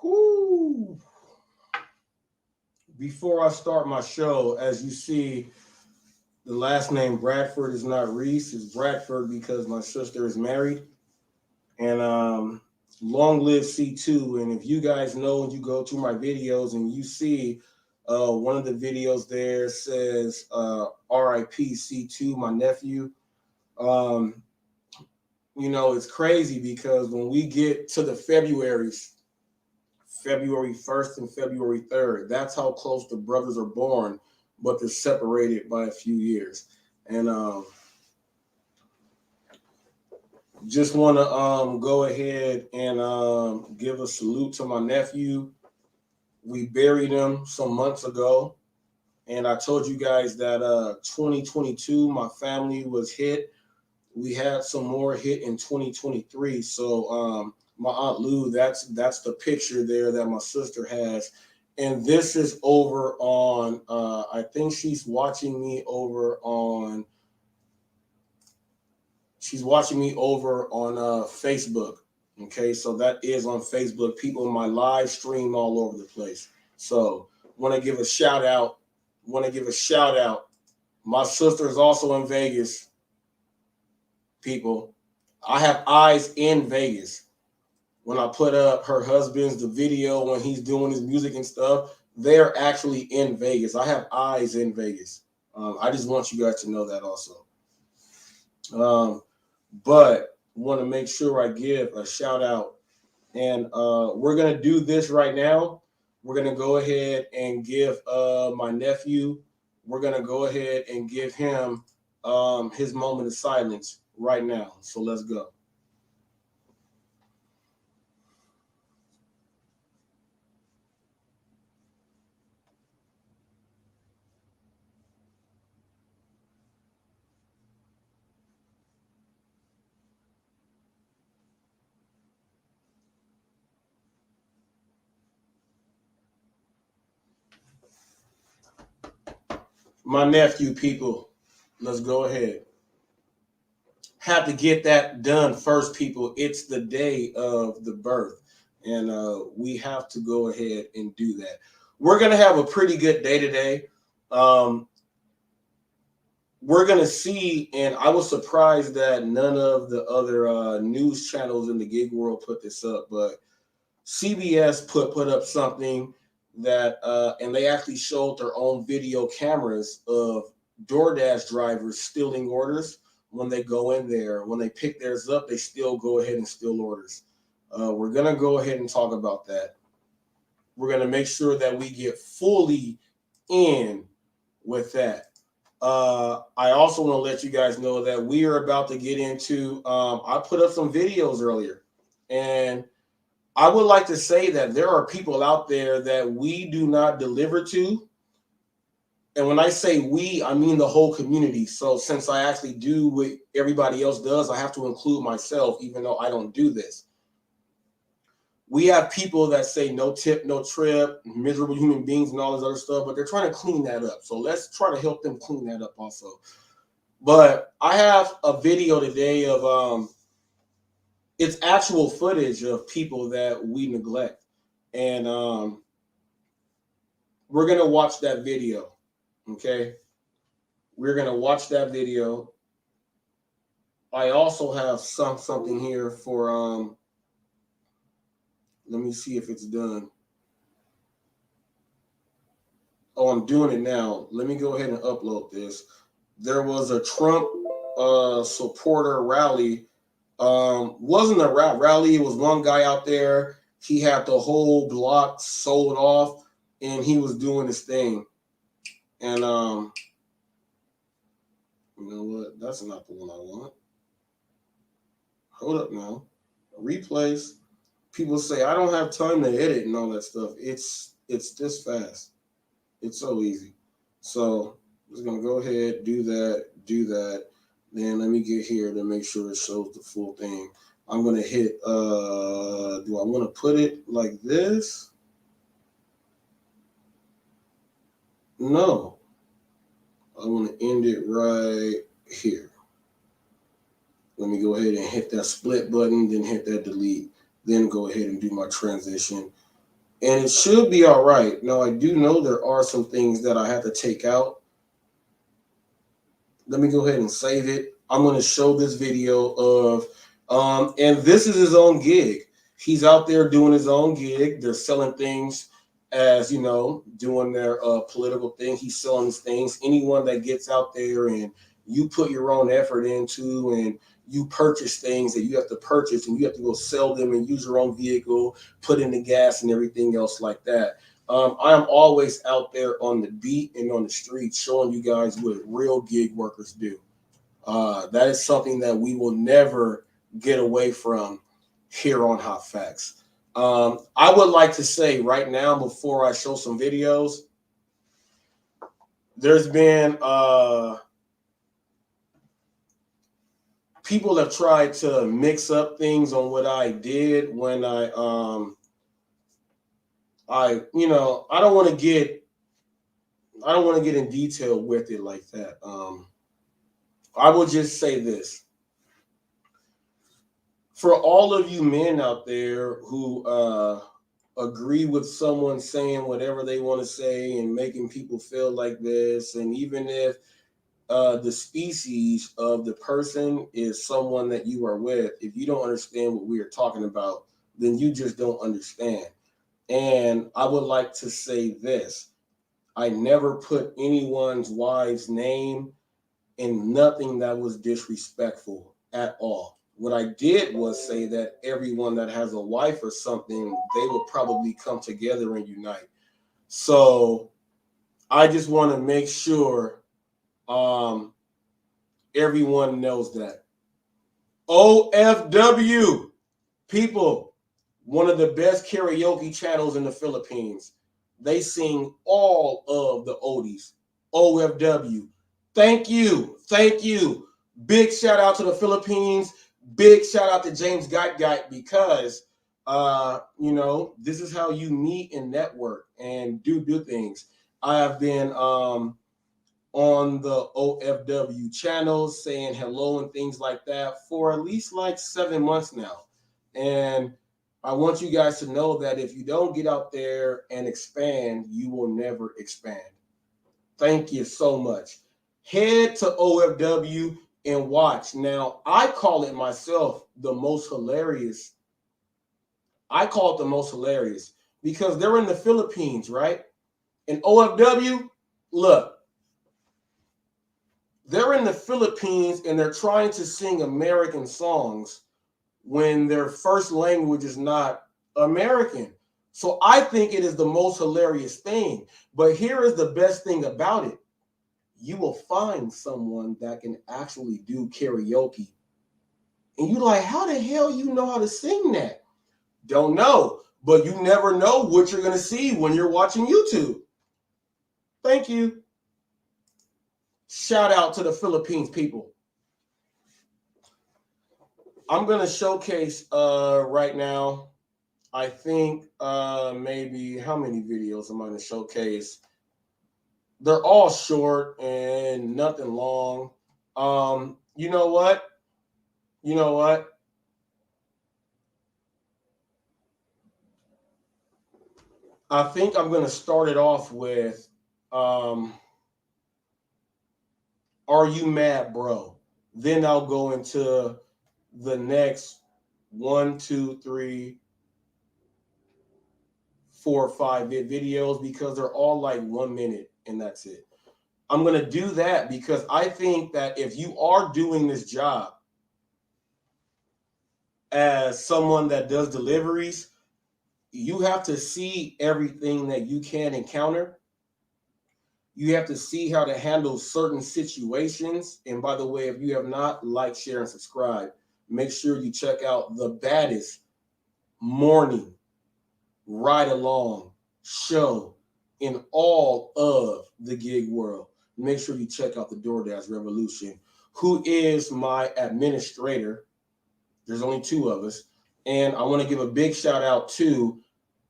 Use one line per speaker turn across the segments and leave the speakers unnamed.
Whew. Before I start my show, as you see, the last name Bradford is not Reese, it's Bradford because my sister is married. And long live C2. And if you guys know, and you go to my videos and you see one of the videos there says RIP C2, my nephew. Um, it's crazy because when we get to the February 1st and February 3rd, that's how close the brothers are born, but they're separated by a few years. And just want to go ahead and give a salute to my nephew. We buried him some months ago, and I told you guys that 2022, my family was hit. We had some more hit in 2023. So my Aunt Lou, that's the picture there that my sister has. And this is over on, I think she's watching me over on Facebook. Okay, so that is on Facebook. People in my live stream all over the place. So want to give a shout out. My sister is also in Vegas. People, I have eyes in Vegas. When I put up her husband's the video when he's doing his music and stuff, they're actually in Vegas. I have eyes in Vegas. I just want you guys to know that also. But want to make sure I give a shout out. And we're going to do this right now. We're going to go ahead and give my nephew, we're going to go ahead and give him his moment of silence right now. So let's go. My nephew, people, let's go ahead. Have to get that done first, people. It's the day of the birth, and we have to go ahead and do that. We're going to have a pretty good day today. We're going to see, and I was surprised that none of the other news channels in the gig world put this up, but CBS put up something that, and they actually showed their own video cameras of DoorDash drivers stealing orders when they go in there. When they pick theirs up, they still go ahead and steal orders. We're going to go ahead and talk about that. We're going to make sure that we get fully in with that. I also want to let you guys know that we are about to get into, I put up some videos earlier, and I would like to say that there are people out there that we do not deliver to. And when I say we, I mean the whole community. So since I actually do what everybody else does, I have to include myself, even though I don't do this. We have people that say no tip, no trip, miserable human beings and all this other stuff, but they're trying to clean that up. So let's try to help them clean that up also. But I have a video today of it's actual footage of people that we neglect. And we're going to watch that video. Okay. We're going to watch that video. I also have something here for, let me see if it's done. Oh, I'm doing it now. Let me go ahead and upload this. There was a Trump supporter rally. Wasn't a rally. It was one guy out there. He had the whole block sold off, and he was doing his thing. And you know what? That's not the one I want. Hold up now. Replays. People say I don't have time to edit and all that stuff. It's this fast. It's so easy. So I'm just gonna go ahead, do that. Then let me get here to make sure it shows the full thing. I'm going to hit, do I want to put it like this? No. I want to end it right here. Let me go ahead and hit that split button, then hit that delete, then go ahead and do my transition. And it should be all right. Now, I do know there are some things that I have to take out. Let me go ahead and save it. I'm going to show this video of, and this is his own gig. He's out there doing his own gig. They're selling things as, you know, doing their political thing. He's selling these things. Anyone that gets out there and you put your own effort into and you purchase things that you have to purchase and you have to go sell them and use your own vehicle, put in the gas and everything else like that. I'm always out there on the beat and on the street showing you guys what real gig workers do. That is something that we will never get away from here on Hot Facts. I would like to say right now, before I show some videos, there's been people have tried to mix up things on what I did when I you know, I don't want to get in detail with it like that. I will just say this. For all of you men out there who agree with someone saying whatever they want to say and making people feel like this, and even if the species of the person is someone that you are with, if you don't understand what we are talking about, then you just don't understand. And I would like to say this. I never put anyone's wife's name in nothing that was disrespectful at all. What I did was say that everyone that has a wife or something, they will probably come together and unite. So I just want to make sure everyone knows that. OFW, people, one of the best karaoke channels in the Philippines. They sing all of the oldies. OFW. Thank you. Thank you. Big shout out to the Philippines. Big shout out to James Gait because, you know, this is how you meet and network and do things. I have been on the OFW channel saying hello and things like that for at least like 7 months now. And I want you guys to know that if you don't get out there and expand, you will never expand. Thank you so much. Head to OFW and watch. Now, I call it myself the most hilarious. I call it the most hilarious because they're in the Philippines, right? And OFW, look, they're in the Philippines and they're trying to sing American songs when their first language is not American. So I think it is the most hilarious thing. But here is the best thing about it. You will find someone that can actually do karaoke. And you're like, how the hell you know how to sing that? Don't know. But you never know what you're going to see when you're watching YouTube. Thank you. Shout out to the Philippines people. I'm going to showcase right now, I think maybe how many videos am I going to showcase? They're all short and nothing long. You know what? You know what? I think I'm going to start it off with, Are You Mad, Bro? Then I'll go into the next 1, 2, 3, 4, 5 videos because they're all like 1 minute and that's it. I'm going to do that because I think that if you are doing this job as someone that does deliveries, you have to see everything that you can encounter. You have to see how to handle certain situations. And by the way, if you have not, like, share, and subscribe, make sure you check out the baddest morning ride along show in all of the gig world. Make sure you check out the DoorDash Revolution, who is my administrator. There's only two of us. And I want to give a big shout out to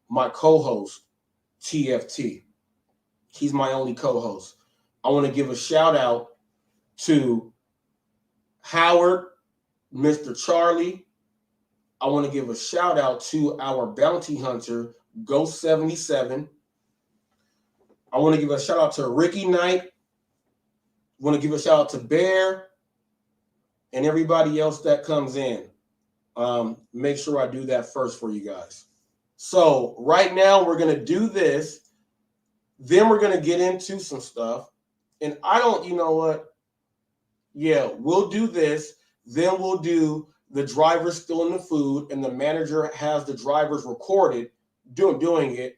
my co-host, TFT. He's my only co-host. I want to give a shout out to Howard, Mr. Charlie. I want to give a shout out to our bounty hunter, Ghost 77. I want to give a shout out to Ricky Knight. I want to give a shout out to Bear and everybody else that comes in. Make sure I do that first for you guys. So right now we're going to do this. Then we're going to get into some stuff. And I don't, you know what? Yeah, we'll do this. Then we'll do the driver stealing the food, and the manager has the drivers recorded doing it.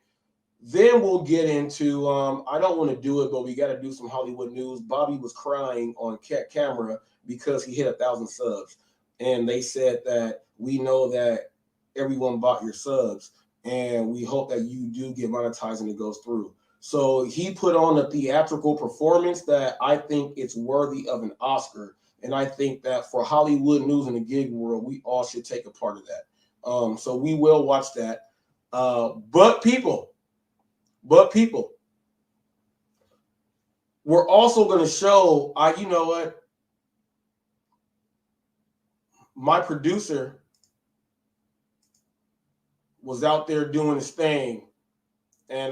Then we'll get into, I don't want to do it, but we got to do some Hollywood news. Bobby was crying on camera because he hit 1,000 subs. And they said that we know that everyone bought your subs, and we hope that you do get monetized and it goes through. So he put on a theatrical performance that I think it's worthy of an Oscar. And I think that for Hollywood news in the gig world, we all should take a part of that. So we will watch that. But people, we're also going to show, you know what? My producer was out there doing his thing. And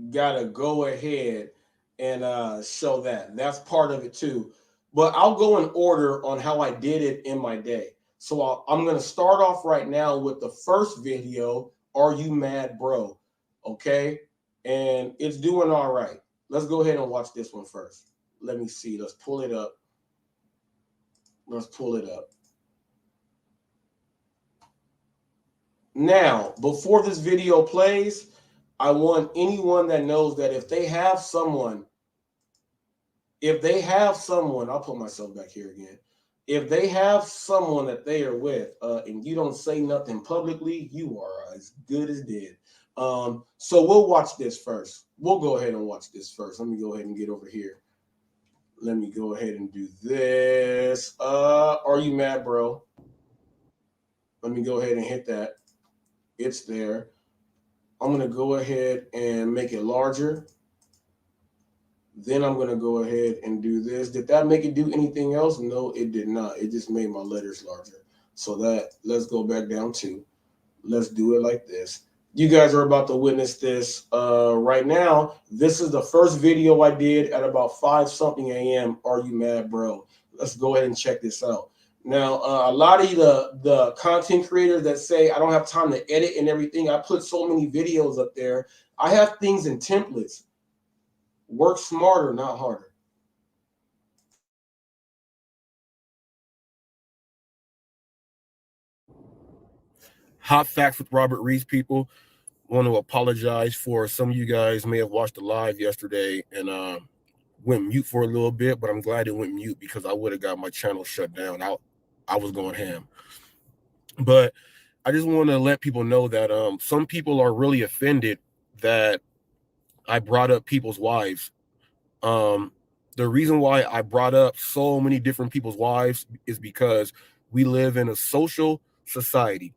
gotta go ahead and show that. That's part of it too. But I'll go in order on how I did it in my day. So I'm going to start off right now with the first video, Are You Mad, Bro? Okay? And it's doing all right. Let's go ahead and watch this one first. Let me see. Let's pull it up. Now, before this video plays, I want anyone that knows that if they have someone, I'll put myself back here again. If they have someone that they are with and you don't say nothing publicly, you are as good as dead. So we'll watch this first. We'll go ahead and watch this first. Let me go ahead and get over here. Let me go ahead and do this. Are you mad, bro? Let me go ahead and hit that. It's there. I'm going to go ahead and make it larger. Then I'm going to go ahead and do this. Did that make it do anything else? No, it did not. It just made my letters larger. So let's go back down to, let's do it like this. You guys are about to witness this right now. This is the first video I did at about 5-something a.m. Are you mad, bro? Let's go ahead and check this out. Now, a lot of the content creators that say I don't have time to edit and everything, I put so many videos up there. I have things in templates. Work smarter, not harder. Hot Facts with Robert Reese, people. Want to apologize for some of you guys may have watched the live yesterday and went mute for a little bit, but I'm glad it went mute because I would have got my channel shut down. I was going ham. But I just want to let people know that some people are really offended that I brought up people's wives. The reason why I brought up so many different people's wives is because we live in a social society.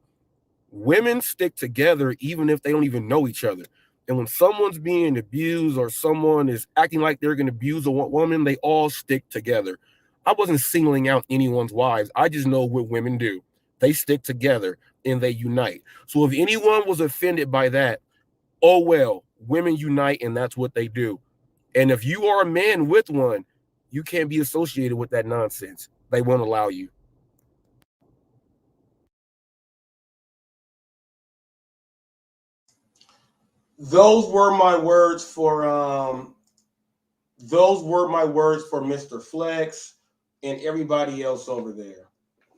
Women stick together even if they don't even know each other. And when someone's being abused or someone is acting like they're going to abuse a woman, they all stick together. I wasn't singling out anyone's wives. I just know what women do. They stick together and they unite. So if anyone was offended by that, oh well, women unite and that's what they do. And if you are a man with one, you can't be associated with that nonsense. They won't allow you. Those were my words for Mr. Flex and everybody else over there.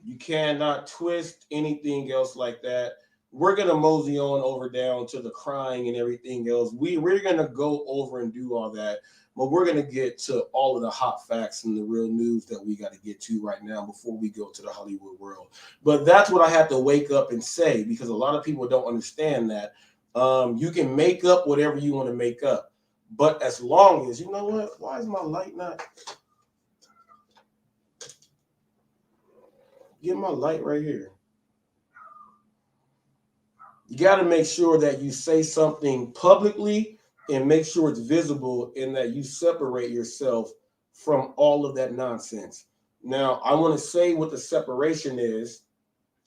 You cannot twist anything else like that. We're gonna mosey on over down to the crying and everything else. We're gonna go over and do all that, but we're gonna get to all of the hot facts and the real news that we got to get to right now before we go to the Hollywood world. But that's what I have to wake up and say because a lot of people don't understand that. You can make up whatever you want to make up, but as long as, you know what, why is my light not? Get my light right here. You got to make sure that you say something publicly and make sure it's visible and that you separate yourself from all of that nonsense. Now, I want to say what the separation is.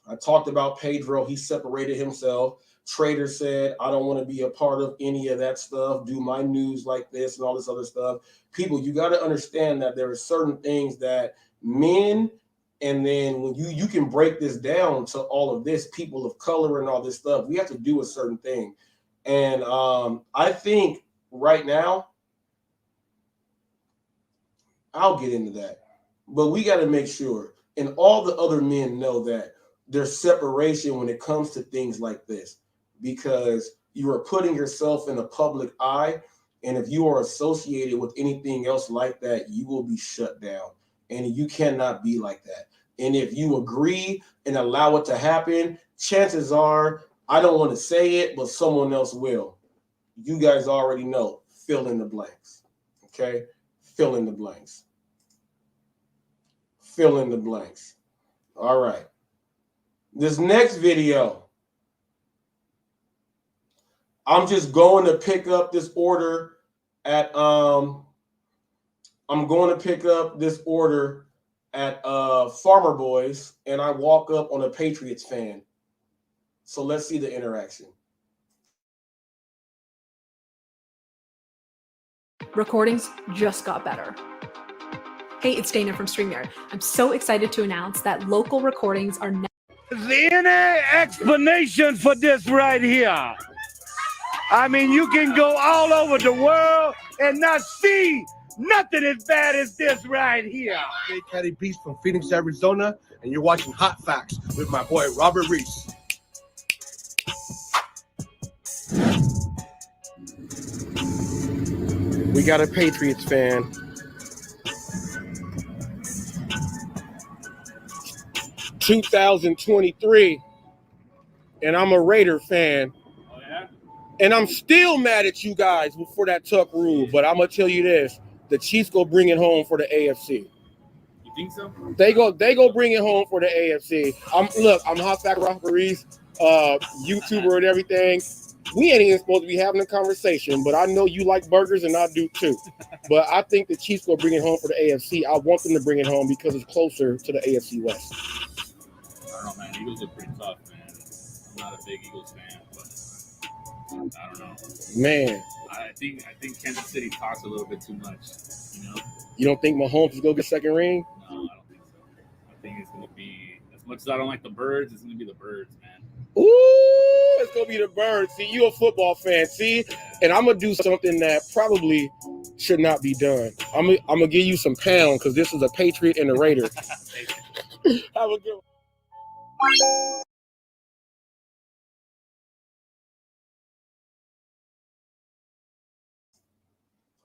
I talked about Pedro. He separated himself. Trader said, I don't want to be a part of any of that stuff, do my news like this and all this other stuff. People, you got to understand that there are certain things that men, and then when you can break this down to all of this, people of color and all this stuff, we have to do a certain thing. And I think right now, I'll get into that. But we got to make sure, and all the other men know that there's separation when it comes to things like this, because you are putting yourself in the public eye. And if you are associated with anything else like that, you will be shut down. And you cannot be like that. And if you agree and allow it to happen, chances are, I don't want to say it, but someone else will. You guys already know. Fill in the blanks. Okay? Fill in the blanks. Fill in the blanks. All right. This next video, I'm just going to pick up this order at Farmer Boys, and I walk up on a Patriots fan. So let's see the interaction.
Recordings just got better. Hey, it's Dana from StreamYard. I'm so excited to announce that local recordings are now.
Is there any explanation for this right here? I mean, you can go all over the world and not see nothing as bad as this right here.
Hey, Caddy Beast from Phoenix, Arizona, and you're watching Hot Facts with my boy Robert Reese.
We got a Patriots fan. (2023), and I'm a Raider fan.
Oh, yeah?
And I'm still mad at you guys for that tuck rule, but I'm gonna tell you this: the Chiefs go bring it home for the AFC.
You think so?
They go bring it home for the AFC. I'm Hot Fact Robert Reese, YouTuber and everything. We ain't even supposed to be having a conversation, but I know you like burgers and I do too. But I think the Chiefs go bring it home for the AFC. I want them to bring it home because it's closer to the AFC West.
I don't know, man. Eagles are pretty tough, man. I'm not a big Eagles fan, but I don't know.
Man,
I think Kansas City talks a little bit too much. You know?
You don't think Mahomes is gonna get second ring?
No, I don't think so. I think it's gonna be, as much as I don't like the Birds, it's gonna be the Birds, man.
Ooh, it's gonna be the Birds. See, you a football fan, see? And I'm gonna do something that probably should not be done. I'm gonna give you some pound because this is a Patriot and a Raider. Have a good one.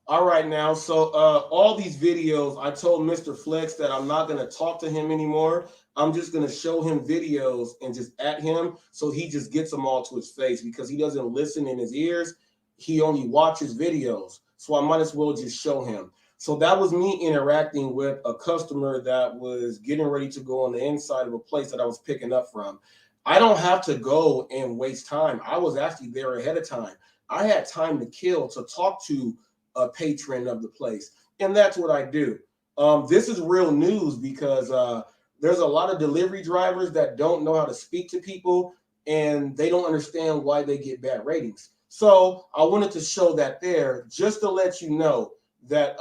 All right, now, so all these videos, I told Mr. Flex that I'm not going to talk to him anymore. I'm just going to show him videos and just at him so he just gets them all to his face because he doesn't listen in his ears. He only watches videos. So I might as well just show him. So that was me interacting with a customer that was getting ready to go on the inside of a place that I was picking up from. I don't have to go and waste time. I was actually there ahead of time. I had time to kill to talk to a patron of the place. And that's what I do. This is real news because there's a lot of delivery drivers that don't know how to speak to people and they don't understand why they get bad ratings. So I wanted to show that there just to let you know that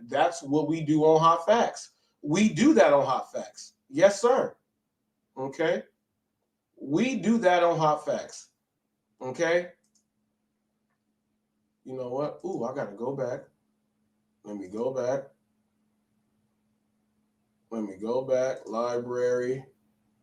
that's what we do on Hot Facts. We do that on Hot Facts. Yes, sir. Okay. We do that on Hot Facts. Okay. You know what? Ooh, I got to go back. Let me go back. Let me go back. Library.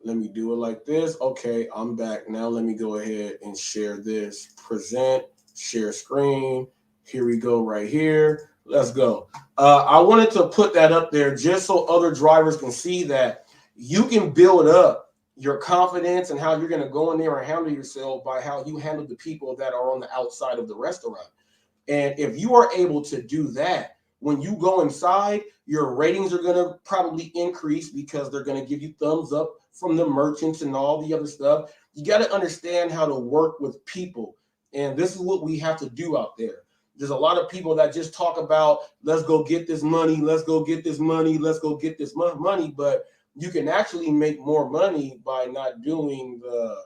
Let me do it like this. Okay, I'm back. Now let me go ahead and share this. Present, share screen. Here we go right here. Let's go. I wanted to put that up there just so other drivers can see that you can build up your confidence and how you're going to go in there and handle yourself by how you handle the people that are on the outside of the restaurant. And if you are able to do that, when you go inside, your ratings are going to probably increase because they're going to give you thumbs up from the merchants and all the other stuff. You got to understand how to work with people. And this is what we have to do out there. There's a lot of people that just talk about, let's go get this money, let's go get this money, let's go get this money. But you can actually make more money by not doing the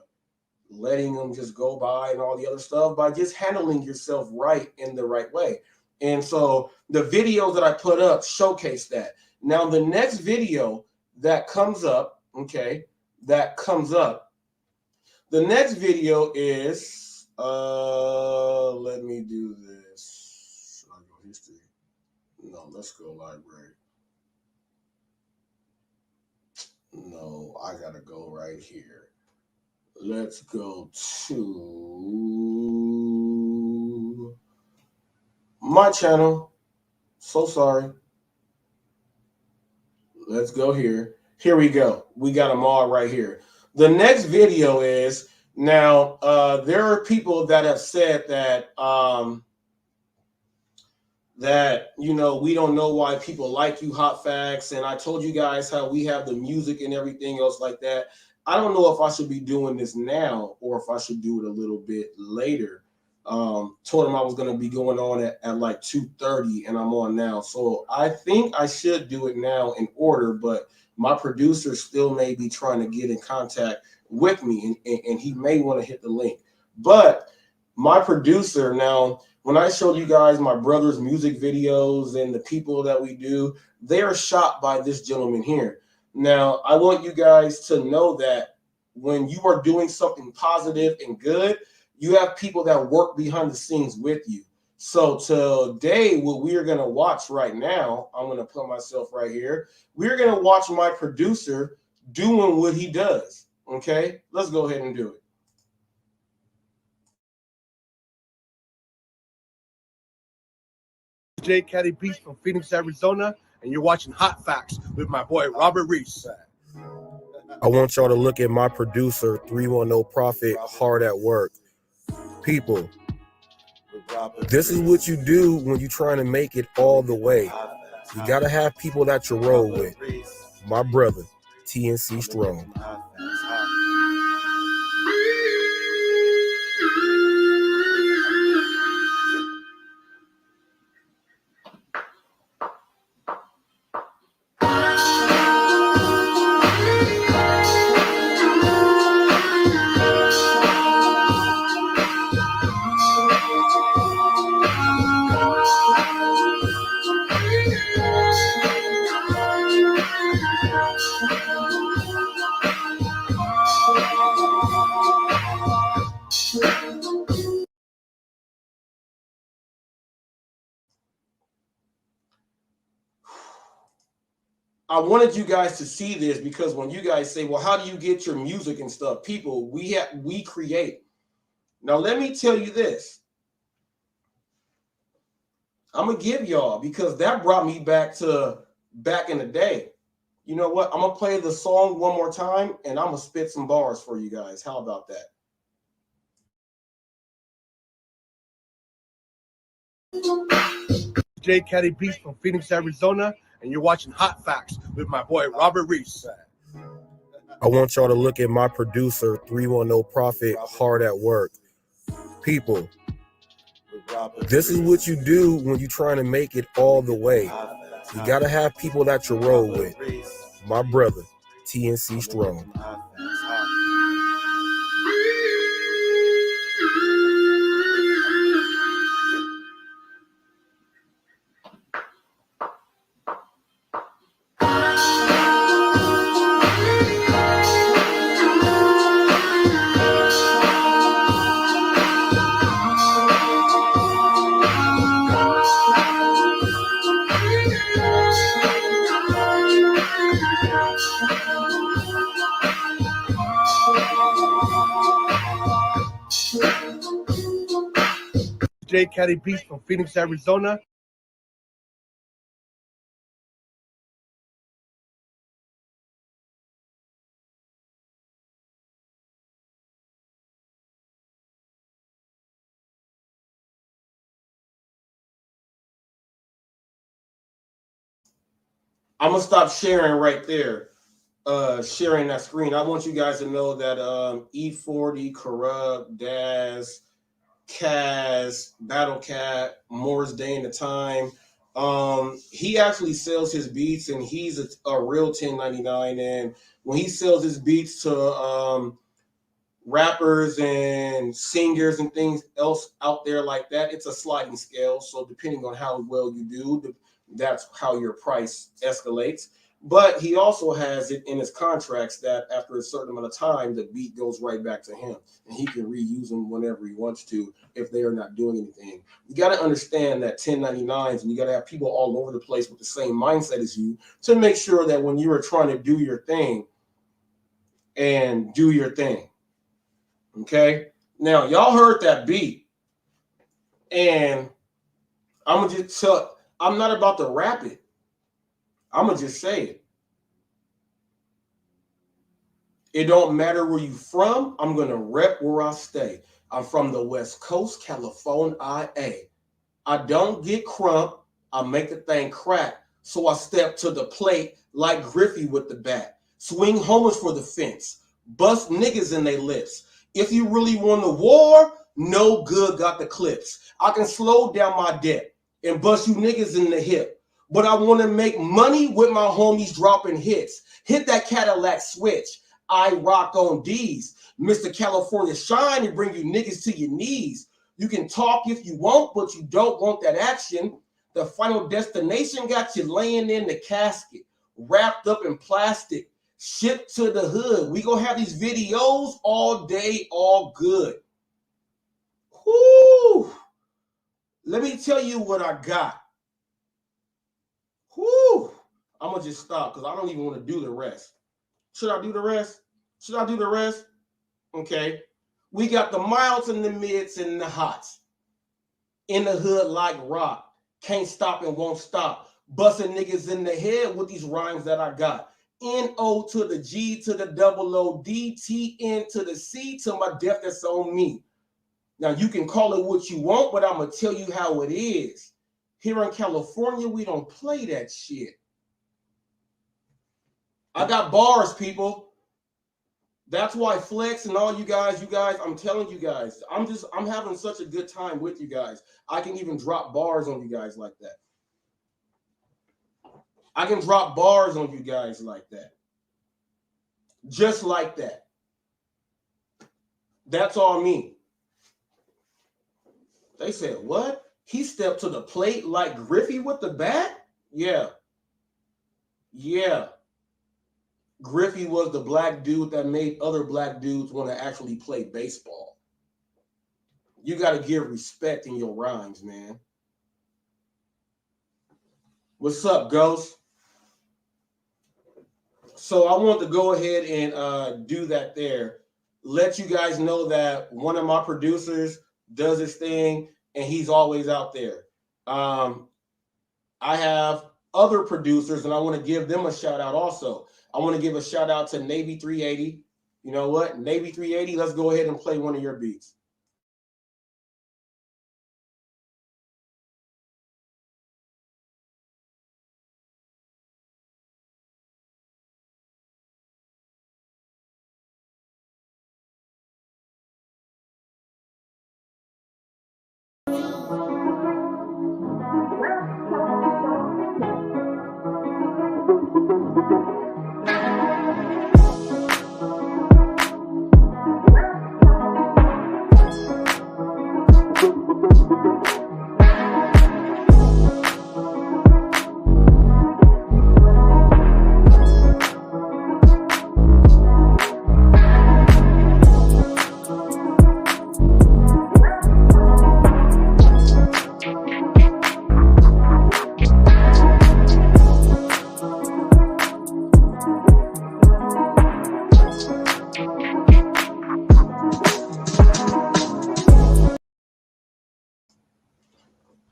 letting them just go by and all the other stuff, by just handling yourself right in the right way. And so the videos that I put up showcase that. Now, the next video that comes up, okay, the next video is, let me do this. Should I go history? No, let's go library. No, I gotta go right here. Let's go to my channel. So sorry. Let's go here. Here we go. We got them all right here. The next video is, now there are people that have said that we don't know why people like you, HotFacts, and I told you guys how we have the music and everything else like that. I don't know if I should be doing this now or if I should do it a little bit later. Told him I was going to be going on at like 2:30, and I'm on now. So I think I should do it now in order, but my producer still may be trying to get in contact with me, and he may want to hit the link. But my producer, now, when I showed you guys my brother's music videos and the people that we do, they are shot by this gentleman here. Now, I want you guys to know that when you are doing something positive and good, you have people that work behind the scenes with you. So today, what we are going to watch right now, I'm going to put myself right here. We're going to watch my producer doing what he does. Okay, let's go ahead and do it.
J. Caddy Beats from Phoenix, Arizona, and you're watching Hot Facts with my boy Robert Reese.
I want y'all to look at my producer, 310 Profit, hard at work. People, this is what you do when you're trying to make it all the way. You got to have people that you roll with. My brother, TNC Strong.
I wanted you guys to see this because when you guys say, well, how do you get your music and stuff? People, we create. Now, let me tell you this. I'm going to give y'all, because that brought me back to back in the day. You know what? I'm going to play the song one more time, and I'm going to spit some bars for you guys. How about that?
J. Caddy Beats from Phoenix, Arizona, and you're watching Hot Facts with my boy Robert Reese.
I want y'all to look at my producer, 310 Profit, hard at work. People, this is what you do when you're trying to make it all the way. You got to have people that you roll with. My brother, TNC Strong.
J. Caddy Beats from Phoenix, Arizona.
I'm gonna stop sharing right there. Sharing that screen. I want you guys to know that E40, Corrupt, Daz, Kaz, Battle Cat, Moore's Day in the Time. He actually sells his beats, and he's a real 1099. And when he sells his beats to rappers and singers and things else out there like that, it's a sliding scale. So depending on how well you do, that's how your price escalates. But he also has it in his contracts that after a certain amount of time, the beat goes right back to him, and he can reuse them whenever he wants to if they are not doing anything. You got to understand that 1099s, and you got to have people all over the place with the same mindset as you to make sure that when you are trying to do your thing and do your thing. Okay? Now, y'all heard that beat, and I'm going to just tell, I'm not about to rap it. I'm going to just say it. It don't matter where you from. I'm going to rep where I stay. I'm from the West Coast, California, IA. I don't get crump. I make the thing crack. So I step to the plate like Griffey with the bat. Swing homers for the fence. Bust niggas in they lips. If you really want the war, no good got the clips. I can slow down my debt and bust you niggas in the hip. But I want to make money with my homies dropping hits. Hit that Cadillac switch. I rock on D's. Mr. California shine and bring you niggas to your knees. You can talk if you want, but you don't want that action. The final destination got you laying in the casket, wrapped up in plastic, shipped to the hood. We gonna have these videos all day, all good. Whoo! Let me tell you what I got. Whoo! I'm gonna just stop because I don't even want to do the rest. Should I do the rest? Should I do the rest? Okay. We got the miles and the mids and the hots. In the hood like rock. Can't stop and won't stop. Busting niggas in the head with these rhymes that I got. N-O to the G to the double O, D-T-N to the C to my death that's on me. Now, you can call it what you want, but I'm going to tell you how it is. Here in California, we don't play that shit. I got bars, people. That's why Flex and all you guys, I'm telling you guys, I'm having such a good time with you guys. I can even drop bars on you guys like that. I can drop bars on you guys like that. Just like that. That's all me. They said, what? He stepped to the plate like Griffey with the bat? Yeah. Yeah. Griffey was the black dude that made other black dudes want to actually play baseball. You got to give respect in your rhymes, man. What's up, Ghost? So I want to go ahead and do that there. Let you guys know that one of my producers does his thing, and he's always out there. I have other producers, and I want to give them a shout out also. I want to give a shout out to Navy 380. You know what? Navy 380, let's go ahead and play one of your beats.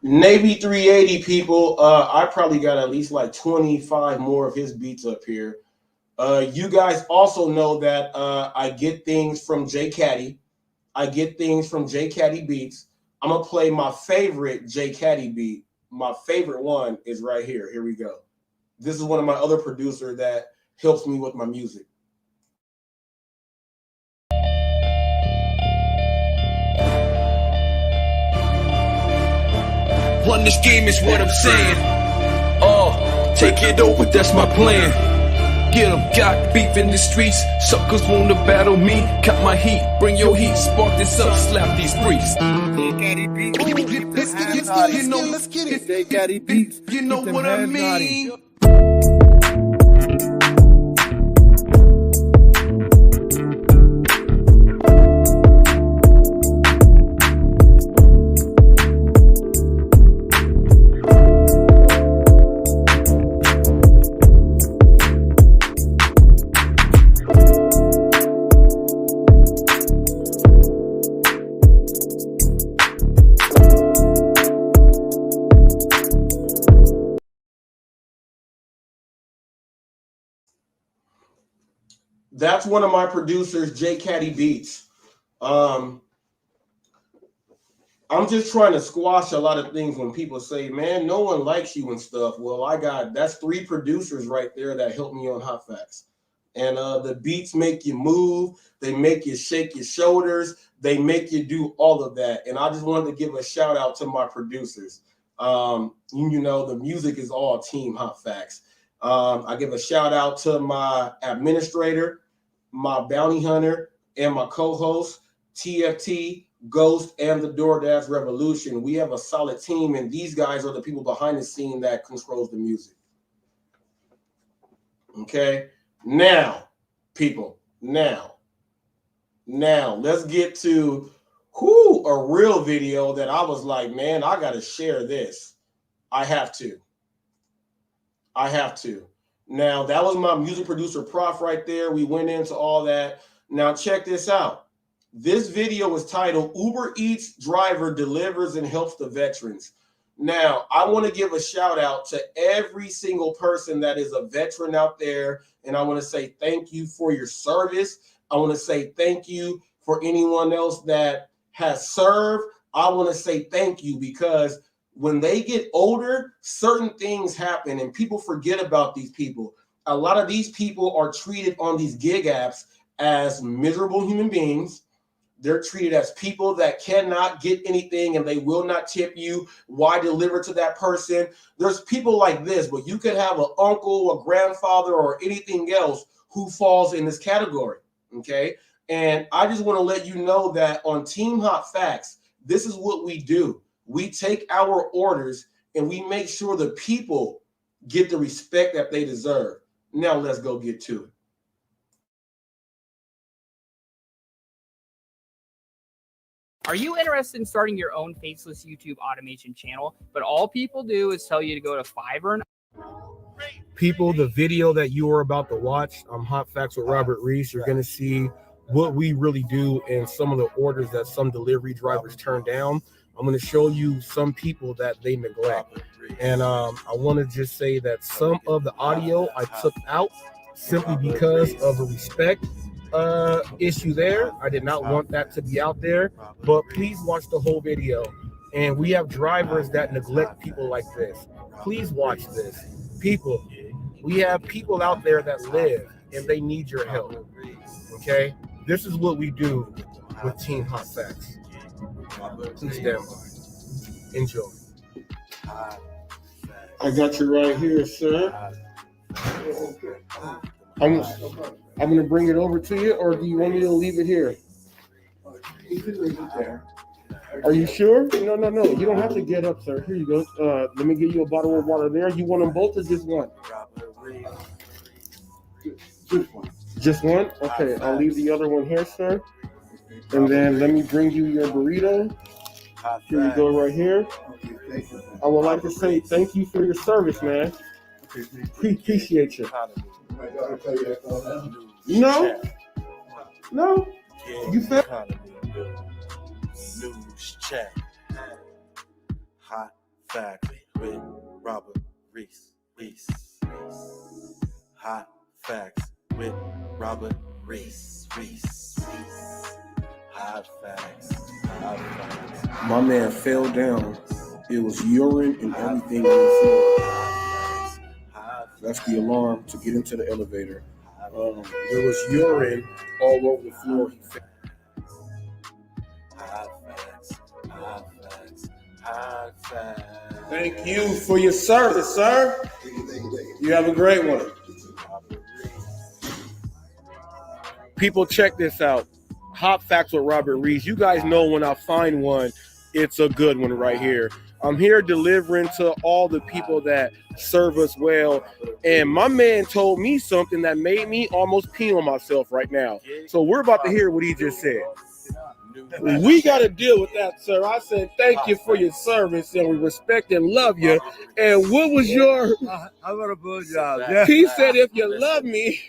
Navy 380 people, I probably got at least like 25 more of his beats up here. You guys also know that I get things from J Caddy. I get things from J Caddy Beats. I'm going to play my favorite J Caddy beat. My favorite one is right here. Here we go. This is one of my other producers that helps me with my music.
Run this game is what I'm saying. Take it over, that's my plan. Get 'em, got beef in the streets. Suckers wanna battle me. Cut my heat, bring your heat. Spark this up, slap these freaks.
Let's get it. They got it beats.
You know what I mean?
That's one of my producers, J Caddy Beats. I'm just trying to squash a lot of things when people say, man, no one likes you and stuff. Well, that's 3 producers right there that help me on HotFacts. And the beats make you move. They make you shake your shoulders. They make you do all of that. And I just wanted to give a shout out to my producers. The music is all Team HotFacts. I give a shout out to my administrator, my bounty hunter, and my co-host, TFT, Ghost, and the DoorDash Revolution. We have a solid team, and these guys are the people behind the scene that controls the music. Okay? Now, people, now, let's get to a real video that I was like, man, I got to share this. I have to. Now, that was my music producer Prof right there. We went into all that. Now, check this out. This video is titled Uber Eats Driver Delivers and Helps the Veterans. Now, I want to give a shout out to every single person that is a veteran out there. And I want to say thank you for your service. I want to say thank you for anyone else that has served. I want to say thank you because when they get older, certain things happen and people forget about these people. A lot of these people are treated on these gig apps as miserable human beings. They're treated as people that cannot get anything and they will not tip you. Why deliver to that person? There's people like this, but you could have an uncle, a grandfather, or anything else who falls in this category, okay? And I just want to let you know that on Team HotFacts, this is what we do. We take our orders and we make sure the people get the respect that they deserve. Now let's go get to it.
Are you interested in starting your own faceless YouTube automation channel, but all people do is tell you to go to Fiverr?
People, the video that you are about to watch, HotFacts with Robert Reese, you're going to see what we really do and some of the orders that some delivery drivers turn down. I'm going to show you some people that they neglect. And I want to just say that some of the audio I took out simply because of a respect issue there. I did not want that to be out there, but please watch the whole video. And we have drivers that neglect people like this. Please watch this. People, we have people out there that live and they need your help. Okay? This is what we do with Team HotFacts. Please stand by. Enjoy.
I got you right here, sir. I'm going to bring it over to you, or do you want me to leave it here?
You can leave it there.
Are you sure? No. You don't have to get up, sir. Here you go. Let me give you a bottle of water there. You want them both or just one?
Just one.
Just one? Okay, I'll leave the other one here, sir. And then let me bring you your burrito. Here you go right here. I would like to say thank you for your service, man. Appreciate you. No. You feel?
News chat. Hot facts with Robert Reese. Hot facts with Robert Reese. Hot facts.
My man fell down. It was urine and everything on the floor.
Hot
That's the alarm to get into the elevator. There was urine all over the floor. Thank you for your service, sir. You have a great one. People, check this out. Hot Facts with Robert Reese. You guys know when I find one, it's a good one right here. I'm here delivering to all the people that serve us well. And my man told me something that made me almost pee on myself right now. So we're about to hear what he just said. We got to deal with that, sir. I said, thank you for your service, and we respect and love you. And what was your...
I got a good job.
He said, if you love me...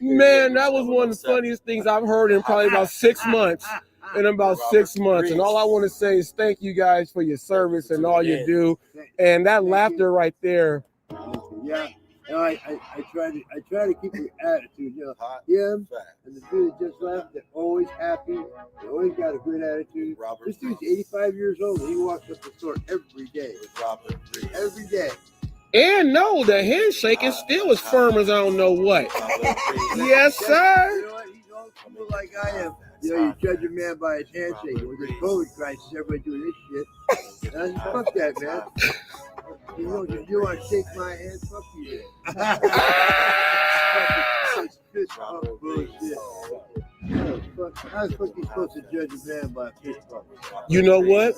Man, that was one of the funniest things I've heard in probably about 6 months. And all I want to say is thank you guys for your service and all you do. And that laughter right there.
Yeah. I try to keep your attitude. You know, him and the dude that just left, they're always happy. They always got a good attitude. This dude's 85 years old and he walks up the store every day. Every day.
And no, the handshake is still as firm as I don't know what. Yes, sir.
You know what? He's old school like I am. You know, you judge a man by his handshake. With the COVID crisis, everybody doing this shit. Fuck that, man. You want to shake my hand? Fuck you. Fist pump bullshit. How the fuck you supposed to judge a man by a fist pump?
You know what?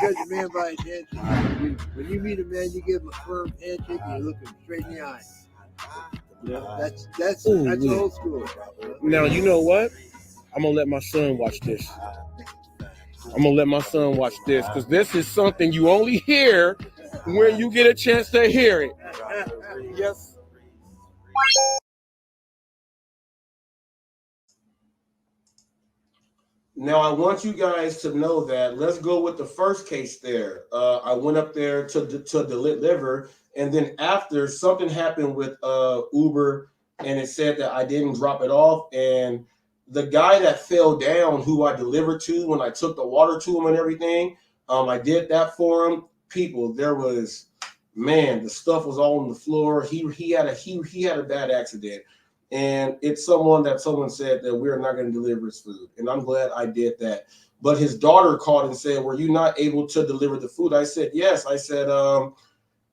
Judge a man by his handshake. When you meet a man, you give him a firm handshake and you look him straight in the eye. Yeah, that's old school.
Now, you know what? I'm going to let my son watch this. Because this is something you only hear when you get a chance to hear it. Yes.
Now, I want you guys to know that let's go with the first case there. I went up there to deliver, and then after something happened with Uber, and it said that I didn't drop it off, and the guy that fell down who I delivered to when I took the water to him and everything, I did that for him. People, there was, man, the stuff was all on the floor. He had a bad accident. And it's someone said that we're not going to deliver his food. And I'm glad I did that. But his daughter called and said, were you not able to deliver the food? I said, yes. I said,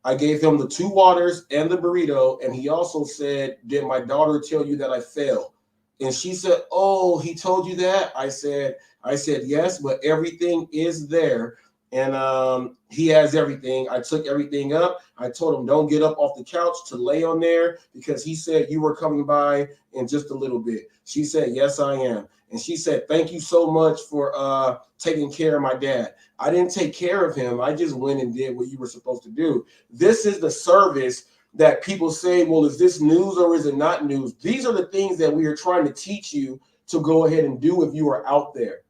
I gave him the 2 waters and the burrito. And he also said, did my daughter tell you that I fell? And she said, oh, he told you that? I said, yes, but everything is there. And he has everything. I took everything up. I told him, don't get up off the couch to lay on there because he said you were coming by in just a little bit. She said, yes, I am. And she said, thank you so much for taking care of my dad. I didn't take care of him. I just went and did what you were supposed to do. This is the service that people say, well, is this news or is it not news? These are the things that we are trying to teach you to go ahead and do if you are out there.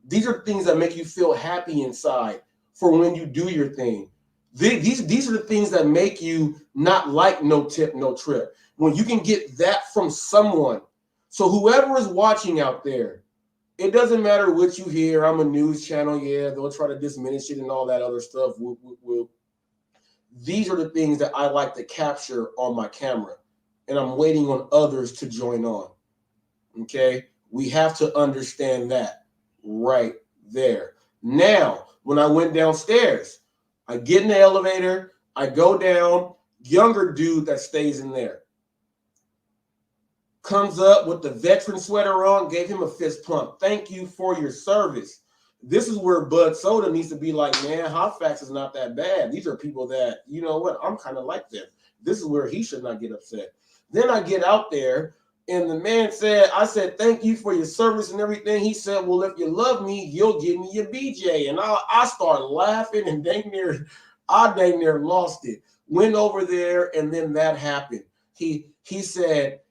These are things that make you feel happy inside for when you do your thing. These are the things that make you not like no tip, no trip. When you can get that from someone. So whoever is watching out there, it doesn't matter what you hear. I'm a news channel. Yeah, they'll try to diminish it and all that other stuff. These are the things that I like to capture on my camera. And I'm waiting on others to join on. Okay? We have to understand that right there. Now, when I went downstairs, I get in the elevator, I go down, younger dude that stays in there comes up with the veteran sweater on, gave him a fist pump. Thank you for your service. This is where Bud Soda needs to be like, man, Hot Facts is not that bad. These are people that, you know what, I'm kind of like them. This is where he should not get upset. Then I get out there, and the man said, I said, thank you for your service and everything. He said, well, if you love me, you'll give me your BJ. And I started laughing and I dang near lost it. Went over there, and then that happened. He said,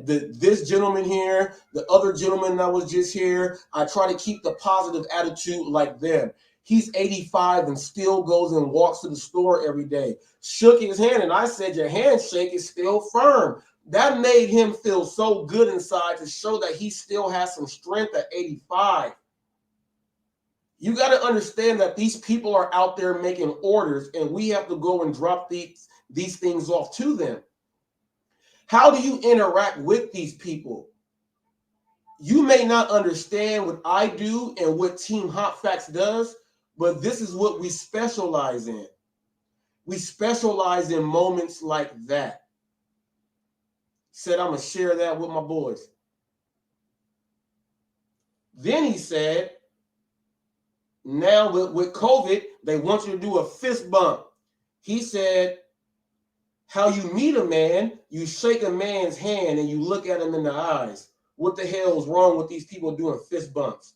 this gentleman here, the other gentleman that was just here, I try to keep the positive attitude like them. He's 85 and still goes and walks to the store every day. Shook his hand, and I said, your handshake is still firm. That made him feel so good inside to show that he still has some strength at 85. You got to understand that these people are out there making orders, and we have to go and drop these things off to them. How do you interact with these people? You may not understand what I do and what Team HotFacts does, but this is what we specialize in. We specialize in moments like that. Said, I'm going to share that with my boys. Then he said, now with COVID, they want you to do a fist bump. He said, how you meet a man, you shake a man's hand and you look at him in the eyes. What the hell is wrong with these people doing fist bumps?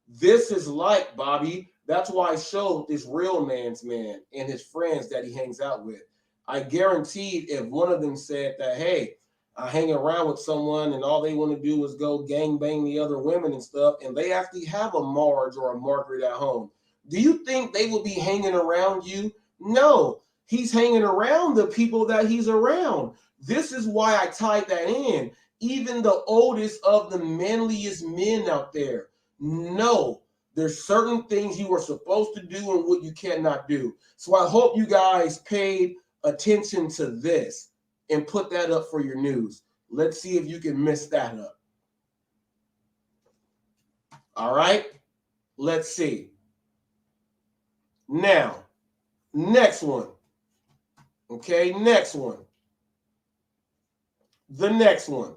This is like, Bobby, that's why I showed this real man's man and his friends that he hangs out with. I guaranteed if one of them said that, hey, I hang around with someone and all they want to do is go gangbang the other women and stuff, and they actually have a Marge or a Margaret at home, do you think they will be hanging around you? No, he's hanging around the people that he's around. This is why I tied that in. Even the oldest of the manliest men out there know there's certain things you are supposed to do and what you cannot do. So I hope you guys paid attention to this and put that up for your news. Let's see if you can mess that up. All right, let's see. Now, next one. Okay, next one. The next one.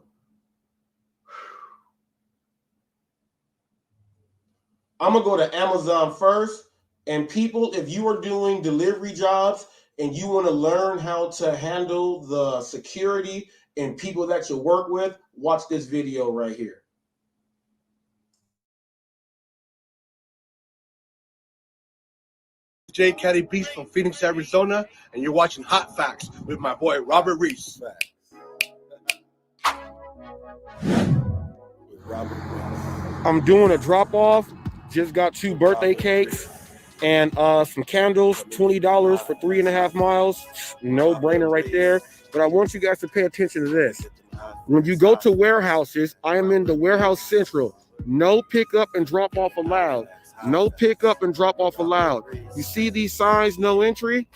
I'm going to go to Amazon first. And people, if you are doing delivery jobs and you want to learn how to handle the security and people that you work with, watch this video right here.
J. Caddy Beast from Phoenix, Arizona, and you're watching Hot Facts with my boy Robert Reese.
I'm doing a drop off. Just got 2 birthday cakes and some candles, $20 for 3.5 miles. No brainer right there. But I want you guys to pay attention to this. When you go to warehouses, I am in the warehouse central. No pickup and drop off allowed. No pickup and drop off allowed. You see these signs, no entry?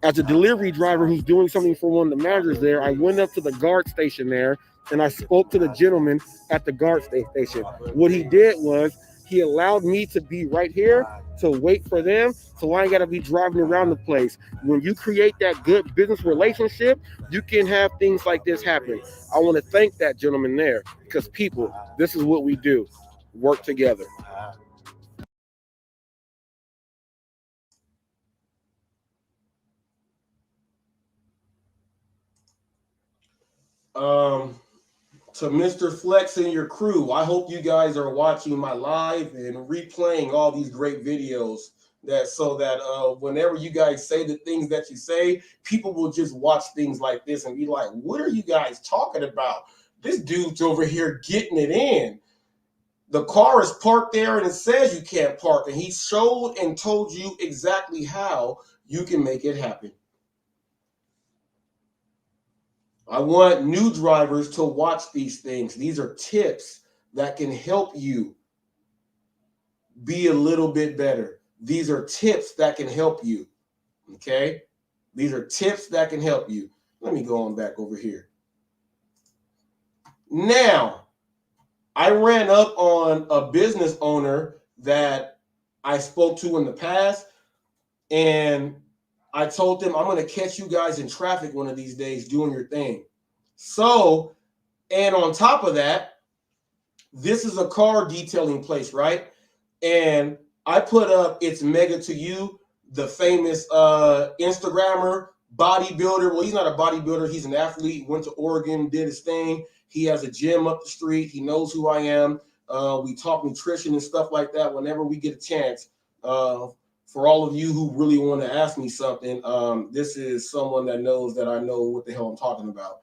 As a delivery driver who's doing something for one of the managers there, I went up to the guard station there and I spoke to the gentleman at the guard station. What he did was he allowed me to be right here to wait for them, so I ain't got to be driving around the place. When you create that good business relationship, you can have things like this happen. I want to thank that gentleman there because people, this is what we do. Work together.
To Mr. Flex and your crew, I hope you guys are watching my live and replaying all these great videos so that whenever you guys say the things that you say, people will just watch things like this and be like, what are you guys talking about? This dude's over here getting it in. The car is parked there and it says you can't park, and he showed and told you exactly how you can make it happen. I want new drivers to watch these things. These are tips that can help you be a little bit better. These are tips that can help you, okay? These are tips that can help you. Let me go on back over here. Now, I ran up on a business owner that I spoke to in the past, and I told them, I'm going to catch you guys in traffic one of these days doing your thing. So, and on top of that, this is a car detailing place, right? And I put up, it's Mega to You, the famous Instagrammer, bodybuilder. Well, he's not a bodybuilder. He's an athlete, went to Oregon, did his thing. He has a gym up the street. He knows who I am. We talk nutrition and stuff like that whenever we get a chance. For all of you who really want to ask me something, this is someone that knows that I know what the hell I'm talking about.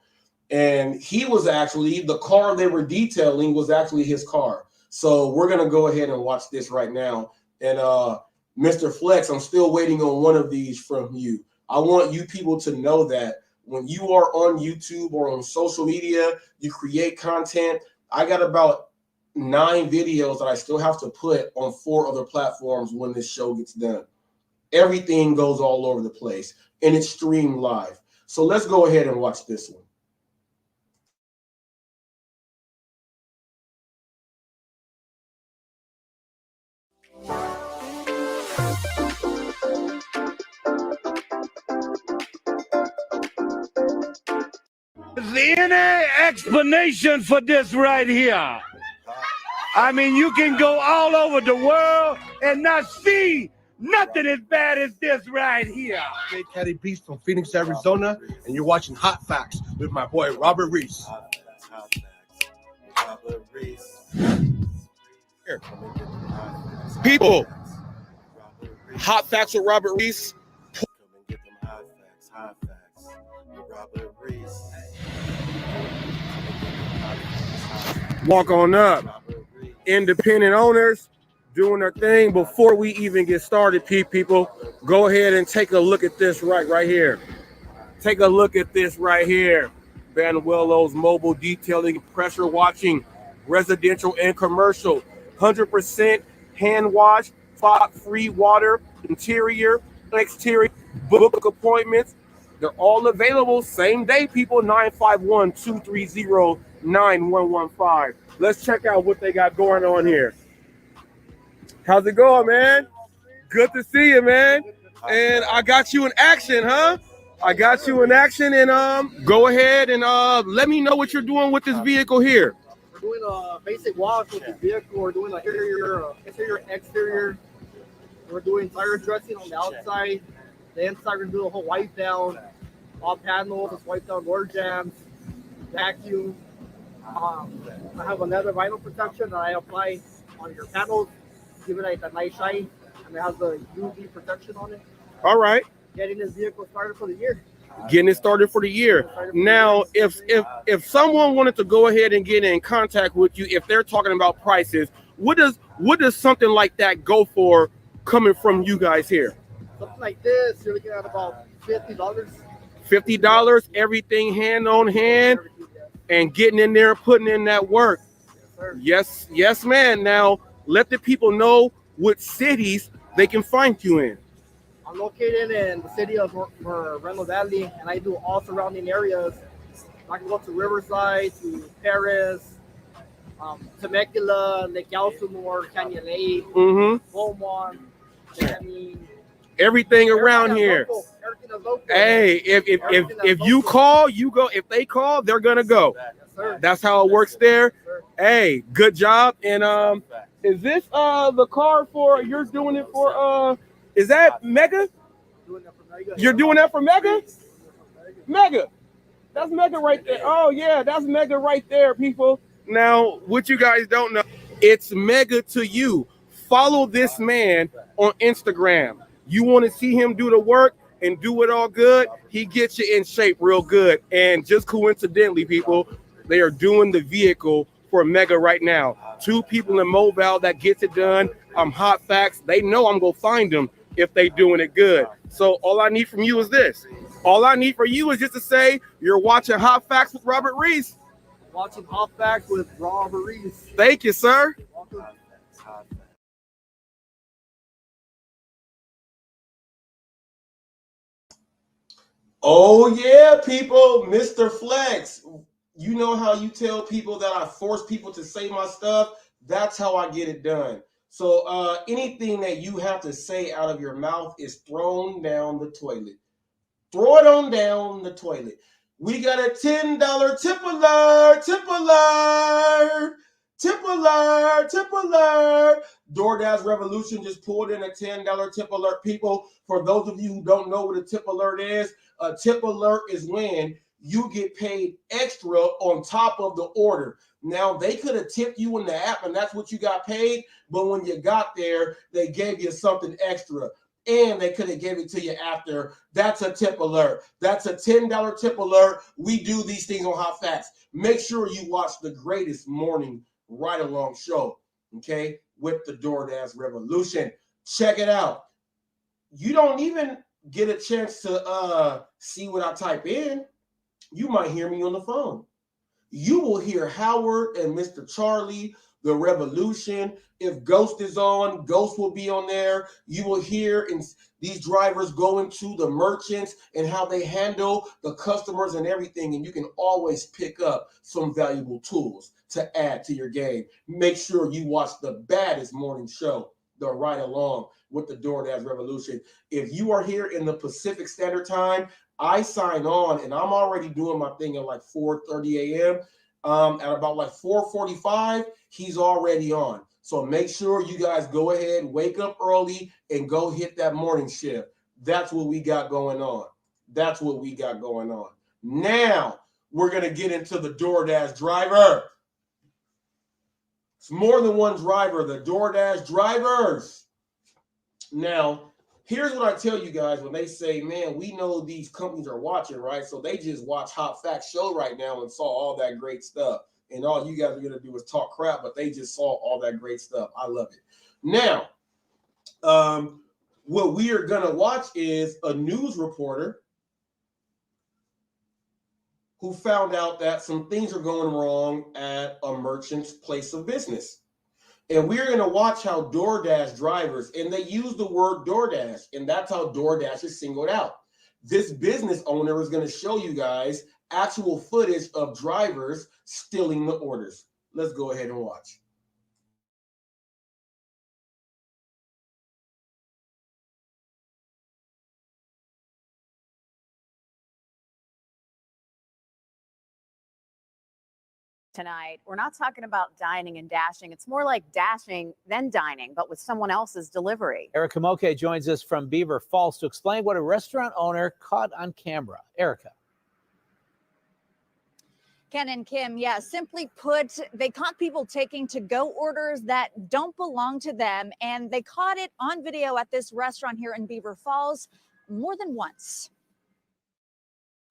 And he was actually, the car they were detailing was actually his car. So we're going to go ahead and watch this right now. And Mr. Flex, I'm still waiting on one of these from you. I want you people to know that when you are on YouTube or on social media, you create content. I got about 9 videos that I still have to put on 4 other platforms when this show gets done. Everything goes all over the place, and it's streamed live. So let's go ahead and watch this one.
Is there any explanation for this right here? I mean, you can go all over the world and not see nothing as bad as this right here.
Hey, Caddy Beast from Phoenix, Arizona, and you're watching Hot Facts with my boy Robert Reese.
Hot Facts. Robert Reese.
Here. People, Hot Facts with Robert Reese.
Come and get them hot facts. Hot Facts with Robert Reese.
Walk on up. Independent owners doing their thing. Before we even get started, people, go ahead and take a look at this right here. Take a look at this right here. Banuelos Mobile Detailing, Pressure Washing, residential and commercial. 100% hand wash, free water, interior, exterior, book appointments. They're all available same day, people. 951-230-9115. Let's check out what they got going on here. How's it going, man? Good to see you, man. And I got you in action, huh? I got you in action, and go ahead and let me know what you're doing with this vehicle here.
We're doing a basic wash with the vehicle. We're doing like interior, exterior. We're doing tire dressing on the outside. The inside, we're gonna do a whole wipe down. All panels, just wipe down door jams, vacuum. I have another vinyl protection that I apply on your panels, give it like a nice shine, and it has the UV protection on it.
All right.
Getting this vehicle started for the year.
Getting it started for the year. Now, if someone wanted to go ahead and get in contact with you, if they're talking about prices, what does something like that go for coming from you guys here?
Something like this, you're looking at about $50.
$50, everything hand on hand, and getting in there, putting in that work. Yes, yes, man. Now, let the people know what cities they can find you in.
I'm located in the city of Moreno Valley, and I do all surrounding areas. I can go to Riverside, to Paris, Temecula, Lake Yasumor, Canyon Lake, Beaumont,
everything around here.
Local.
Hey, if you call, you go. If they call, they're gonna go.
Yes,
that's how it works there. Hey, good job. And is this the car for you're doing it for is that Mega? You're doing that for Mega? Mega. That's Mega right there. Oh yeah, that's Mega right there, people. Now, what you guys don't know, it's Mega to you. Follow this man on Instagram. You want to see him do the work and do it all good, he gets you in shape real good. And just coincidentally, people, they are doing the vehicle for Mega right now. 2 people in Mobile that gets it done. I'm Hot Facts. They know I'm going to find them if they doing it good. So all I need from you is this. All I need for you is just to say you're watching Hot Facts with Robert Reese.
Watching Hot Facts with Robert Reese.
Thank you, sir.
Oh yeah, people, Mr. Flex. You know how you tell people that I force people to say my stuff? That's how I get it done. So anything that you have to say out of your mouth is thrown down the toilet. Throw it on down the toilet. We got a $10 tip alert, tip alert, tip alert, tip alert. DoorDash Revolution just pulled in a $10 tip alert. People, for those of you who don't know what a tip alert is, a tip alert is when you get paid extra on top of the order. Now, they could have tipped you in the app and that's what you got paid, but when you got there, they gave you something extra. And they could have gave it to you after. That's a tip alert. That's a $10 tip alert. We do these things on Hot Facts. Make sure you watch the greatest morning ride-along show, okay, with the DoorDash Revolution. Check it out. You don't even get a chance to see what I type in. You might hear me on the phone. You will hear Howard and Mr. Charlie, the Revolution. If Ghost is on, Ghost will be on there. You will hear these drivers go into the merchants and how they handle the customers and everything. And you can always pick up some valuable tools to add to your game. Make sure you watch the baddest morning show, the Ride Along with the DoorDash Revolution. If you are here in the Pacific Standard Time, I sign on and I'm already doing my thing at like 4:30 a.m. At about like 4:45, he's already on. So make sure you guys go ahead, wake up early, and go hit that morning shift. That's what we got going on. That's what we got going on. Now, we're going to get into the DoorDash driver. It's more than one driver, the DoorDash drivers. Now, here's what I tell you guys when they say, man, we know these companies are watching, right? So they just watch Hot Facts show right now and saw all that great stuff. And all you guys are going to do is talk crap, but they just saw all that great stuff. I love it. Now, what we are going to watch is a news reporter who found out that some things are going wrong at a merchant's place of business. And we're going to watch how DoorDash drivers, and they use the word DoorDash, and that's how DoorDash is singled out. This business owner is going to show you guys actual footage of drivers stealing the orders. Let's go ahead and watch.
Tonight, we're not talking about dining and dashing. It's more like dashing then dining, but with someone else's delivery.
Erica Moke joins us from Beaver Falls to explain what a restaurant owner caught on camera. Erica.
Ken and Kim, yeah, simply put, they caught people taking to-go orders that don't belong to them, and they caught it on video at this restaurant here in Beaver Falls more than once.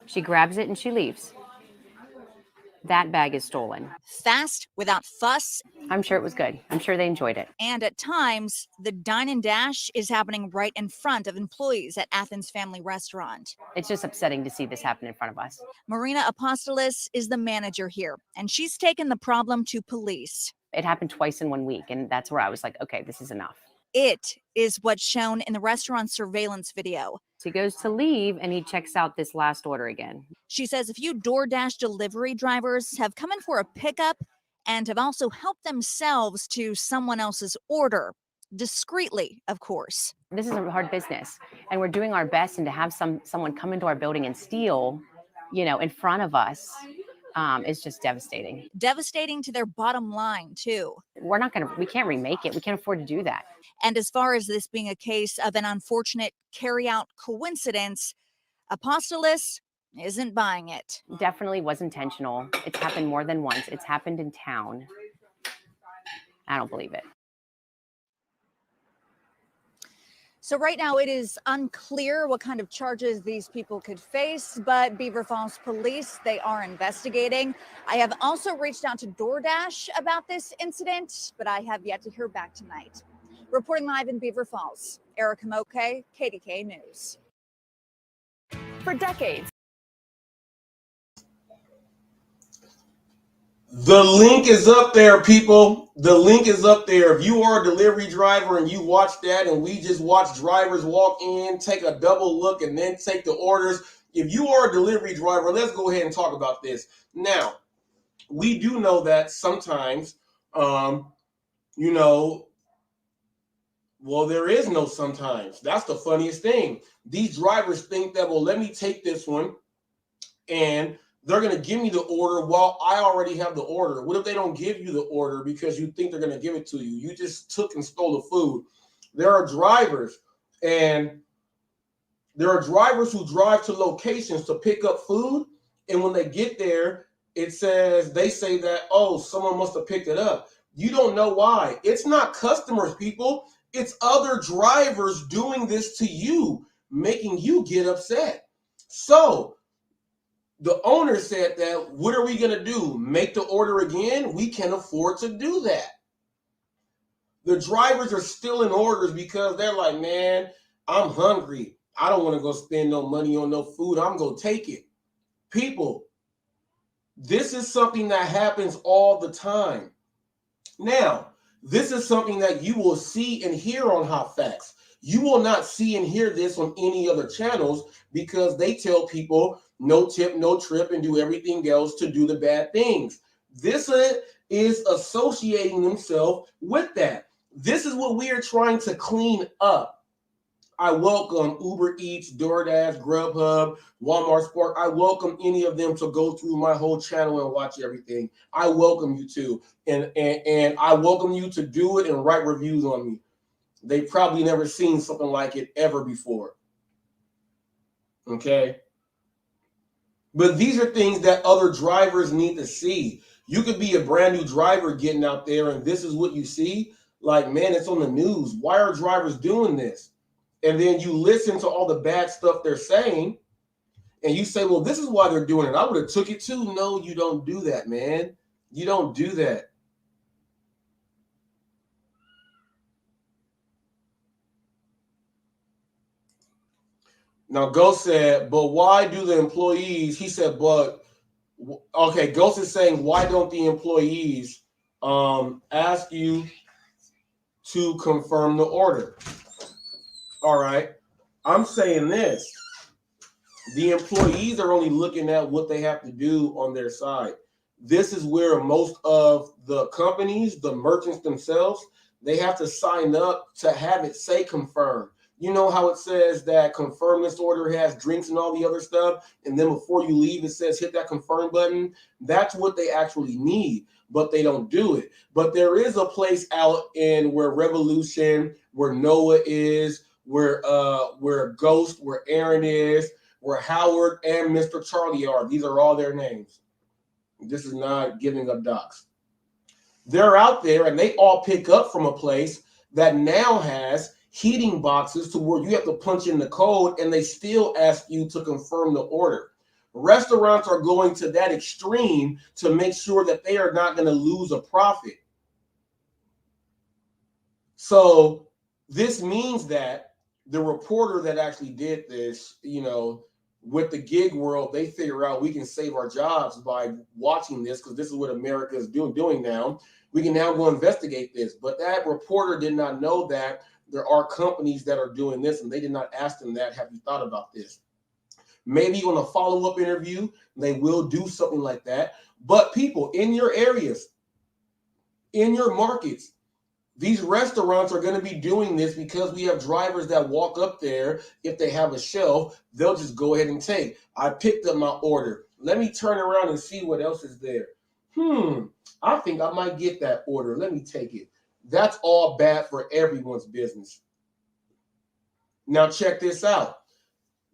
She grabs it and she leaves. That bag is stolen.
Fast, without fuss.
I'm sure it was good. I'm sure they enjoyed it.
And at times, the dine and dash is happening right in front of employees at Athens Family Restaurant.
It's just upsetting to see this happen in front of us.
Marina Apostolos is the manager here, and she's taken the problem to police.
It happened twice in 1 week, and that's where I was like, okay, this is enough.
It is what's shown in the restaurant surveillance video.
So he goes to leave and he checks out this last order again.
She says a few DoorDash delivery drivers have come in for a pickup and have also helped themselves to someone else's order. Discreetly, of course.
This is a hard business, and we're doing our best, and to have someone come into our building and steal, in front of us, is just devastating.
Devastating to their bottom line, too.
We can't remake it. We can't afford to do that.
And as far as this being a case of an unfortunate carry-out coincidence, Apostolos isn't buying it.
Definitely was intentional. It's happened more than once. It's happened in town. I don't believe it.
So right now it is unclear what kind of charges these people could face, but Beaver Falls Police, they are investigating. I have also reached out to DoorDash about this incident, but I have yet to hear back tonight. Reporting live in Beaver Falls, Erica Moke, KDK News.
For decades.
The link is up there, people. The link is up there. If you are a delivery driver and you watch that, and we just watch drivers walk in, take a double look, and then take the orders. If you are a delivery driver, let's go ahead and talk about this. Now, we do know that sometimes, well, there is no sometimes. That's the funniest thing. These drivers think that, well, let me take this one, and they're going to give me the order while I already have the order. What if they don't give you the order because you think they're going to give it to you? You just took and stole the food. There are drivers who drive to locations to pick up food. And when they get there, they say that, oh, someone must have picked it up. You don't know why. It's not customers, people. It's other drivers doing this to you, making you get upset. So the owner said that, what are we going to do? Make the order again? We can't afford to do that. The drivers are stealing orders because they're like, man, I'm hungry. I don't want to go spend no money on no food. I'm going to take it. People, This is something that happens all the time. Now, this is something that you will see and hear on HotFacts. You will not see and hear this on any other channels because they tell people no tip, no trip, and do everything else to do the bad things. This is associating themselves with that. This is what we are trying to clean up. I welcome Uber Eats, DoorDash, Grubhub, Walmart Spark. I welcome any of them to go through my whole channel and watch everything. I welcome you to. And I welcome you to do it and write reviews on me. They've probably never seen something like it ever before. Okay? But these are things that other drivers need to see. You could be a brand new driver getting out there and this is what you see. Like, man, it's on the news. Why are drivers doing this? And then you listen to all the bad stuff they're saying, and you say, well, this is why they're doing it. I would have took it too. No, you don't do that, man. You don't do that. Now, Ghost said, but why do the employees, he said, but, okay, Ghost is saying, why don't the employees ask you to confirm the order? All right, I'm saying this. The employees are only looking at what they have to do on their side. This is where most of the companies, the merchants themselves, they have to sign up to have it say confirm. You know how it says that confirm this order has drinks and all the other stuff, and then before you leave, it says hit that confirm button? That's what they actually need, but they don't do it. But there is a place out in where Revolution, where Noah is, where Ghost, where Aaron is, where Howard and Mr. Charlie are. These are all their names. This is not giving up docs. They're out there and they all pick up from a place that now has heating boxes to where you have to punch in the code and they still ask you to confirm the order. Restaurants are going to that extreme to make sure that they are not going to lose a profit. So this means that the reporter that actually did this, you know, with the gig world, they figure out we can save our jobs by watching this because this is what America is doing now. We can now go investigate this. But that reporter did not know that there are companies that are doing this, and they did not ask them that. Have you thought about this? Maybe on a follow-up interview, they will do something like that. But people in your areas, in your markets, these restaurants are going to be doing this because we have drivers that walk up there. If they have a shelf, they'll just go ahead and take. I picked up my order. Let me turn around and see what else is there. I think I might get that order. Let me take it. That's all bad for everyone's business. Now check this out.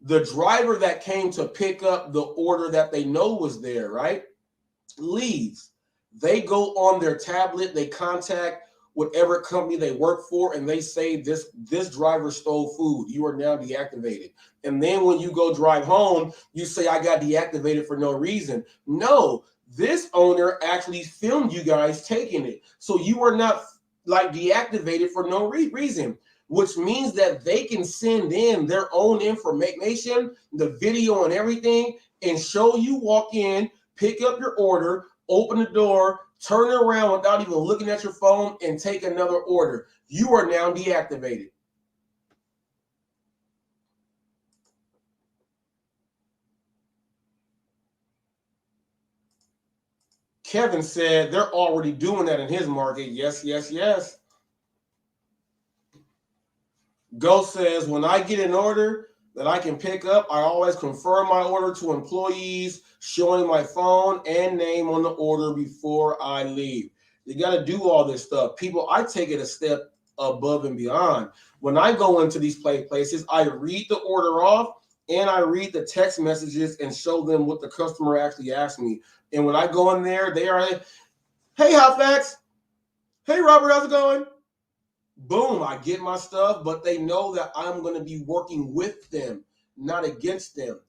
The driver that came to pick up the order that they know was there, right, leaves. They go on their tablet. They contact whatever company they work for, and they say this driver stole food. You are now deactivated. And then when you go drive home, you say, I got deactivated for no reason. No, this owner actually filmed you guys taking it. So you are not like deactivated for no reason, which means that they can send in their own information, the video and everything, and show you walk in, pick up your order, open the door, turn around without even looking at your phone and take another order. You are now deactivated. Kevin said they're already doing that in his market. Yes, yes, yes. Ghost says, when I get an order that I can pick up, I always confirm my order to employees, showing my phone and name on the order before I leave. You got to do all this stuff. People, I take it a step above and beyond. When I go into these places, I read the order off and I read the text messages and show them what the customer actually asked me. And when I go in there, they are like, hey, HotFacts. Hey, Robert, how's it going? Boom, I get my stuff, but they know that I'm going to be working with them, not against them.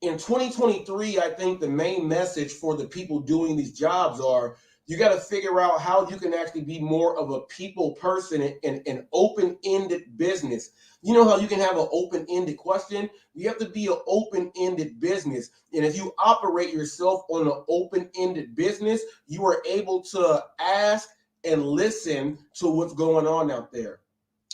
In 2023, I think the main message for the people doing these jobs are You got to figure out how you can actually be more of a people person in an open-ended business. You know how you can have an open-ended question? You have to be an open-ended business. And if you operate yourself on an open-ended business, you are able to ask and listen to what's going on out there.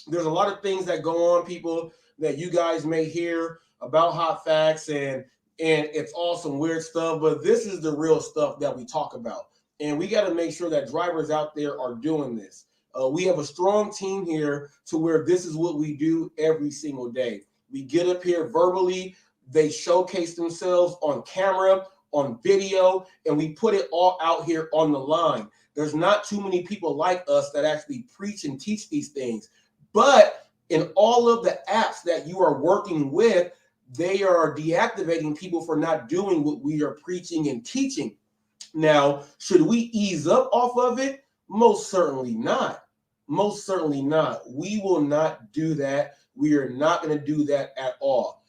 There's a lot of things that go on, people, that you guys may hear about HotFacts, and it's all some weird stuff, but this is the real stuff that we talk about. And we got to make sure that drivers out there are doing this. We have a strong team here to where this is what we do every single day. We get up here verbally, they showcase themselves on camera, on video, and we put it all out here on the line. There's not too many people like us that actually preach and teach these things. But in all of the apps that you are working with, they are deactivating people for not doing what we are preaching and teaching. Now, should we ease up off of it? Most certainly not. Most certainly not. We will not do that. We are not going to do that at all.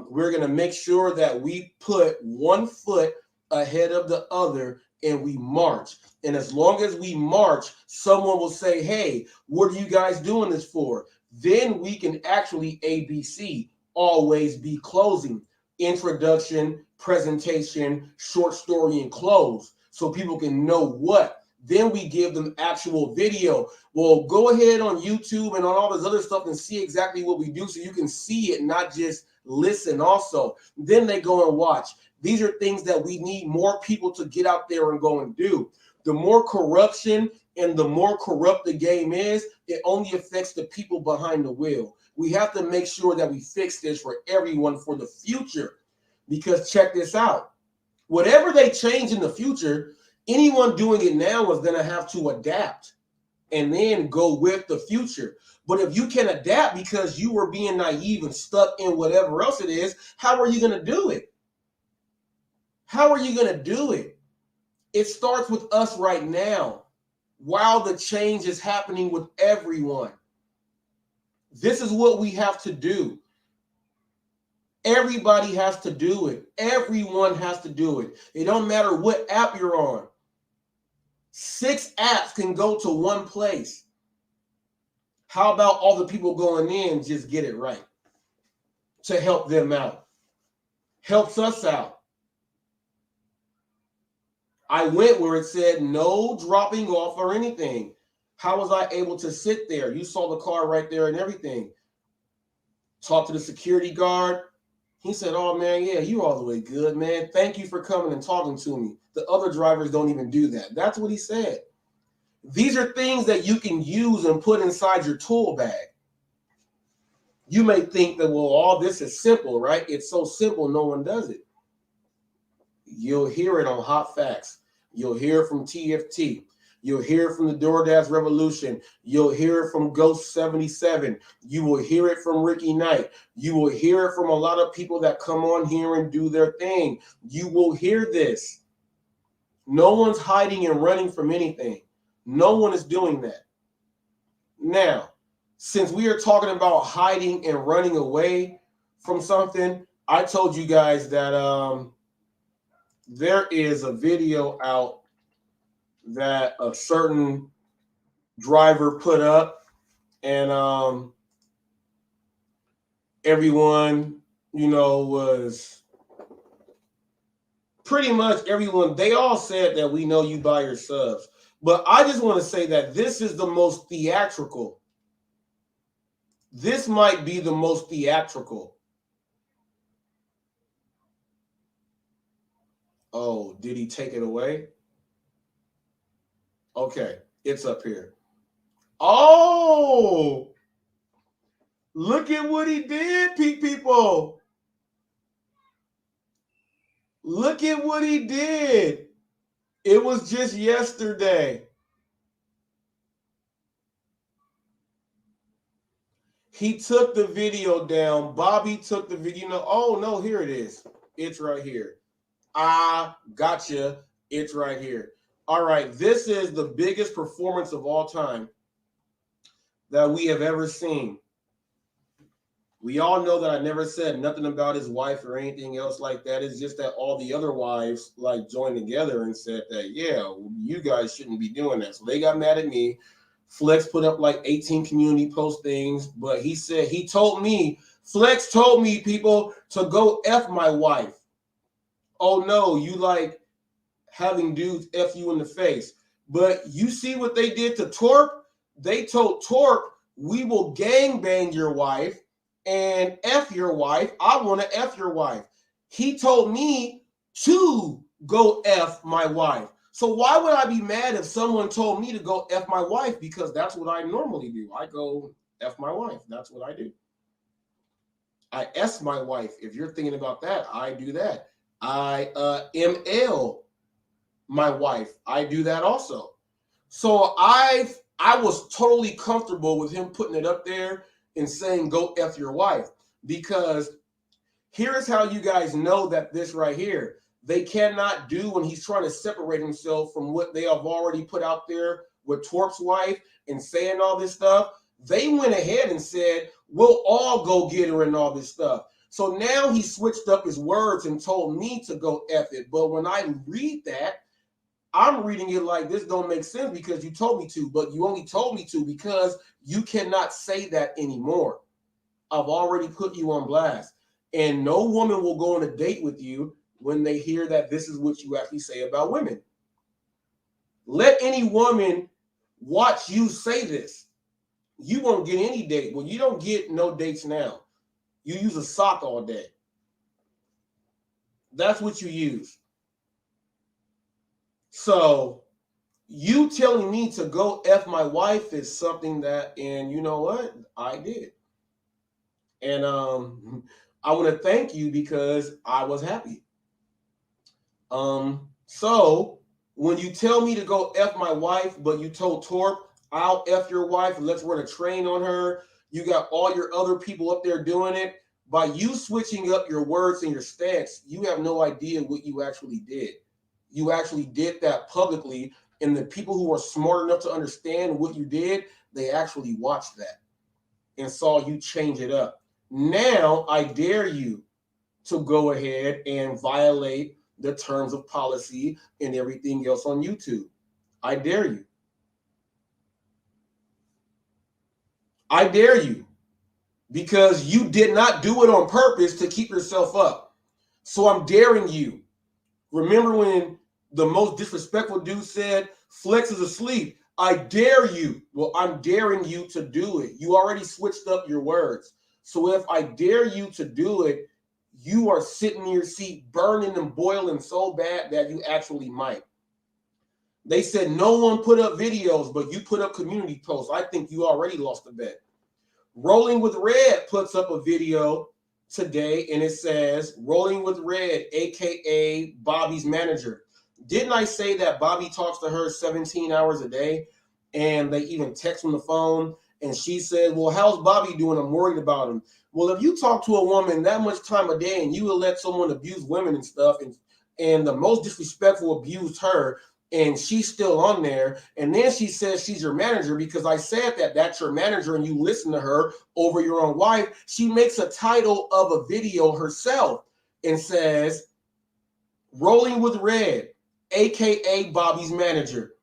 We're going to make sure that we put one foot ahead of the other and we march. And as long as we march, someone will say, hey, what are you guys doing this for? Then we can actually ABC, always be closing, introduction, presentation, short story, and close, so people can know what. Then we give them actual video. Well, go ahead on YouTube and on all this other stuff and see exactly what we do so you can see it, not just listen also. Then they go and watch. These are things that we need more people to get out there and go and do. The more corruption and the more corrupt the game is, it only affects the people behind the wheel. We have to make sure that we fix this for everyone for the future. Because check this out. Whatever they change in the future, anyone doing it now is going to have to adapt and then go with the future. But if you can adapt because you were being naive and stuck in whatever else it is, how are you going to do it? How are you going to do it? It starts with us right now while the change is happening with everyone. This is what we have to do. Everybody has to do it. Everyone has to do it. It don't matter what app you're on. 6 apps can go to one place. How about all the people going in just get it right to help them out? Helps us out. I went where it said no dropping off or anything. How was I able to sit there? You saw the car right there and everything. Talk to the security guard. He said, oh, man, yeah, you're all the way good, man. Thank you for coming and talking to me. The other drivers don't even do that. That's what he said. These are things that you can use and put inside your tool bag. You may think that, well, all this is simple, right? It's so simple, no one does it. You'll hear it on HotFacts. You'll hear it from TFT. You'll hear it from the DoorDash Revolution. You'll hear it from Ghost 77. You will hear it from Ricky Knight. You will hear it from a lot of people that come on here and do their thing. You will hear this. No one's hiding and running from anything. No one is doing that. Now, since we are talking about hiding and running away from something, I told you guys that there is a video out that a certain driver put up, and everyone, was pretty much everyone. They all said that we know you buy your subs, but I just want to say that this is the most theatrical. This might be the most theatrical. Oh, did he take it away? Okay, it's up here. Oh, look at what he did, people. Look at what he did. It was just yesterday. He took the video down. Bobby took the video. Oh, no, here it is. It's right here. I gotcha. It's right here. All right, this is the biggest performance of all time that we have ever seen. We all know that I never said nothing about his wife or anything else like that. It's just that all the other wives like joined together and said that, yeah, you guys shouldn't be doing that. So they got mad at me. Flex put up like 18 community post things, but he told me, Flex told me, people, to go F my wife. Oh no, you like having dudes F you in the face. But you see what they did to Torp? They told Torp, we will gangbang your wife and F your wife. I want to F your wife. He told me to go F my wife. So why would I be mad if someone told me to go F my wife? Because that's what I normally do. I go F my wife. That's what I do. I S my wife. If you're thinking about that, I do that. I ML my wife. I do that also. So I was totally comfortable with him putting it up there and saying, go F your wife. Because here is how you guys know that this right here, they cannot do when he's trying to separate himself from what they have already put out there with Torp's wife and saying all this stuff. They went ahead and said, we'll all go get her and all this stuff. So now he switched up his words and told me to go F it. But when I read that, I'm reading it like this don't make sense because you told me to, but you only told me to because you cannot say that anymore. I've already put you on blast. And no woman will go on a date with you when they hear that this is what you actually say about women. Let any woman watch you say this. You won't get any date. Well, you don't get no dates now. You use a sock all day. That's what you use. So you telling me to go F my wife is something that, and you know what? I did. And I want to thank you because I was happy. So when you tell me to go F my wife, but you told Torp, I'll F your wife and let's run a train on her. You got all your other people up there doing it. By you switching up your words and your stance, you have no idea what you actually did. You actually did that publicly, and the people who are smart enough to understand what you did, they actually watched that and saw you change it up. Now I dare you to go ahead and violate the terms of policy and everything else on YouTube. I dare you. I dare you. Because you did not do it on purpose to keep yourself up. So I'm daring you. Remember when the most disrespectful dude said, Flex is asleep. I dare you. Well, I'm daring you to do it. You already switched up your words. So if I dare you to do it, you are sitting in your seat burning and boiling so bad that you actually might. They said no one put up videos, but you put up community posts. I think you already lost the bet. Rolling with Red puts up a video today, and it says, Rolling with Red, a.k.a. Bobby's manager. Didn't I say that Bobby talks to her 17 hours a day, and they even text on the phone, and she said, well, how's Bobby doing? I'm worried about him. Well, if you talk to a woman that much time a day, and you will let someone abuse women and stuff, and the most disrespectful abused her, and she's still on there, and then she says she's your manager because I said that that's your manager and you listen to her over your own wife. She makes a title of a video herself and says, Rolling with Red, a.k.a. Bobby's manager.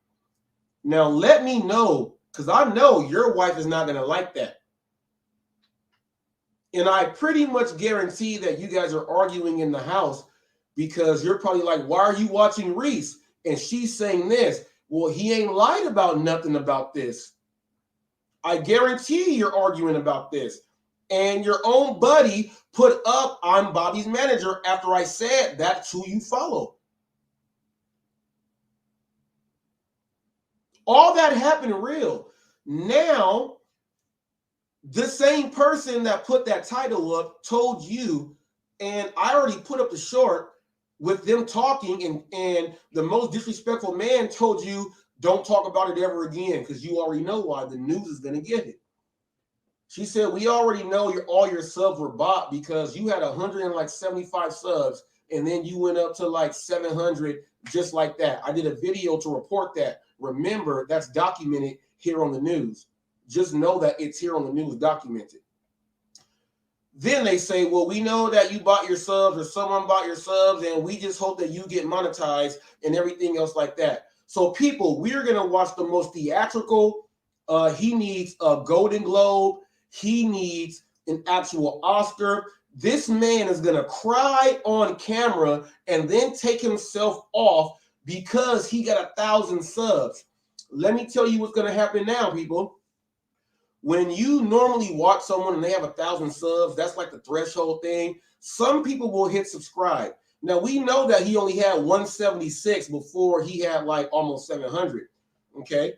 Now, let me know, because I know your wife is not going to like that. And I pretty much guarantee that you guys are arguing in the house because you're probably like, why are you watching Reese? And she's saying this, well, he ain't lied about nothing about this. I guarantee you're arguing about this. And your own buddy put up, I'm Bobby's manager, after I said that's who you follow. All that happened real. Now, the same person that put that title up told you, and I already put up the short, with them talking, and the most disrespectful man told you, don't talk about it ever again, because you already know why. The news is going to get it. She said, we already know all your subs were bought because you had 175 subs, and then you went up to like 700 just like that. I did a video to report that. Remember, that's documented here on the news. Just know that it's here on the news documented. Then they say, well, we know that you bought your subs or someone bought your subs, and we just hope that you get monetized and everything else like that. So people, we're going to watch the most theatrical. He needs a Golden Globe. He needs an actual Oscar. This man is going to cry on camera and then take himself off because he got 1,000 subs. Let me tell you what's going to happen now, people. When you normally watch someone and they have 1,000 subs, that's like the threshold thing. Some people will hit subscribe. Now, we know that he only had 176 before he had like almost 700. Okay.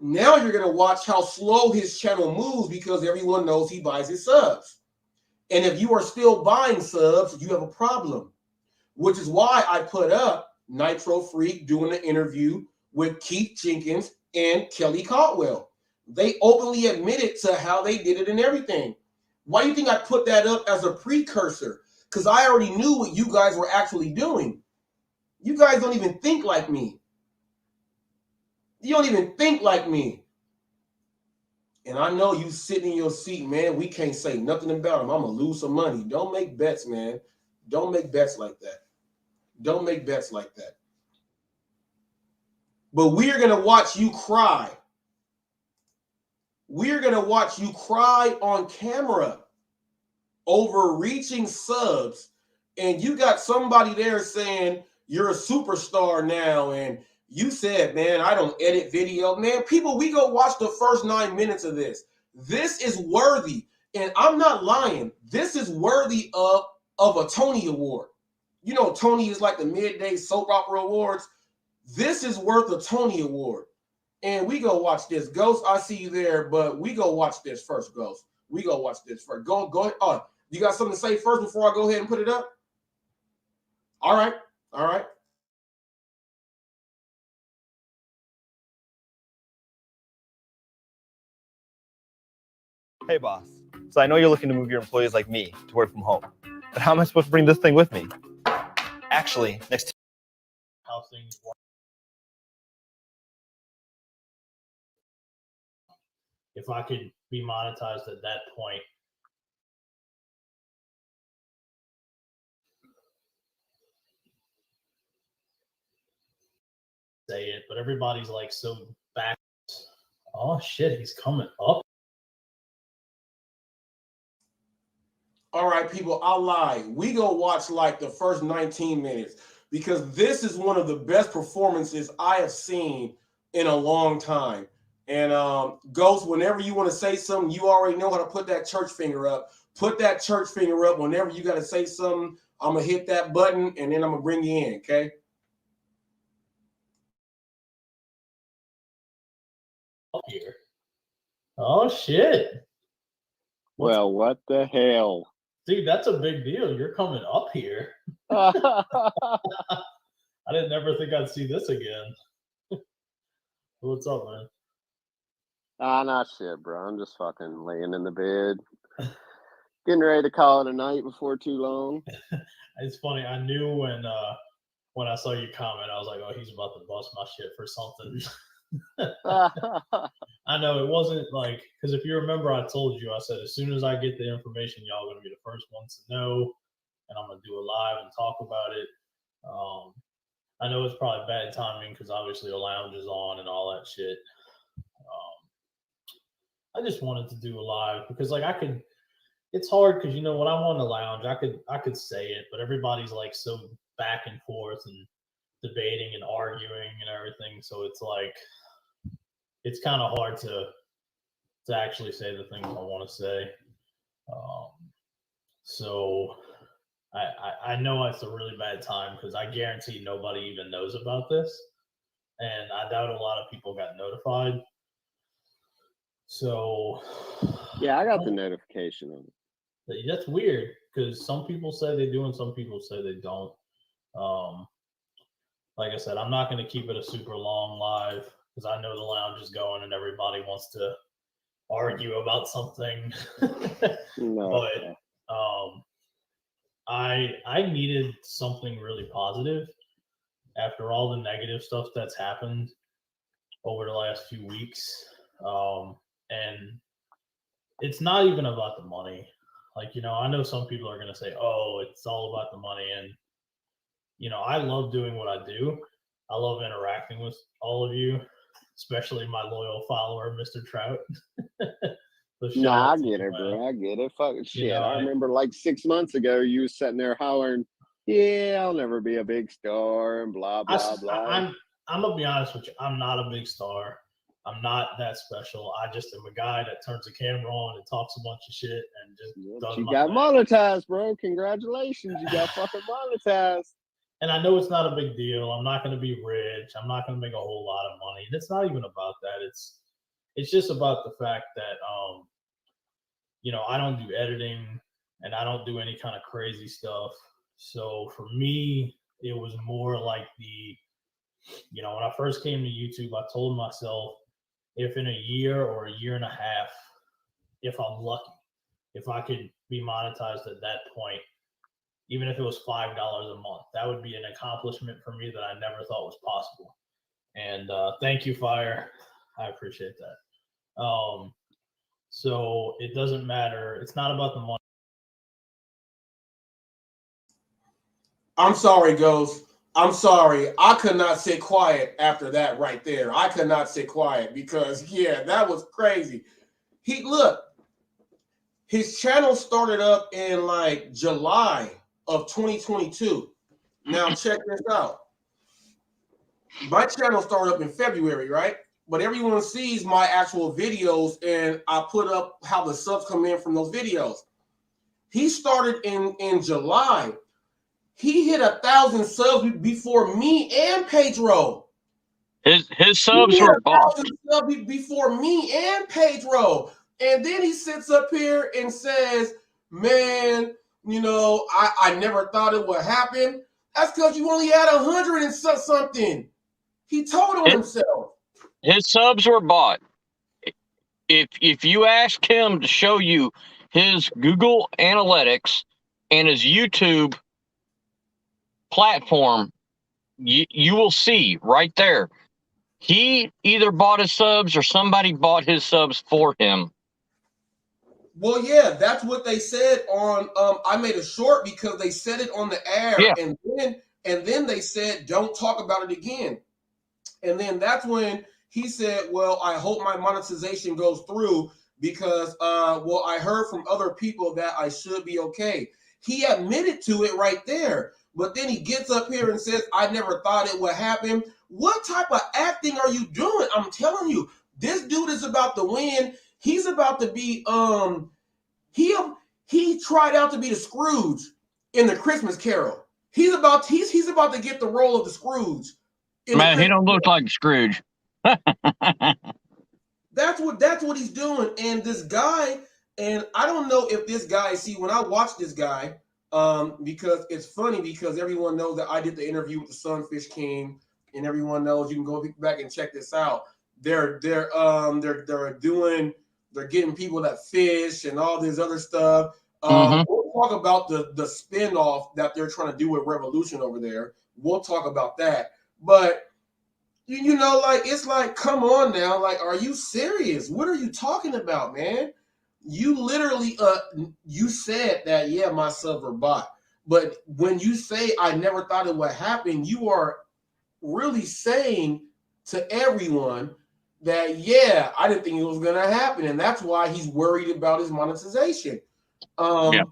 Now you're going to watch how slow his channel moves because everyone knows he buys his subs. And if you are still buying subs, you have a problem, which is why I put up Nitro Freak doing an interview with Keith Jenkins and Kelly Caldwell. They openly admitted to how they did it and everything. Why do you think I put that up as a precursor? Because I already knew what you guys were actually doing. You guys don't even think like me. You don't even think like me. And I know you sitting in your seat, man. We can't say nothing about him. I'm going to lose some money. Don't make bets, man. Don't make bets like that. Don't make bets like that. But we're going to watch you cry. We're going to watch you cry on camera over reaching subs. And you got somebody there saying you're a superstar now. And you said, man, I don't edit video. Man, people, we go watch the first 9 minutes of this. This is worthy. And I'm not lying. This is worthy of a Tony Award. You know, Tony is like the midday soap opera awards. This is worth a Tony Award. And we go watch this. Ghost, I see you there, but we go watch this first, Ghost. We go watch this first. Go ahead. Oh, you got something to say first before I go ahead and put it up? All right. All right.
Hey, boss. So I know you're looking to move your employees like me to work from home. But how am I supposed to bring this thing with me? Actually, next to
How things work. If I could be monetized at that point, say it, but everybody's like so back. Oh shit, he's coming up.
All right, people, I'll lie. We go watch like the first 19 minutes because this is one of the best performances I have seen in a long time. And Ghost, whenever you want to say something, you already know how to put that church finger up. Put that church finger up whenever you got to say something. I'm going to hit that button, and then I'm going to bring you in, okay?
Up here. Oh, shit.
Well, what the hell?
Dude, that's a big deal. You're coming up here. I didn't ever think I'd see this again. What's up, man?
Not shit, bro. I'm just fucking laying in the bed. Getting ready to call it a night before too long.
It's funny. I knew when I saw you comment, I was like, oh, he's about to bust my shit for something. I know it wasn't like, because if you remember, I told you, I said, as soon as I get the information, y'all going to be the first ones to know, and I'm going to do a live and talk about it. I know it's probably bad timing because obviously the lounge is on and all that shit. I just wanted to do a live because like it's hard because, you know, when I'm on the lounge, I could say it, but everybody's like so back and forth and debating and arguing and everything. So it's like, it's kind of hard to actually say the things I want to say. So I know it's a really bad time because I guarantee nobody even knows about this. And I doubt a lot of people got notified. So
yeah, I got the notification on
it. That's weird because some people say they do and some people say they don't. Like I said, I'm not going to keep it a super long live because I know the lounge is going and everybody wants to argue about something.
No.
But I needed something really positive after all the negative stuff that's happened over the last few weeks. And it's not even about the money. Like, you know, I know some people are going to say, oh, it's all about the money. And, you know, I love doing what I do. I love interacting with all of you, especially my loyal follower, Mr. Trout.
Nah, I get it, bro. I get it. Fucking shit.
know,
I remember like 6 months ago, you was sitting there hollering, "Yeah, I'll never be a big star," and blah blah blah.
I'm gonna be honest with you. I'm not a big star. I'm not that special. I just am a guy that turns the camera on and talks a bunch of shit and just does
You
my
got
thing.
monetized, bro. Congratulations, you got fucking monetized.
And I know it's not a big deal. I'm not going to be rich. I'm not going to make a whole lot of money. And it's not even about that. It's just about the fact that, you know, I don't do editing and I don't do any kind of crazy stuff. So for me, it was more like you know, when I first came to YouTube, I told myself, if in a year or a year and a half, if I'm lucky, if I could be monetized at that point, even if it was $5 a month, that would be an accomplishment for me that I never thought was possible. And thank you, Fire. I appreciate that. So it doesn't matter. It's not about the money.
I'm sorry, Ghost. I'm sorry. I could not sit quiet after that right there. I could not sit quiet because, yeah, that was crazy. His channel started up in like July of 2022. Now check this out. My channel started up in February, right? But everyone sees my actual videos, and I put up how the subs come in from those videos. He started in July. He hit 1,000 subs before me and Pedro.
His subs were bought.
Subs before me and Pedro. And then he sits up here and says, man, you know, I never thought it would happen. That's because you only had 100 and something. He told on himself.
His subs were bought. If you ask him to show you his Google Analytics and his YouTube platform, you will see right there. He either bought his subs or somebody bought his subs for him.
Well, yeah, that's what they said on. I made a short because they said it on the air,
Yeah.
and then they said don't talk about it again. And then that's when he said, "Well, I hope my monetization goes through because, well, I heard from other people that I should be okay." He admitted to it right there, but then he gets up here and says, "I never thought it would happen." What type of acting are you doing? I'm telling you, this dude is about to win. He's about to be he tried out to be the Scrooge in the Christmas Carol. He's about to get the role of the Scrooge.
Man, he don't look like Scrooge.
That's what he's doing. And this guy, and I don't know if this guy, see, when I watch this guy, because it's funny because everyone knows that I did the interview with the Sunfish King, and everyone knows you can go back and check this out. They're getting people that fish and all this other stuff. We'll talk about the spin-off that they're trying to do with Revolution over there. We'll talk about that. But you know, like, it's like, come on now, like, are you serious? What are you talking about, man? You literally you said that, yeah, my subs were bought. But when you say I never thought it would happen, you are really saying to everyone that, yeah, I didn't think it was gonna happen, and that's why he's worried about his monetization. And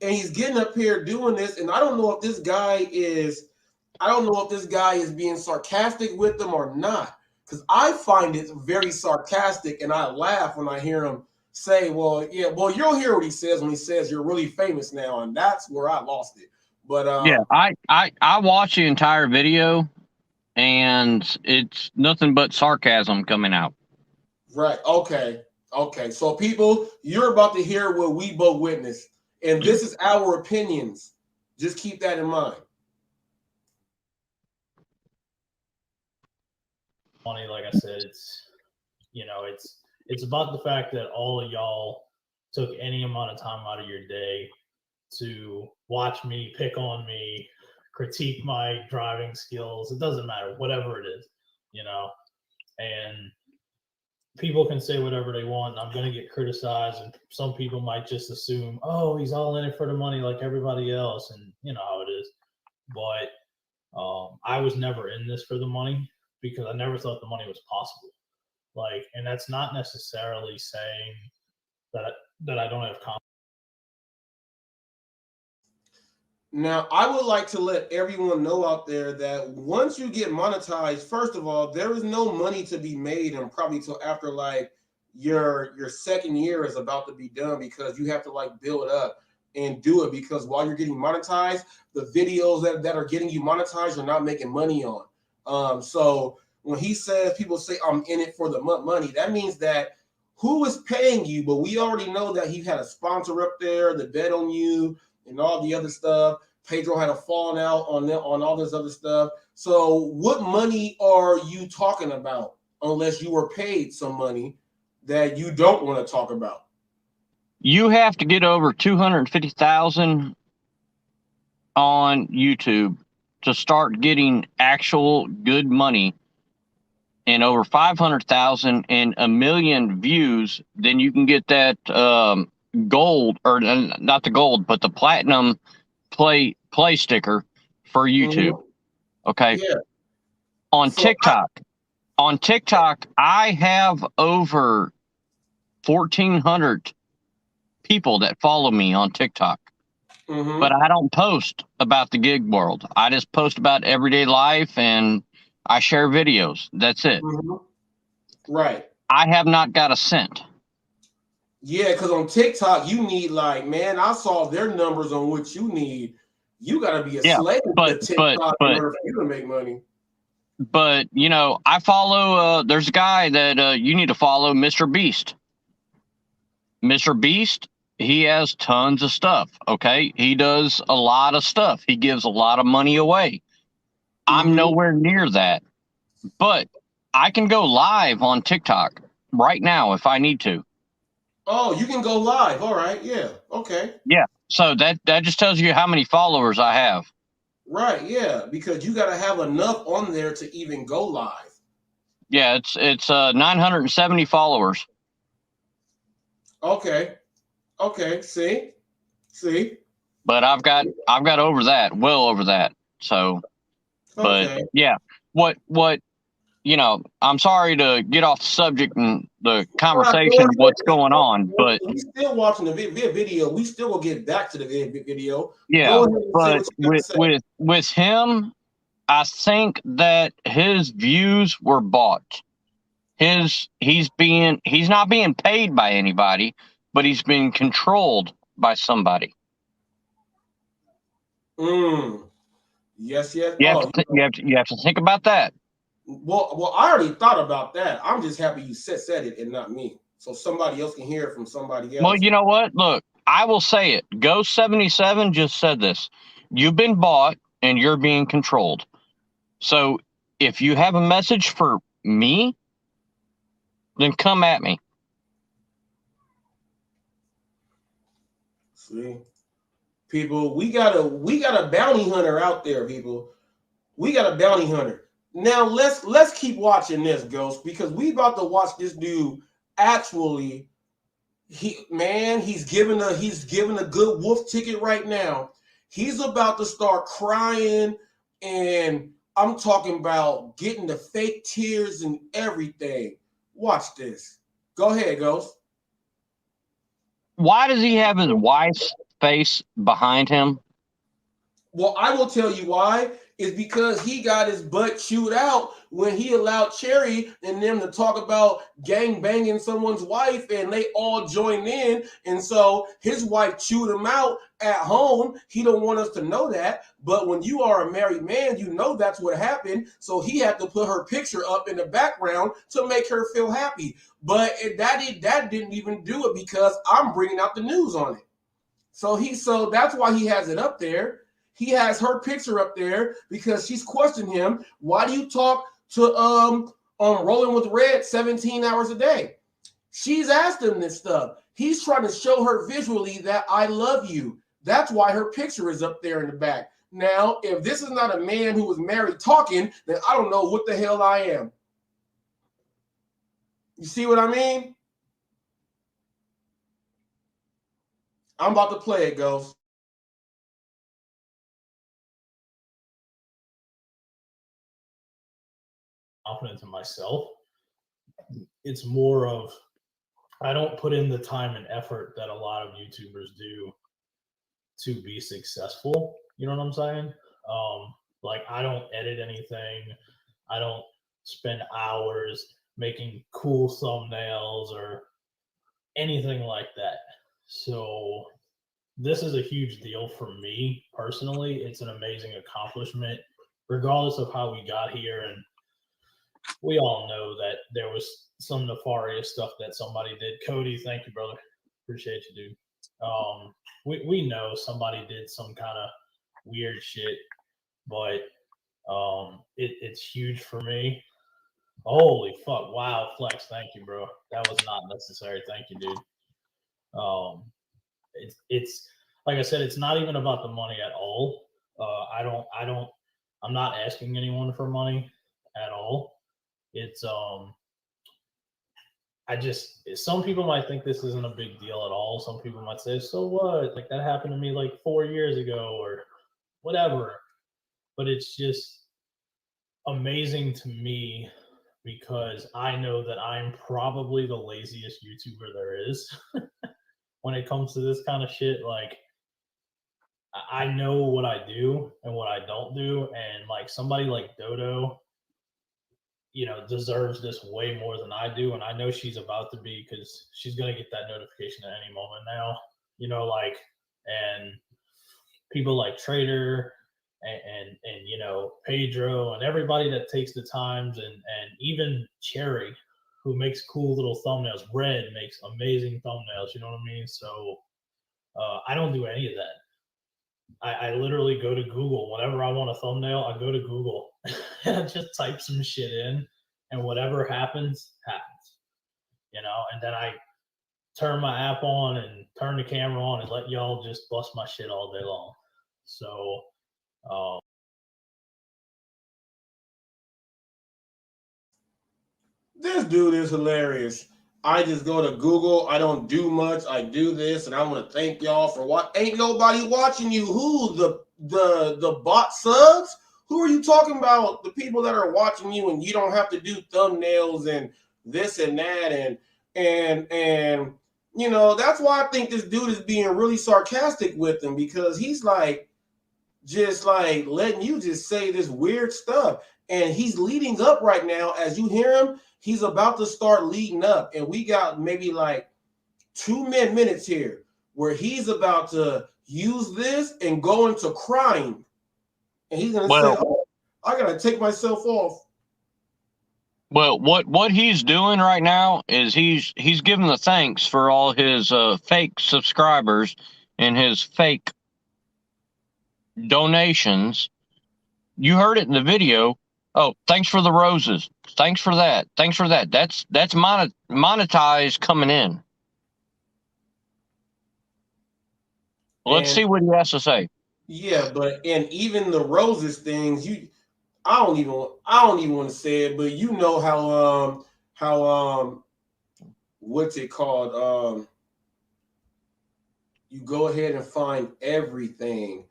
he's getting up here doing this, and I don't know if this guy is being sarcastic with them or not, because I find it very sarcastic, and I laugh when I hear him say, well, yeah, well, you'll hear what he says when he says you're really famous now, and that's where I lost it. But
yeah, I watched the entire video, and it's nothing but sarcasm coming out.
Right. Okay. So people, you're about to hear what we both witnessed, and this is our opinions. Just keep that in mind.
Money, like I said, it's, you know, it's about the fact that all of y'all took any amount of time out of your day to watch me, pick on me, critique my driving skills. It doesn't matter, whatever it is, you know. And people can say whatever they want. And I'm going to get criticized, and some people might just assume, oh, he's all in it for the money like everybody else, and you know how it is. But I was never in this for the money because I never thought the money was possible. Like, and that's not necessarily saying that I don't have confidence.
Now, I would like to let everyone know out there that once you get monetized, first of all, there is no money to be made, and probably till after like your second year is about to be done, because you have to like build up and do it, because while you're getting monetized, the videos that are getting you monetized are not making money on. So when he says, people say I'm in it for the money, that means that who is paying you? But we already know that he had a sponsor up there, the bet on you, and all the other stuff. Pedro had a falling out on all this other stuff. So what money are you talking about, unless you were paid some money that you don't want to talk about?
You have to get over 250,000 on YouTube to start getting actual good money, and over 500,000 and 1 million views. Then you can get that gold, or not the gold, but the platinum play sticker for YouTube. Okay.
Yeah.
On TikTok, I have over 1,400 people that follow me on TikTok. But I don't post about the gig world. I just post about everyday life, and I share videos. That's it.
Right.
I have not got a cent.
Yeah, because on TikTok, you need, like, man, I saw their numbers on what you need. You got to be a slave to TikTok in order for you to make money.
But, you know, I follow, there's a guy that you need to follow, Mr. Beast. Mr. Beast, he has tons of stuff, okay? He does a lot of stuff. He gives a lot of money away. I'm nowhere near that. But I can go live on TikTok right now if I need to.
Oh, you can go live. All right. Yeah. Okay.
Yeah. So that just tells you how many followers I have.
Right. Yeah. Because you got to have enough on there to even go live.
Yeah. It's 970 followers.
Okay. Okay. See.
But I've got over that, well over that. So, but yeah, what, you know, I'm sorry to get off the subject and the conversation of what's going on, but
we still watching the video. We still will get back to the video.
Yeah, but with him, I think that his views were bought. He's not being paid by anybody, but he's being controlled by somebody.
Yes.
You have to think about that.
Well, I already thought about that. I'm just happy you said it and not me, so somebody else can hear it from somebody else.
Well, you know what? Look, I will say it. Ghost 77 just said this. You've been bought and you're being controlled. So if you have a message for me, then come at me.
See, people, we got a bounty hunter out there, people. We got a bounty hunter. Now let's keep watching this, Ghost, because we about to watch this dude actually. He's giving a good wolf ticket right now. He's about to start crying, and I'm talking about getting the fake tears and everything. Watch this. Go ahead, Ghost.
Why does he have his wife's face behind him?
Well, I will tell you why. Is because he got his butt chewed out when he allowed Cherry and them to talk about gang banging someone's wife, and they all joined in. And so his wife chewed him out at home. He don't want us to know that. But when you are a married man, you know that's what happened. So he had to put her picture up in the background to make her feel happy. But that didn't even do it because I'm bringing out the news on it. So that's why he has it up there. He has her picture up there because she's questioning him. Why do you talk to Rolling with Red 17 hours a day? She's asked him this stuff. He's trying to show her visually that I love you. That's why her picture is up there in the back. Now, if this is not a man who was married talking, then I don't know what the hell I am. You see what I mean? I'm about to play it, Ghost.
Confidence in myself. It's more of I don't put in the time and effort that a lot of YouTubers do to be successful. You know what I'm saying? Like I don't edit anything. I don't spend hours making cool thumbnails or anything like that. So this is a huge deal for me personally. It's an amazing accomplishment, regardless of how we got here. And we all know that there was some nefarious stuff that somebody did. Cody, thank you, brother. Appreciate you, dude. We know somebody did some kind of weird shit, but it's huge for me. Holy fuck! Wow, Flex, thank you, bro. That was not necessary. Thank you, dude. It's like I said, it's not even about the money at all. I'm not asking anyone for money at all. It's some people might think this isn't a big deal at all. Some people might say, so what? Like that happened to me like 4 years ago or whatever. But it's just amazing to me because I know that I'm probably the laziest YouTuber there is when it comes to this kind of shit. Like I know what I do and what I don't do. And like somebody like Dodo, deserves this way more than I do. And I know she's about to be, because she's going to get that notification at any moment now, and people like Trader and Pedro and everybody that takes the times and even Cherry, who makes cool little thumbnails. Red makes amazing thumbnails. You know what I mean? So I don't do any of that. I literally go to Google. Whenever I want a thumbnail, I go to Google and I just type some shit in, and whatever happens, happens. And then I turn my app on and turn the camera on and let y'all just bust my shit all day long. So,
this dude is hilarious. I just go to Google. I don't do much. I do this, and I want to thank y'all for what. Ain't nobody watching you. Who? The bot subs? Who are you talking about? The people that are watching you, and you don't have to do thumbnails and this and that, and that's why I think this dude is being really sarcastic with him, because he's like just like letting you just say this weird stuff, and he's leading up right now. As you hear him, he's about to start leading up, and we got maybe like 2 minutes here where he's about to use this and go into crying, and he's gonna say, "Oh, I gotta take myself off."
Well, what he's doing right now is he's giving the thanks for all his fake subscribers and his fake donations. You heard it in the video. Oh, thanks for the roses. Thanks for that. Thanks for that. That's monetized coming in. Let's see what he has to say.
Yeah, and even the roses things, I don't even want to say it, but you know how what's it called? You go ahead and find everything.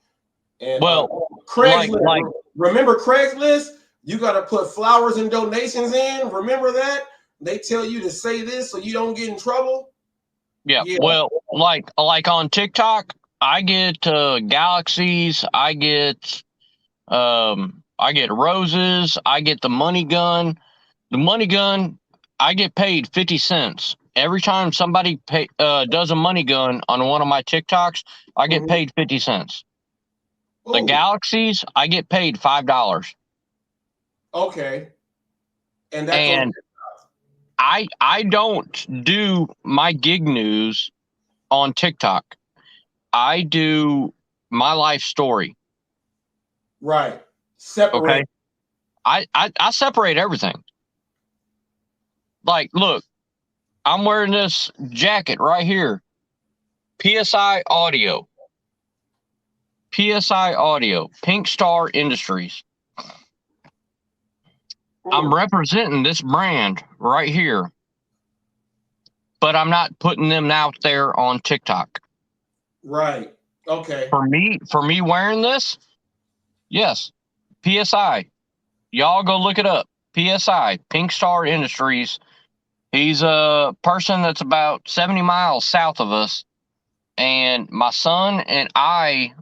And Craigslist. Remember Craigslist? You got to put flowers and donations in. Remember that? They tell you to say this so you don't get in trouble.
Yeah. Well, like on TikTok, I get galaxies, I get roses, I get the money gun. The money gun, I get paid 50 cents. Every time somebody does a money gun on one of my TikToks, I get paid 50 cents. The galaxies, I get paid $5.
Okay. And
I don't do my gig news on TikTok. I do my life story.
Right. Separate.
Okay. I separate everything. Like, look, I'm wearing this jacket right here. PSI Audio, Pink Star Industries. I'm representing this brand right here. but I'm not putting them out there on TikTok.
Right. Okay.
For me wearing this, yes, PSI. Y'all go look it up. PSI, Pink Star Industries. He's a person that's about 70 miles south of us. And my son and I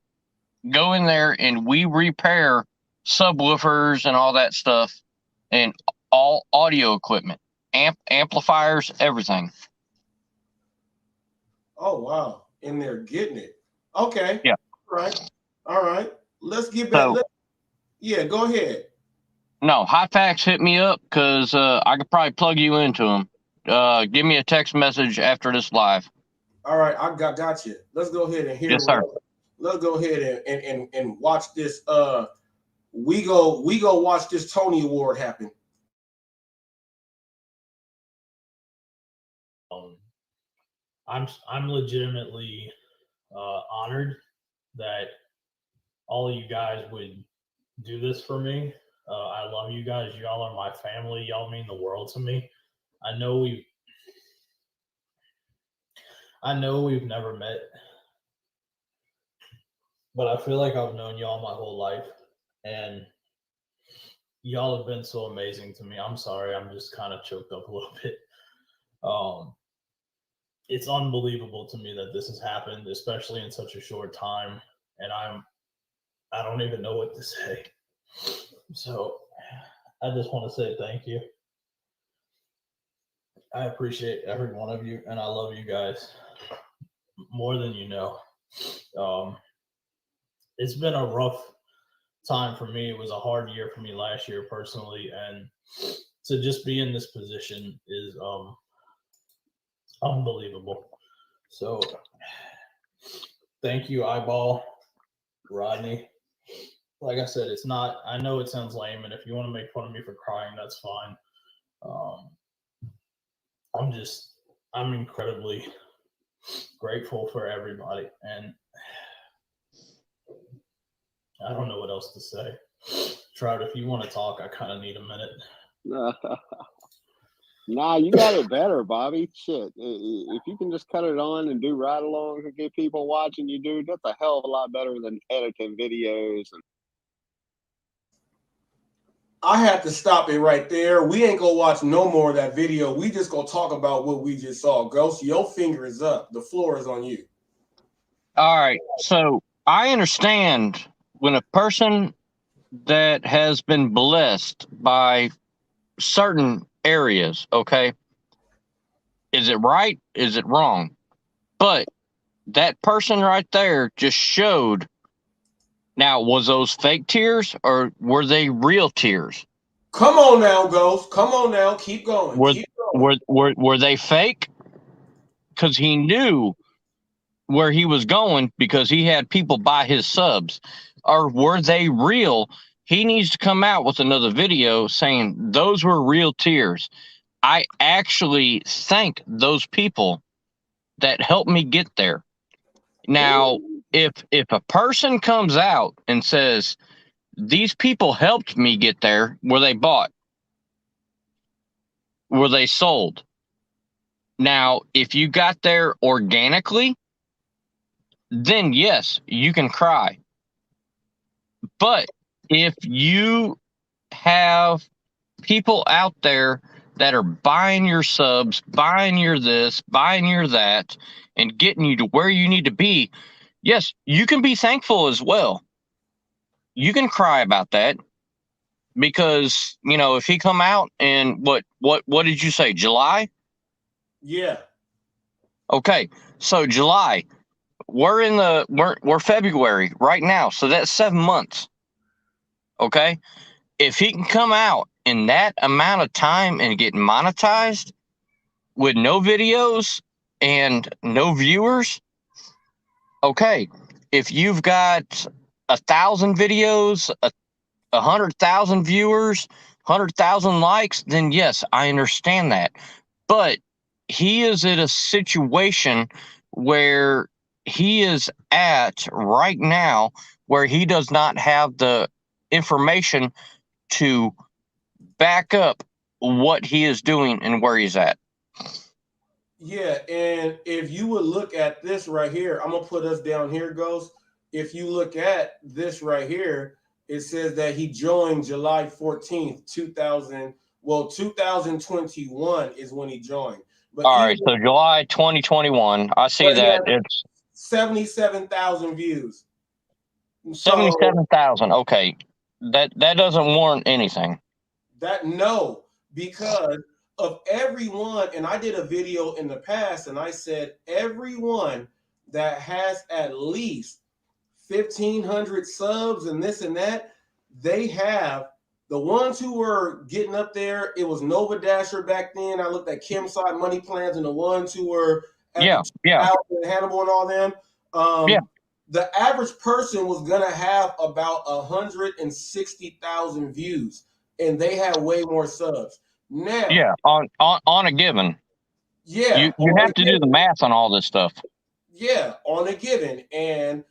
go in there and we repair subwoofers and all that stuff and all audio equipment, amplifiers, everything.
Oh, wow. And they're getting it. Okay.
Yeah.
All right. Let's get back. Yeah, go ahead.
No, HotFacts hit me up because I could probably plug you into them. Give me a text message after this live.
All right, I got you. Let's go ahead and hear.
Yes, sir.
Let's go ahead and watch this. We go watch this Tony Award happen.
I'm legitimately honored that all of you guys would do this for me. I love you guys. Y'all are my family. Y'all mean the world to me. I know we've never met, but I feel like I've known y'all my whole life, and y'all have been so amazing to me. I'm sorry, I'm just kind of choked up a little bit. It's unbelievable to me that this has happened, especially in such a short time, and I don't even know what to say. So I just want to say thank you. I appreciate every one of you, and I love you guys more than you know. It's been a rough time for me. It was a hard year for me last year personally, and to just be in this position is unbelievable. So thank you, Eyeball, Rodney. Like I said, it's not, I know it sounds lame, and if you want to make fun of me for crying, that's fine. I'm incredibly grateful for everybody, and I don't know what else to say. Trout, if you want to talk, I kind of need a minute.
Nah, you got it better, Bobby. Shit, if you can just cut it on and do ride-alongs and get people watching you, dude, that's a hell of a lot better than editing videos.
I have to stop it right there. We ain't gonna watch no more of that video. We just gonna talk about what we just saw. Ghost, your finger is up. The floor is on you.
All right. So I understand when a person that has been blessed by certain areas, okay, is it right? Is it wrong? But that person right there just showed. Now, was those fake tears or were they real tears?
Come on now, Ghost. Come on now. Keep going.
Were they fake? Because he knew where he was going because he had people buy his subs. Or were they real? He needs to come out with another video saying those were real tears. I actually thank those people that helped me get there. Now, if a person comes out and says, these people helped me get there, were they bought? Were they sold? Now, if you got there organically, then yes, you can cry. But if you have people out there that are buying your subs, buying your this, buying your that, and getting you to where you need to be, yes, you can be thankful as well. You can cry about that because, you know, if he come out and what did you say, July?
Yeah.
Okay, so July, we're February right now, so that's 7 months. Okay, if he can come out in that amount of time and get monetized with no videos and no viewers, okay, if you've got 1,000 videos, 100,000 viewers, 100,000 likes, then yes, I understand that. But he is in a situation where he is at right now where he does not have the information to back up what he is doing and where he's at.
Yeah, and if you would look at this right here, I'm gonna put us down here, Ghost. If you look at this right here, it says that he joined July 14th, 2021 is when he joined. But
All right, so July 2021. I see that it's
77,000 views.
77,000. Okay, that doesn't warrant anything.
Because of everyone, and I did a video in the past, and I said everyone that has at least 1,500 subs and this and that, they have the ones who were getting up there. It was Nova Dasher back then. I looked at Kim Side Money Plans and the ones who were at Hannibal and all them. The average person was gonna have about 160,000 views, and they had way more subs. Now,
on a given.
Yeah,
you have to do the math on all this stuff.
Yeah, on a given. And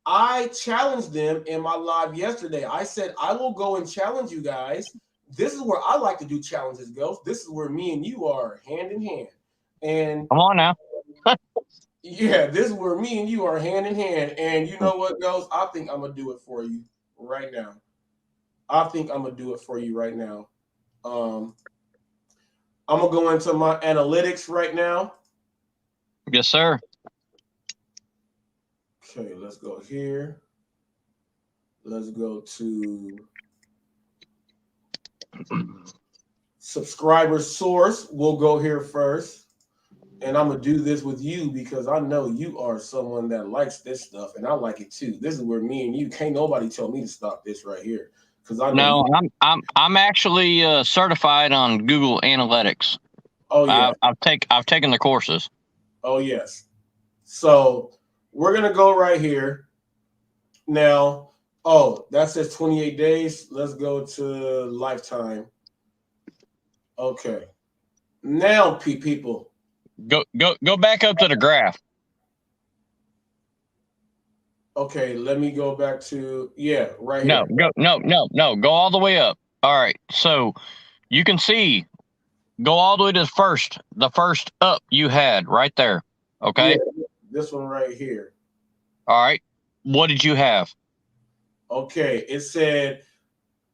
I challenged them in my live yesterday. I said, I will go and challenge you guys. This is where I like to do challenges, Ghost. This is where me and you are hand in hand. And
come on now.
Yeah, this is where me and you are hand in hand. And you know what, Ghost? I think I'm gonna do it for you right now. I'm gonna go into my analytics right now.
Yes, sir.
Okay, let's go here. Let's go to subscriber source. We'll go here first. And I'm going to do this with you because I know you are someone that likes this stuff, and I like it too. This is where me and you, can't nobody tell me to stop this right here.
No, I'm actually certified on Google Analytics.
Oh yeah,
I've taken the courses.
Oh yes. So we're gonna go right here now. Oh, that says 28 days. Let's go to lifetime. Okay. Now, people.
Go back up to the graph.
Okay, let me go back to right here.
No. Go all the way up. All right. So you can see, go all the way to the first up you had right there. Okay.
Yeah, this one right here.
All right. What did you have?
Okay, it said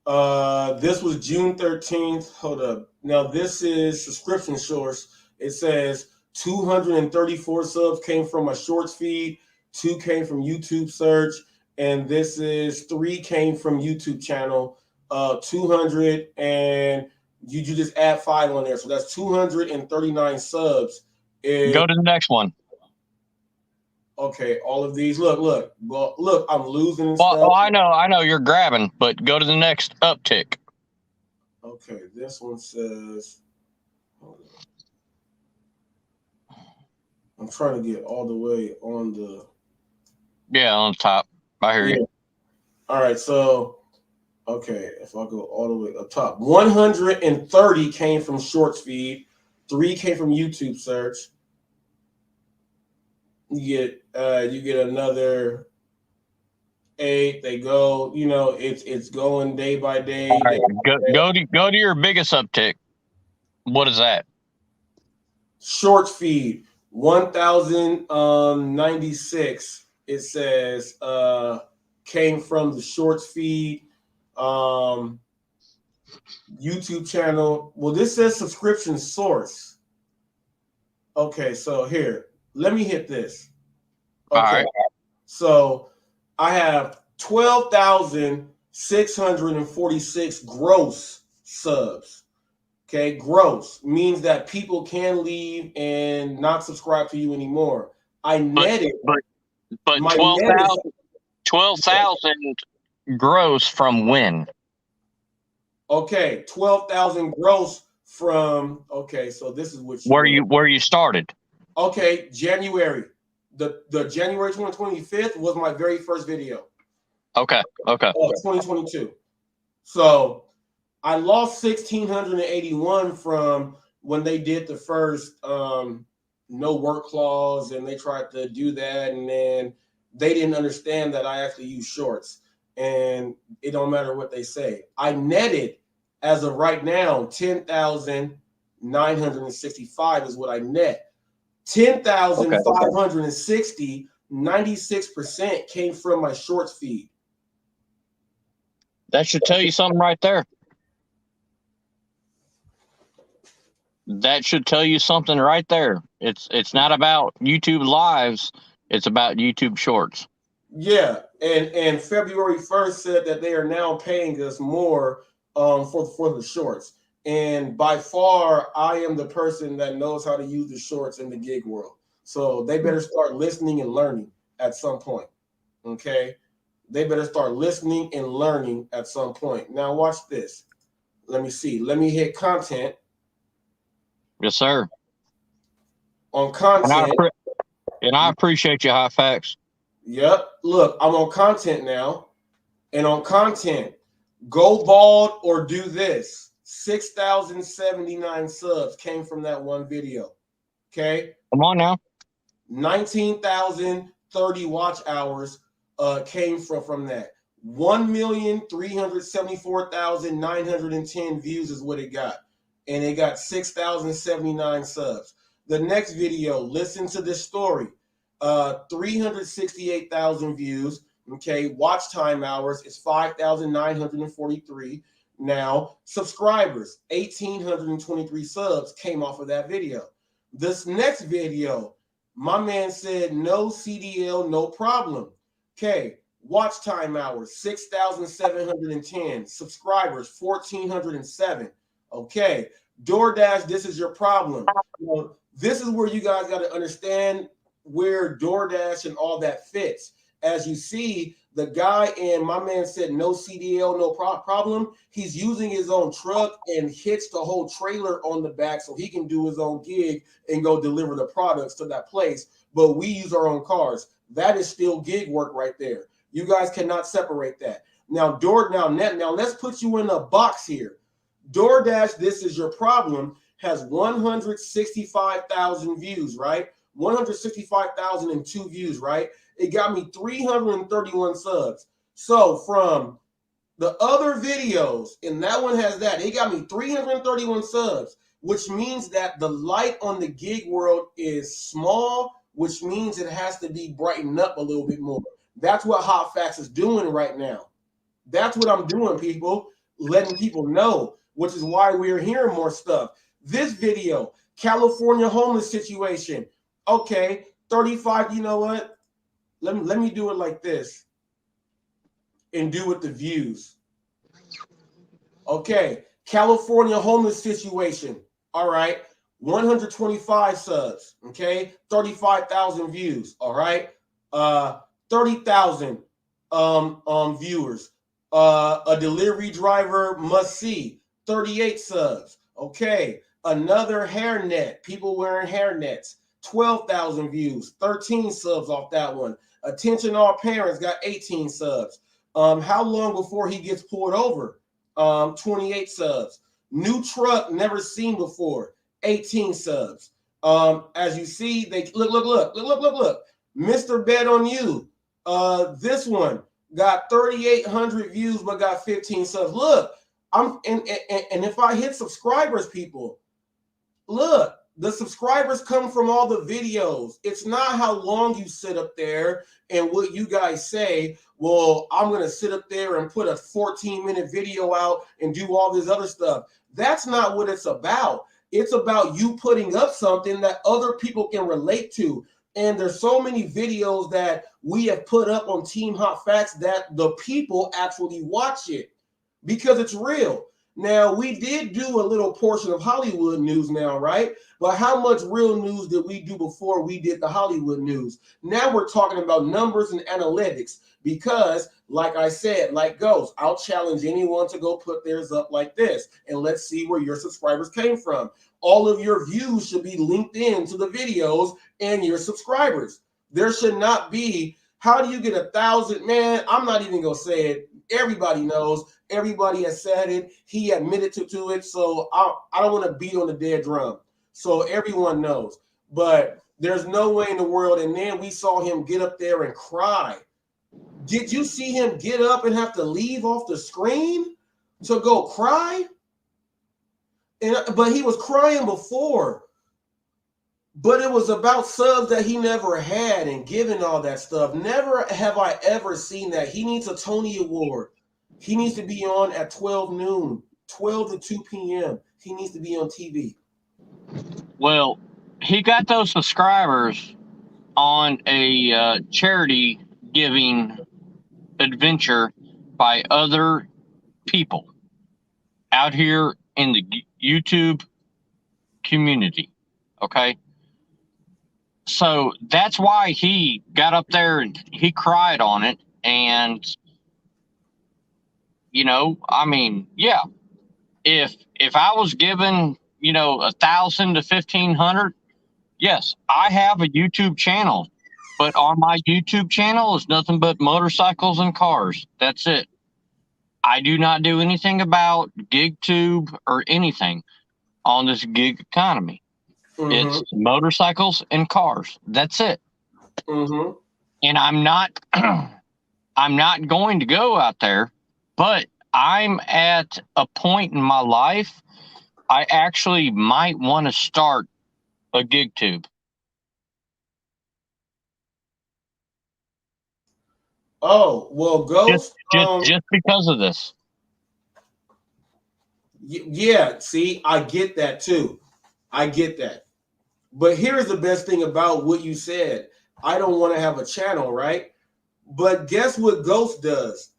this was June 13th. Hold up. Now this is subscription source. It says 234 subs came from a shorts feed, 2 came from YouTube search, and this is 3 came from YouTube channel. 200 and you just add 5 on there, so that's 239 subs.
Go to the next one.
Okay, all of these. Look. Well, look, I'm losing
stuff.
Well,
I know you're grabbing, but go to the next uptick.
Okay, this one says. I'm trying to get all the way on the.
Yeah, on the top. I hear you.
All right, so okay, if I go all the way up top, 130 came from shorts feed, 3 came from YouTube search. You get another 8. They go, it's going day by day.
All right, go to your biggest uptick. What is that?
Shorts feed 1,096. It says came from the shorts feed. YouTube channel. Well, this says subscription source. Okay, so here. Let me hit this. Okay. All right. So I have 12,646 gross subs. Okay, gross means that people can leave and not subscribe to you anymore. I netted,
but 12,000 gross from when?
Okay, 12,000 gross from. Okay, so this is what
where you started.
Okay, January. The January 2025 was my very first video.
Okay.
2022. So I lost 1,681 from when they did the first no work clause, and they tried to do that, and then they didn't understand that I actually use shorts, and it don't matter what they say. I netted as of right now 10,965 is what I net. 10,560, 96% came from my shorts feed.
That should tell you something right there. That should tell you something right there. It's not about YouTube lives. It's about YouTube shorts.
Yeah, and February 1st said that they are now paying us more for the shorts. And by far, I am the person that knows how to use the shorts in the gig world. So they better start listening and learning at some point. Okay? They better start listening and learning at some point. Now watch this. Let me see. Let me hit content.
Yes, sir.
On content.
And I appreciate you, HotFacts.
Yep. Look, I'm on content now. And on content, go bald or do this. 6,079 subs came from that one video. Okay.
Come on now.
19,030 watch hours came from that. 1,374,910 views is what it got. And it got 6,079 subs. The next video, listen to this story. 368,000 views. Okay, watch time hours is 5,943. Now, subscribers, 1,823 subs came off of that video. This next video, my man said no CDL, no problem. Okay, watch time hours, 6,710. Subscribers, 1,407. Okay, DoorDash, this is your problem. You know, this is where you guys got to understand where DoorDash and all that fits. As you see, the guy and my man said no CDL, no problem. He's using his own truck and hits the whole trailer on the back so he can do his own gig and go deliver the products to that place. But we use our own cars. That is still gig work right there. You guys cannot separate that. Now, now let's put you in a box here. DoorDash, this is your problem, has 165,000 views, right? 165,002 views, right? It got me 331 subs. So from the other videos, and that one has that, it got me 331 subs, which means that the light on the gig world is small, which means it has to be brightened up a little bit more. That's what HotFacts is doing right now. That's what I'm doing, people, letting people know, which is why we're hearing more stuff. This video, California homeless situation. Okay, 35, you know what? Let me do it like this and do with the views. Okay, California homeless situation. All right, 125 subs. Okay, 35,000 views. All right, 30,000 viewers. A delivery driver must see, 38 subs. Okay, another hairnet. People wearing hairnets. 12,000 views, 13 subs off that one. Attention all parents got 18 subs. How long before he gets pulled over? 28 subs. New truck never seen before, 18 subs. As you see, they look. Mr. Bet on You. This one got 3,800 views but got 15 subs. Look, and if I hit subscribers, people, look. The subscribers come from all the videos. It's not how long you sit up there and what you guys say, well, I'm going to sit up there and put a 14-minute video out and do all this other stuff. That's not what it's about. It's about you putting up something that other people can relate to. And there's so many videos that we have put up on Team HotFacts that the people actually watch it because it's real. Now, we did do a little portion of Hollywood news now, right? But how much real news did we do before we did the Hollywood news? Now we're talking about numbers and analytics because, like I said, like Ghost, I'll challenge anyone to go put theirs up like this, and let's see where your subscribers came from. All of your views should be linked in to the videos and your subscribers. There should not be, how do you get 1,000? Man, I'm not even going to say it. Everybody knows. Everybody has said it. He admitted to it. So I don't want to beat on the dead drum. So everyone knows. But there's no way in the world. And then we saw him get up there and cry. Did you see him get up and have to leave off the screen to go cry? But he was crying before. But it was about subs that he never had and giving all that stuff. Never have I ever seen that. He needs a Tony Award. He needs to be on at 12 noon, 12 to 2 p.m. He needs to be on TV.
Well, he got those subscribers on a charity giving adventure by other people out here in the YouTube community. Okay. So that's why he got up there and he cried on it. And, you know, I mean, yeah, if I was given, you know, 1,000 to 1,500, yes, I have a YouTube channel, but on my YouTube channel is nothing but motorcycles and cars. That's it. I do not do anything about GigTube or anything on this gig economy. It's motorcycles and cars. That's it. And I'm not I'm not going to go out there, but I'm at a point in my life I actually might want to start a GigTube.
Oh, well, Ghost.
Just because of this.
Yeah, see, I get that too. I get that. But here's the best thing about what you said. I don't want to have a channel, right? But guess what Ghost does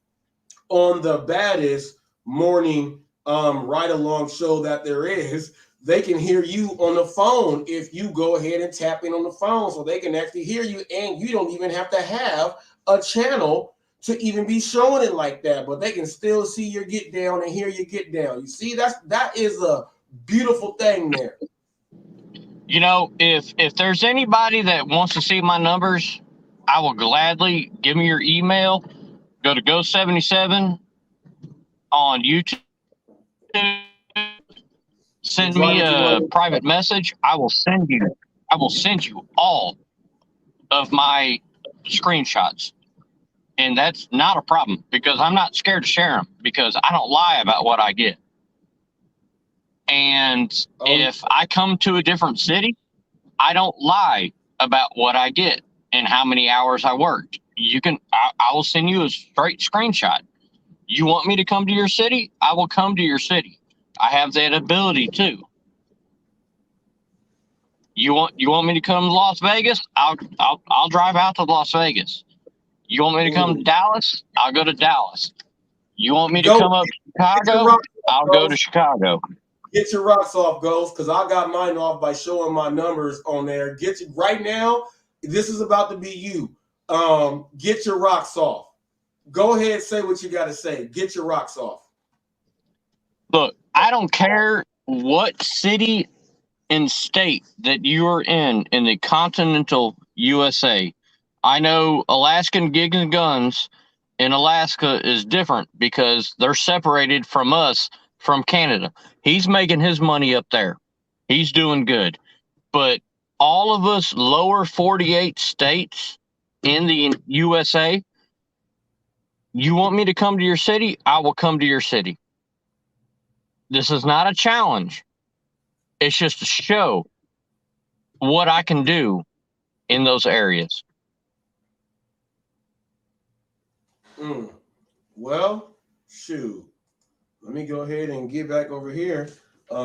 on the baddest morning ride-along show that there is? They can hear you on the phone if you go ahead and tap in on the phone, so they can actually hear you, and you don't even have to have a channel to even be showing it like that, but they can still see your get down and hear you get down. You see, that is a beautiful thing there.
You know, if there's anybody that wants to see my numbers, I will gladly give me your email. Go to Go77 on YouTube. Send me a private message. I will send you all of my screenshots. And that's not a problem because I'm not scared to share them because I don't lie about what I get. And if I come to a different city, I don't lie about what I get and how many hours I worked. I will send you a straight screenshot. You want me to come to your city? I will come to your city. I have that ability too. You want me to come to Las Vegas? I'll drive out to Las Vegas. You want me to come to Dallas? I'll go to Dallas. You want me to come up to Chicago? I'll go to Chicago.
Get your rocks off, Ghost, because I got mine off by showing my numbers on there. Get you right now. This is about to be you. Get your rocks off. Go ahead, say what you got to say. Get your rocks off.
Look, I don't care what city and state that you are in the continental USA. I know Alaskan Gigs and Guns in Alaska is different because they're separated from us from Canada. He's making his money up there. He's doing good. But all of us lower 48 states in the USA, you want me to come to your city? I will come to your city. This is not a challenge. It's just to show what I can do in those areas.
Well, shoot. Let me go ahead and get back over here.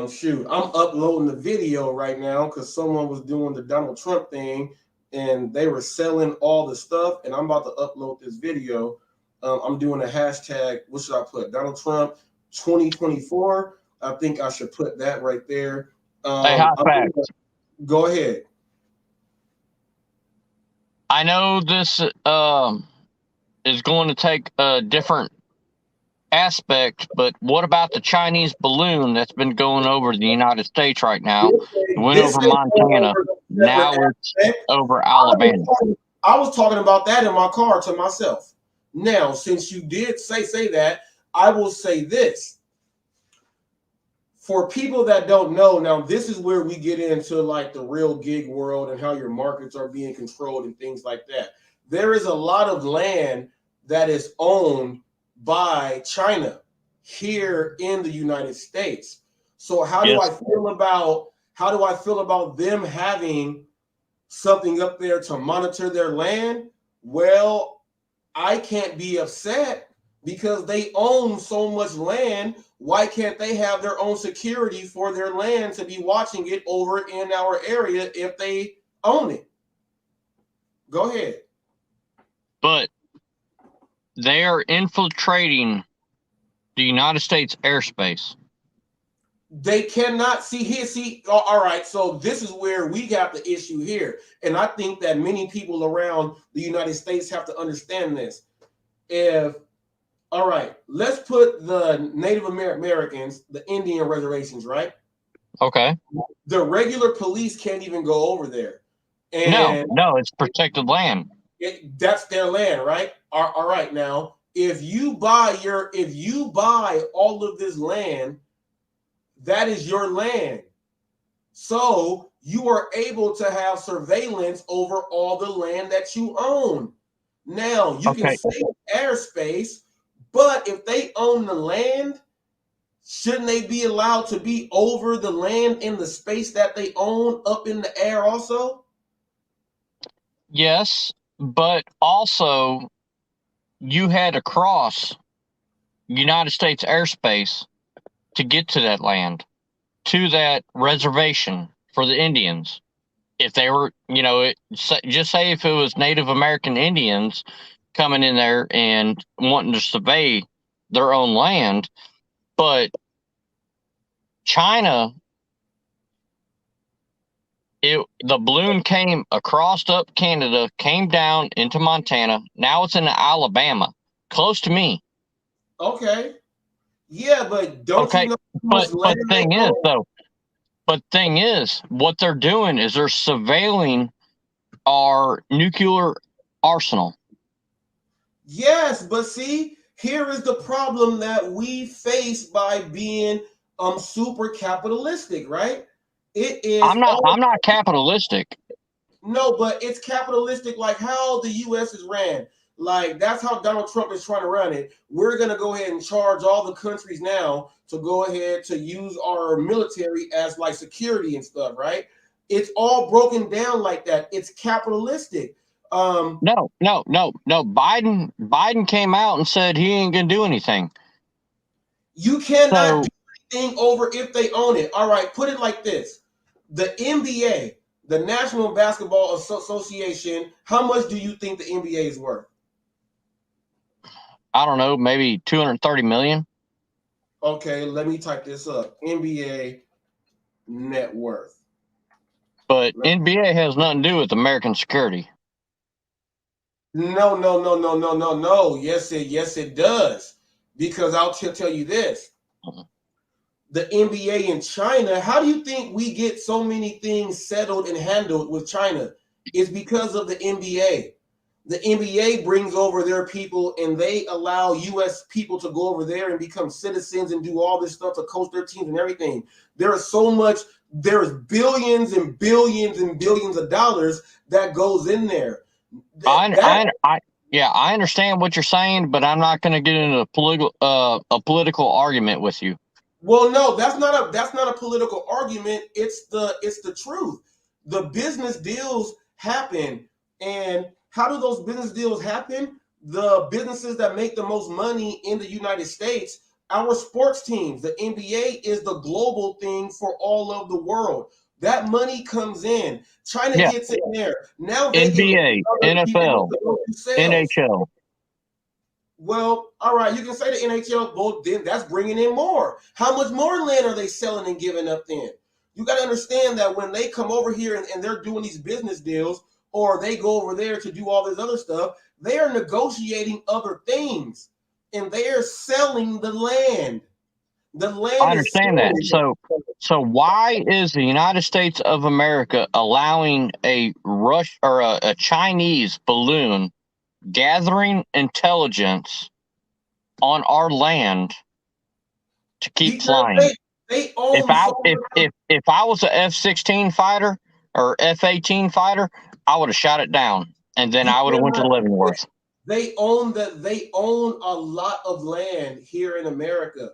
Shoot, I'm uploading the video right now because someone was doing the Donald Trump thing and they were selling all the stuff, and I'm about to upload this video. I'm doing a hashtag. What should I put? Donald Trump 2024. I think I should put that right there.
Hey, HotFacts.
Go ahead.
I know this is going to take a different aspect, but what about the Chinese balloon that's been going over the United States right now? It went over Montana. Now it's over Alabama.
I was talking about that in my car to myself. Now, since you did say that, I will say this. For people that don't know, now this is where we get into like the real gig world and how your markets are being controlled and things like that. There is a lot of land that is owned by China here in the United States. So how do I feel about How do I feel about them having something up there to monitor their land? Well, I can't be upset because they own so much land. Why can't they have their own security for their land to be watching it over in our area if they own it? Go ahead.
But they are infiltrating the United States airspace.
They cannot see here. See, all right. So this is where we got the issue here. And I think that many people around the United States have to understand this. All right, let's put the Native Americans, the Indian reservations, right?
Okay.
The regular police can't even go over there. And
no, it's protected land.
That's their land, right? All right, now, if you buy all of this land, that is your land. So you are able to have surveillance over all the land that you own. Now, you can say airspace, but if they own the land, shouldn't they be allowed to be over the land in the space that they own up in the air also?
Yes, but also you had to cross United States airspace to get to that land, to that reservation for the Indians. If they were, just say if it was Native American Indians coming in there and wanting to survey their own land, but China, the balloon came across up Canada, came down into Montana. Now it's in Alabama, close to me.
Okay. Yeah, but don't you know how much land
thing is, what they're doing is they're surveilling our nuclear arsenal.
Yes, but see, here is the problem that we face by being super capitalistic, right? It is.
I'm not capitalistic.
No, but it's capitalistic like how the U.S. is ran. Like that's how Donald Trump is trying to run it. We're gonna go ahead and charge all the countries now to go ahead to use our military as like security and stuff, right? It's all broken down like that. It's capitalistic.
No. Biden came out and said he ain't gonna do anything.
You cannot do anything over if they own it. All right, put it like this: the NBA, the National Basketball Association. How much do you think the NBA is worth?
I don't know, maybe 230 million.
Okay, let me type this up. NBA net worth.
But NBA has nothing to do with American security.
No. Yes, it does. Because I'll tell you this. The NBA in China, how do you think we get so many things settled and handled with China? It's because of the NBA. The NBA brings over their people and they allow U.S. people to go over there and become citizens and do all this stuff to coach their teams and everything. There's billions and billions and billions of dollars that goes in there.
I understand what you're saying, but I'm not going to get into a political argument with you.
Well, no, that's not a political argument. It's the truth. The business deals happen, and how do those business deals happen? The businesses that make the most money in the United States, our sports teams, the NBA is the global thing for all of the world. That money comes in. China gets in there. Now they
NBA, NFL, NHL.
Well, all right, you can say the NHL, well, then that's bringing in more. How much more land are they selling and giving up then? You got to understand that when they come over here and they're doing these business deals, or they go over there to do all this other stuff, they are negotiating other things, and they are selling the land. The land.
I understand that. So why is the United States of America allowing a Chinese balloon gathering intelligence on our land to keep flying?
They own
if I was a F-16 fighter or F-18 fighter, I would have shot it down, and then I would have went to Leavenworth.
They own a lot of land here in America.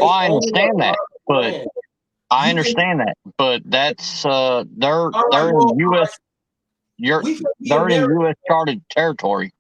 I understand that, I understand that, but that's they're
right,
in
well,
U.S.
we can be
They're in
American.
U.S. charted territory.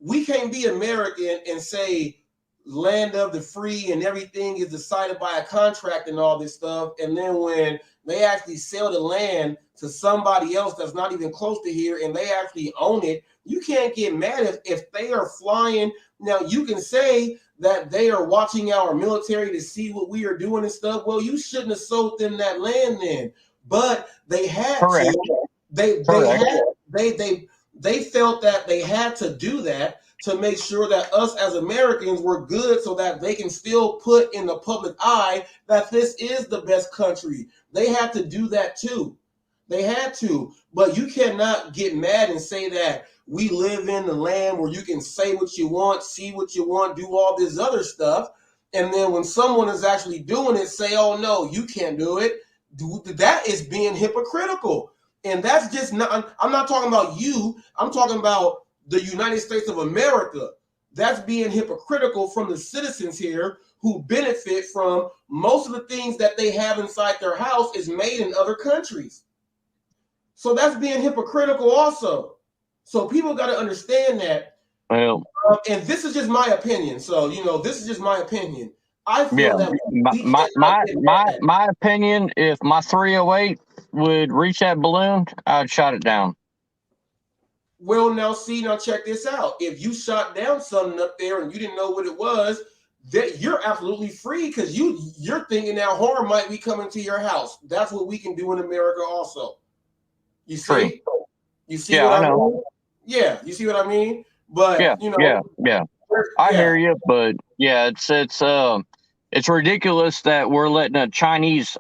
We can't be American and say land of the free and everything is decided by a contract and all this stuff. And then when they actually sell the land to somebody else that's not even close to here and they actually own it, you can't get mad if they are flying. Now, you can say that they are watching our military to see what we are doing and stuff. Well, you shouldn't have sold them that land then. But they had
Correct.
to. They felt that they had to do that to make sure that us as Americans were good so that they can still put in the public eye that this is the best country. They had to do that too. They had to. But you cannot get mad and say that we live in the land where you can say what you want, see what you want, do all this other stuff. And then when someone is actually doing it, say, oh, no, you can't do it. That is being hypocritical. And that's just not, I'm not talking about you. I'm talking about the United States of America. That's being hypocritical from the citizens here who benefit from most of the things that they have inside their house is made in other countries. So that's being hypocritical also. So people got to understand that.
Well,
and this is just my opinion. So, this is just my opinion. I feel that
my opinion, if my 308 would reach that balloon, I'd shot it down.
Well, now check this out. If you shot down something up there and you didn't know what it was, that you're absolutely free because you're thinking that harm might be coming to your house. That's what we can do in America also. You see?
Free.
You see what I mean? Yeah, you see what I mean? But
yeah. I hear you, but yeah, it's ridiculous that we're letting a Chinese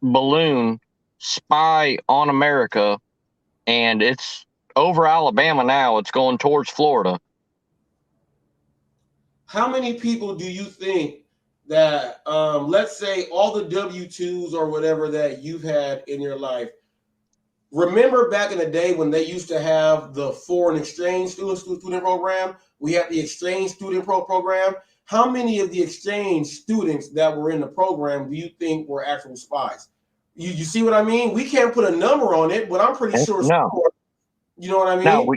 balloon spy on America, and it's over Alabama now. It's going towards Florida.
How many people do you think that, let's say all the W-2s or whatever that you've had in your life, remember back in the day when they used to have the foreign exchange student program? We had the exchange student program. How many of the exchange students that were in the program do you think were actual spies? You see what I mean? We can't put a number on it, but I'm pretty sure.
No.
You know what I mean?
No,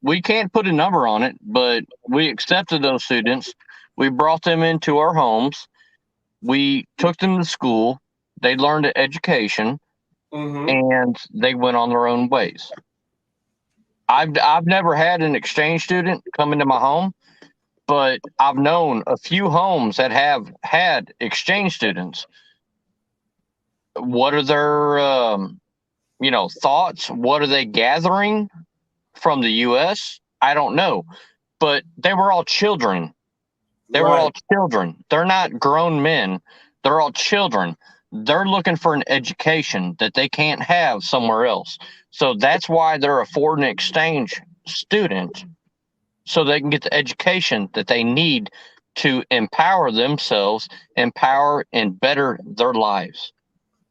we can't put a number on it, but we accepted those students. We brought them into our homes. We took them to school. They learned an education. And they went on their own ways. I've never had an exchange student come into my home, but I've known a few homes that have had exchange students. What are their thoughts? What are they gathering from the U.S.? I don't know, but they were all children. They were all children. They're not grown men. They're all children. They're looking for an education that they can't have somewhere else. So that's why they're a foreign exchange student, so they can get the education that they need to empower themselves, empower and better their lives.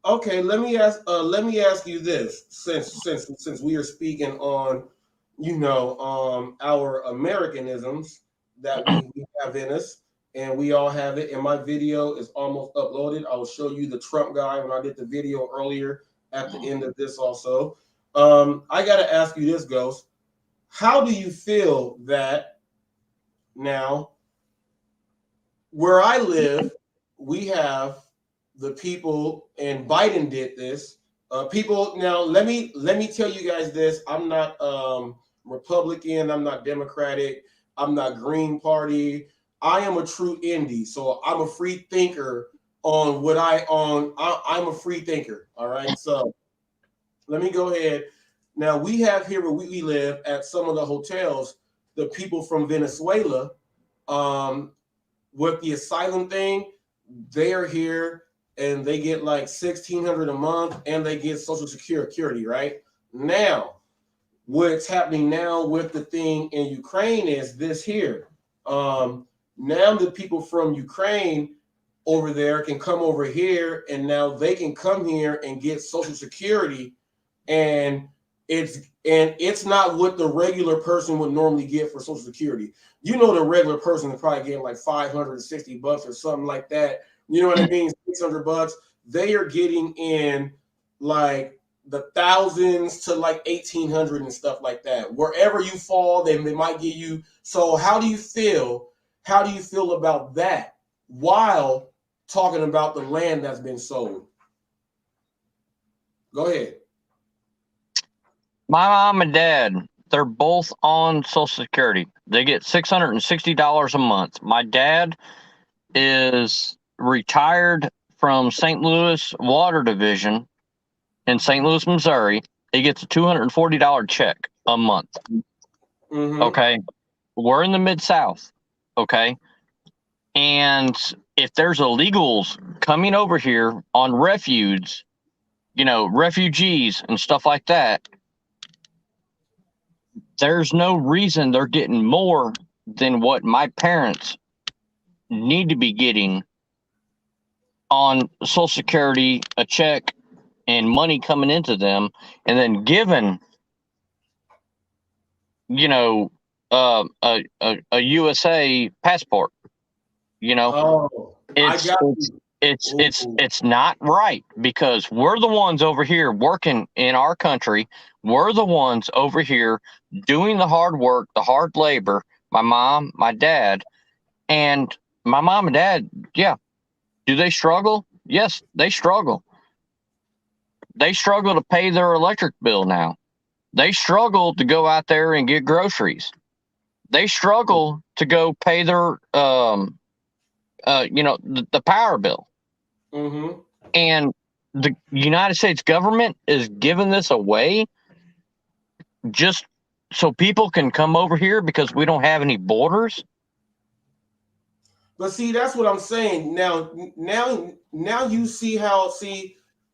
Okay, let me ask you this, since we are speaking on, our Americanisms that we have in us. And we all have it. And my video is almost uploaded. I will show you the Trump guy when I did the video earlier at the end of this also. I got to ask you this, Ghost. How do you feel that now where I live, we have the people, and Biden did this. People, now let me tell you guys this. I'm not Republican. I'm not Democratic. I'm not Green Party. I am a true indie, so I'm a free thinker on what I'm a free thinker. All right, so let me go ahead. Now we have here where we live at some of the hotels, the people from Venezuela, with the asylum thing, they are here and they get like $1,600 a month and they get Social Security. Right now, what's happening now with the thing in Ukraine is this here. Now the people from Ukraine over there can come over here, and now they can come here and get Social Security, and it's not what the regular person would normally get for Social Security. The regular person is probably getting like $560 or something like that. You know what I mean? $600. they are getting in like the thousands to like 1,800 and stuff like that. Wherever you fall, they might give you. So how do you feel? How do you feel about that while talking about the land that's been sold? Go ahead.
My mom and dad, they're both on Social Security. They get $660 a month. My dad is retired from St. Louis Water Division in St. Louis, Missouri. He gets a $240 check a month.
Mm-hmm.
Okay. We're in the Mid-South. Okay. And if there's illegals coming over here on refugees and stuff like that, there's no reason they're getting more than what my parents need to be getting on Social Security, a check, and money coming into them, and then given, a USA passport. It's not right, because we're the ones over here working in our country. We're the ones over here doing the hard work, the hard labor. My mom, my dad, and my mom and dad. Yeah. Do they struggle? Yes, they struggle. They struggle to pay their electric bill now. They struggle to go out there and get groceries. They struggle to go pay their, the power bill.
Mm-hmm.
And the United States government is giving this away just so people can come over here because we don't have any borders.
But see, that's what I'm saying. Now you see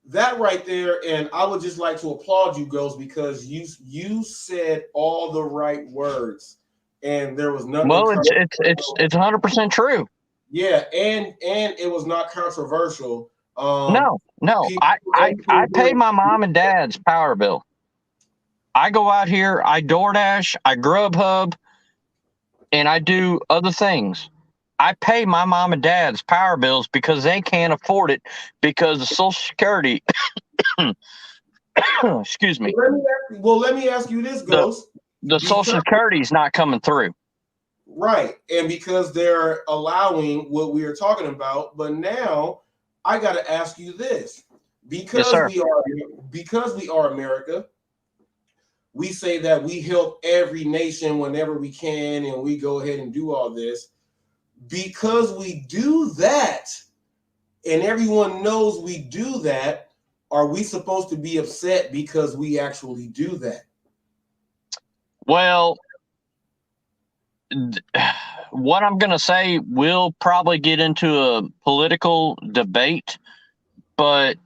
that right there, and I would just like to applaud you, girls, because you said all the right words, and there was nothing.
Well, it's 100% true.
Yeah, and it was not controversial.
No. I pay my mom and dad's power bill. I go out here, I DoorDash, I Grubhub, and I do other things. I pay my mom and dad's power bills because they can't afford it because of Social Security. Excuse me.
Let me ask you this, Ghost.
The Social Security is not coming through.
Right. And because they're allowing what we are talking about, but now I got to ask you this. Because we are America, we say that we help every nation whenever we can, and we go ahead and do all this. Because we do that, and everyone knows we do that, are we supposed to be upset because we actually do that?
Well, what I'm going to say will probably get into a political debate, but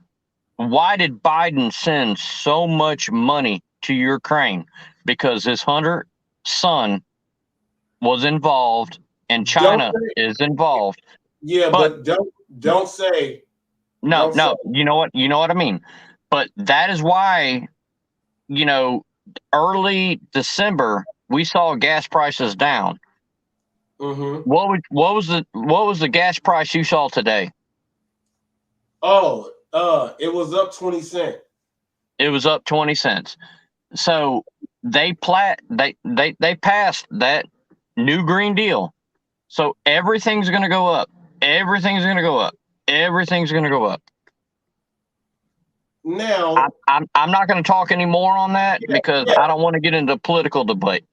why did Biden send so much money to Ukraine? Because his Hunter son was involved, and China is involved.
Yeah, but don't say.
No. You know what I mean? But that is why, early December we saw gas prices down.
Mm-hmm.
What was the gas price you saw today?
Oh, it was up 20 cents.
It was up 20 cents. So they passed that new Green Deal. So everything's going to go up. Everything's going to go up. Everything's going to go up.
Now,
I'm not going to talk anymore on that because I don't want to get into political debate.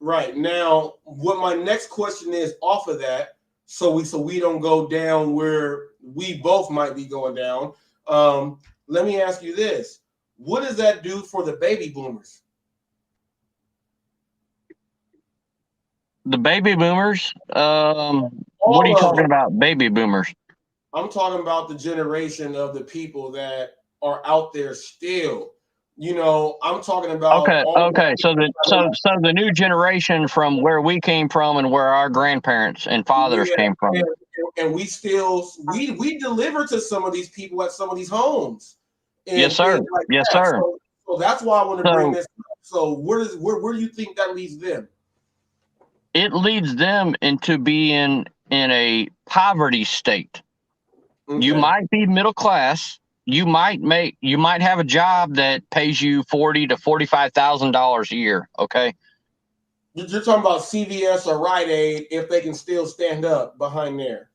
Right. Now, what my next question is off of that, so we don't go down where we both might be going down. Let me ask you this: what does that do for the baby boomers?
The baby boomers? What are you talking about, baby boomers?
I'm talking about the generation of the people that are out there still. I'm talking about.
Okay. So the new generation from where we came from and where our grandparents and fathers came from.
And we still we deliver to some of these people at some of these homes.
Yes, sir. Yes, sir.
So that's why I want to bring this up. So where do you think that leads them?
It leads them into being in a poverty state. You might be middle class. You might have a job that pays you $40,000 to $45,000 a year. Okay.
You're talking about CVS or Rite Aid if they can still stand up behind there.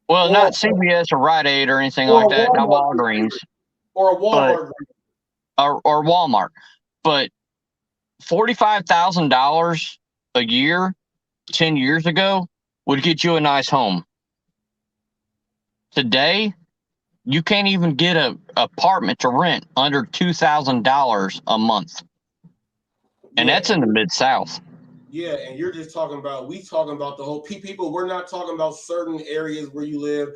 Well, not CVS or Rite Aid or anything like that. Not Walgreens.
Or a Walmart.
Or Walmart. But $45,000 a year 10 years ago would get you a nice home. Today, you can't even get an apartment to rent under $2,000 a month. And that's in the Mid-South.
Yeah, and you're just talking about, talking about the whole people. We're not talking about certain areas where you live.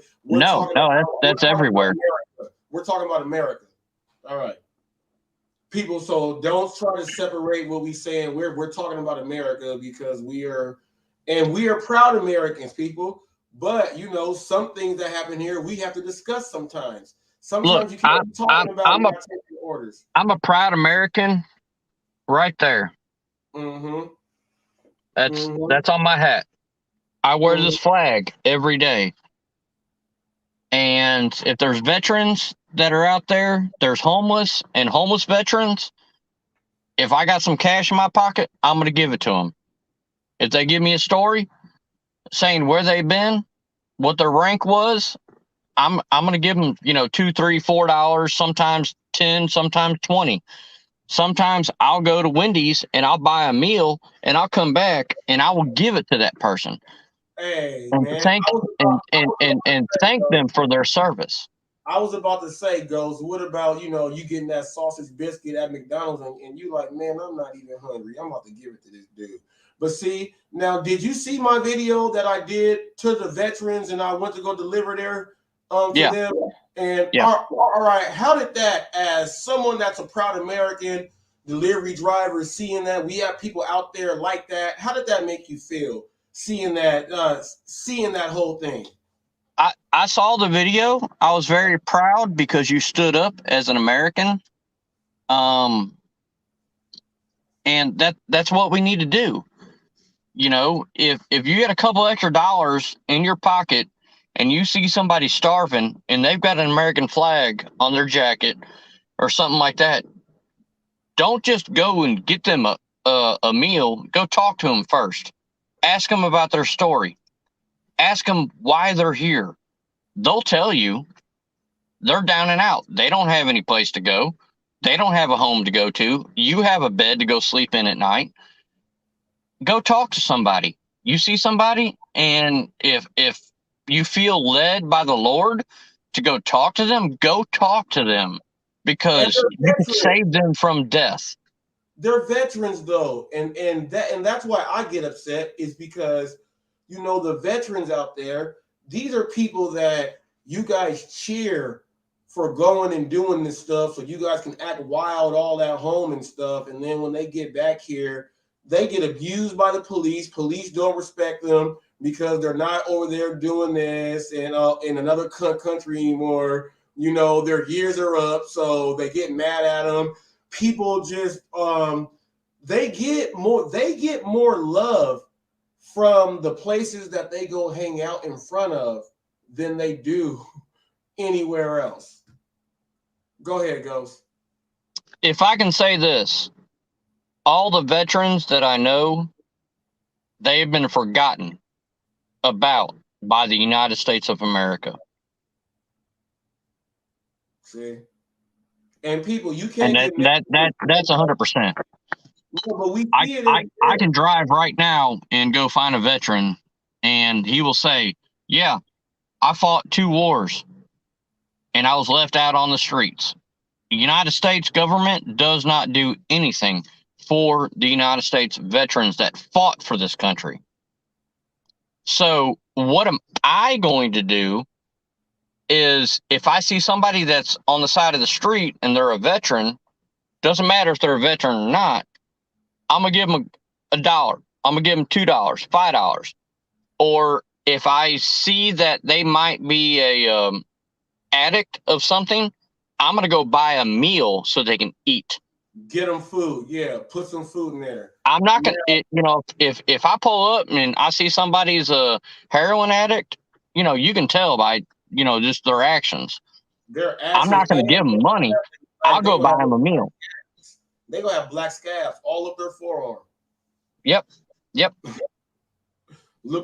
That's everywhere.
We're talking about America. All right. People, so don't try to separate what we saying. We're talking about America because we are proud Americans, people. But you know, some things that happen here we have to discuss sometimes. Sometimes you can't be talking about taking orders.
I'm a proud American right there.
Mm-hmm.
That's on my hat. I wear this flag every day. And if there's veterans that are out there, there's homeless and homeless veterans. If I got some cash in my pocket, I'm going to give it to them. If they give me a story saying where they've been, what their rank was, I'm going to give them, $2, $3, $4, sometimes 10, sometimes 20. Sometimes I'll go to Wendy's and I'll buy a meal and I'll come back and I will give it to that person.
Hey,
and
man.
Thank them for their service.
I was about to say, Ghost, what about, you getting that sausage biscuit at McDonald's and you like, man, I'm not even hungry. I'm about to give it to this dude. But see, now, did you see my video that I did to the veterans and I went to go deliver there to them? And all right, how did that, as someone that's a proud American delivery driver, seeing that we have people out there like that, how did that make you feel seeing that whole thing?
I saw the video. I was very proud because you stood up as an American. And that's what we need to do. If you get a couple extra dollars in your pocket and you see somebody starving and they've got an American flag on their jacket or something like that, don't just go and get them a meal. Go talk to them first. Ask them about their story. Ask them why they're here. They'll tell you. They're down and out. They don't have any place to go. They don't have a home to go to. You have a bed to go sleep in at night. Go talk to somebody. You see somebody, and if you feel led by the Lord to go talk to them, go talk to them because you can save them from death.
They're veterans though, and that's why I get upset is because the veterans out there, these are people that you guys cheer for going and doing this stuff so you guys can act wild all at home and stuff, and then when they get back here, they get abused by the police. Police don't respect them because they're not over there doing this and in another country anymore. Their years are up, so they get mad at them. People just they get more love from the places that they go hang out in front of than they do anywhere else. Go ahead, Ghost.
If I can say this, all the veterans that I know, they have been forgotten about by the United States of America.
See? And people, you can't
that's 100%.
But we
I can drive right now and go find a veteran, and he will say, "Yeah, I fought 2 wars, and I was left out on the streets." The United States government does not do anything for the United States veterans that fought for this country. So what am I going to do is if I see somebody that's on the side of the street and they're a veteran, doesn't matter if they're a veteran or not, I'm going to give them $1. I'm going to give them $2, $5. Or if I see that they might be a addict of something, I'm going to go buy a meal so they can eat.
Get them food. Yeah, put some food in there.
I'm not going to, if I pull up and I see somebody's a heroin addict, you can tell by just their actions.
Their
I'm
actions.
not going to give them money. I'll go buy them a meal.
They're going to have black scabs all up their forearm.
Yep.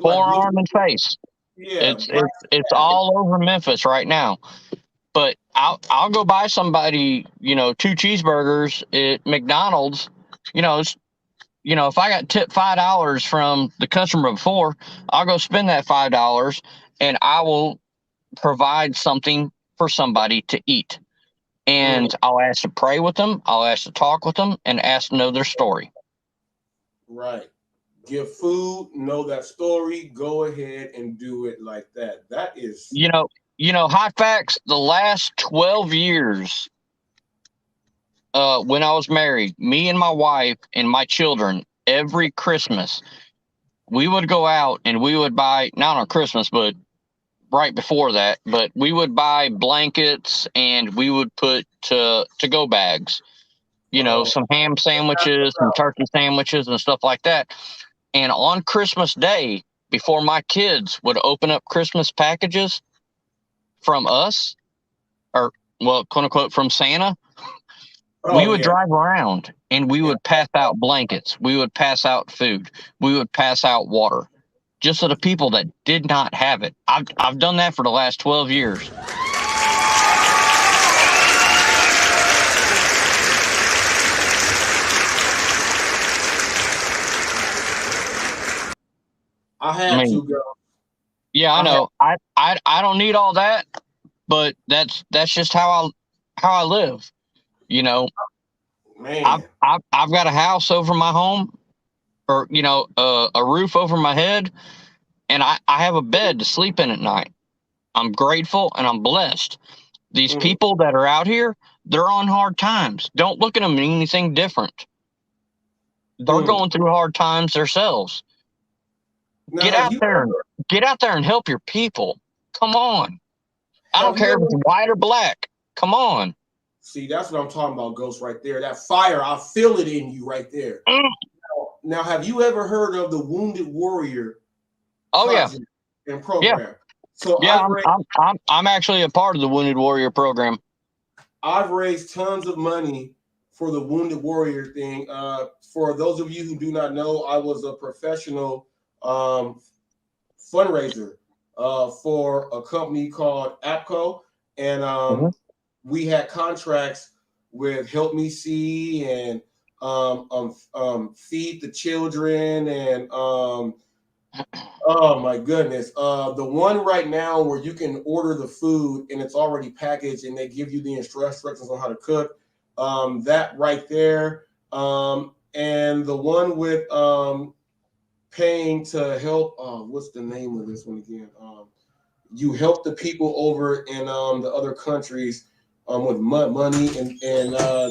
Forearm and face.
Yeah.
It's all over Memphis right now. But I'll go buy somebody, 2 cheeseburgers at McDonald's. If I got tipped $5 from the customer before, I'll go spend that $5 and I will provide something for somebody to eat. And I'll ask to pray with them. I'll ask to talk with them and ask to know their story.
Right. Give food, know that story, go ahead and do it like that. That is.
HotFacts, the last 12 years, when I was married, me and my wife and my children, every Christmas, we would go out and we would buy, not on Christmas, but right before that, but we would buy blankets and we would put to-go bags, some ham sandwiches, some turkey sandwiches and stuff like that. And on Christmas Day, before my kids would open up Christmas packages from us, or, well, quote unquote, from Santa, we would drive around and we would pass out blankets. We would pass out food. We would pass out water, just to the people that did not have it. I've done that for the last 12 years.
I to go.
Yeah, I know. I don't need all that, but that's just how I live.
Man.
I've got a house over my home, or a roof over my head, and I have a bed to sleep in at night. I'm grateful and I'm blessed. These people that are out here, they're on hard times. Don't look at them as anything different. They're going through hard times themselves. Get out there and help your people. Come on. I don't care if it's white or black. Come on.
See, that's what I'm talking about, Ghost, right there. That fire, I feel it in you right there. Now, have you ever heard of the Wounded Warrior?
Oh, yeah.
And program?
Yeah.
So
yeah, I'm actually a part of the Wounded Warrior program.
I've raised tons of money for the Wounded Warrior thing. For those of you who do not know, I was a professional fundraiser for a company called APCO, and we had contracts with Help Me See and Feed the Children, and oh my goodness, the one right now where you can order the food and it's already packaged and they give you the instructions on how to cook, that right there, and the one with paying to help, what's the name of this one again? You help the people over in the other countries with money, and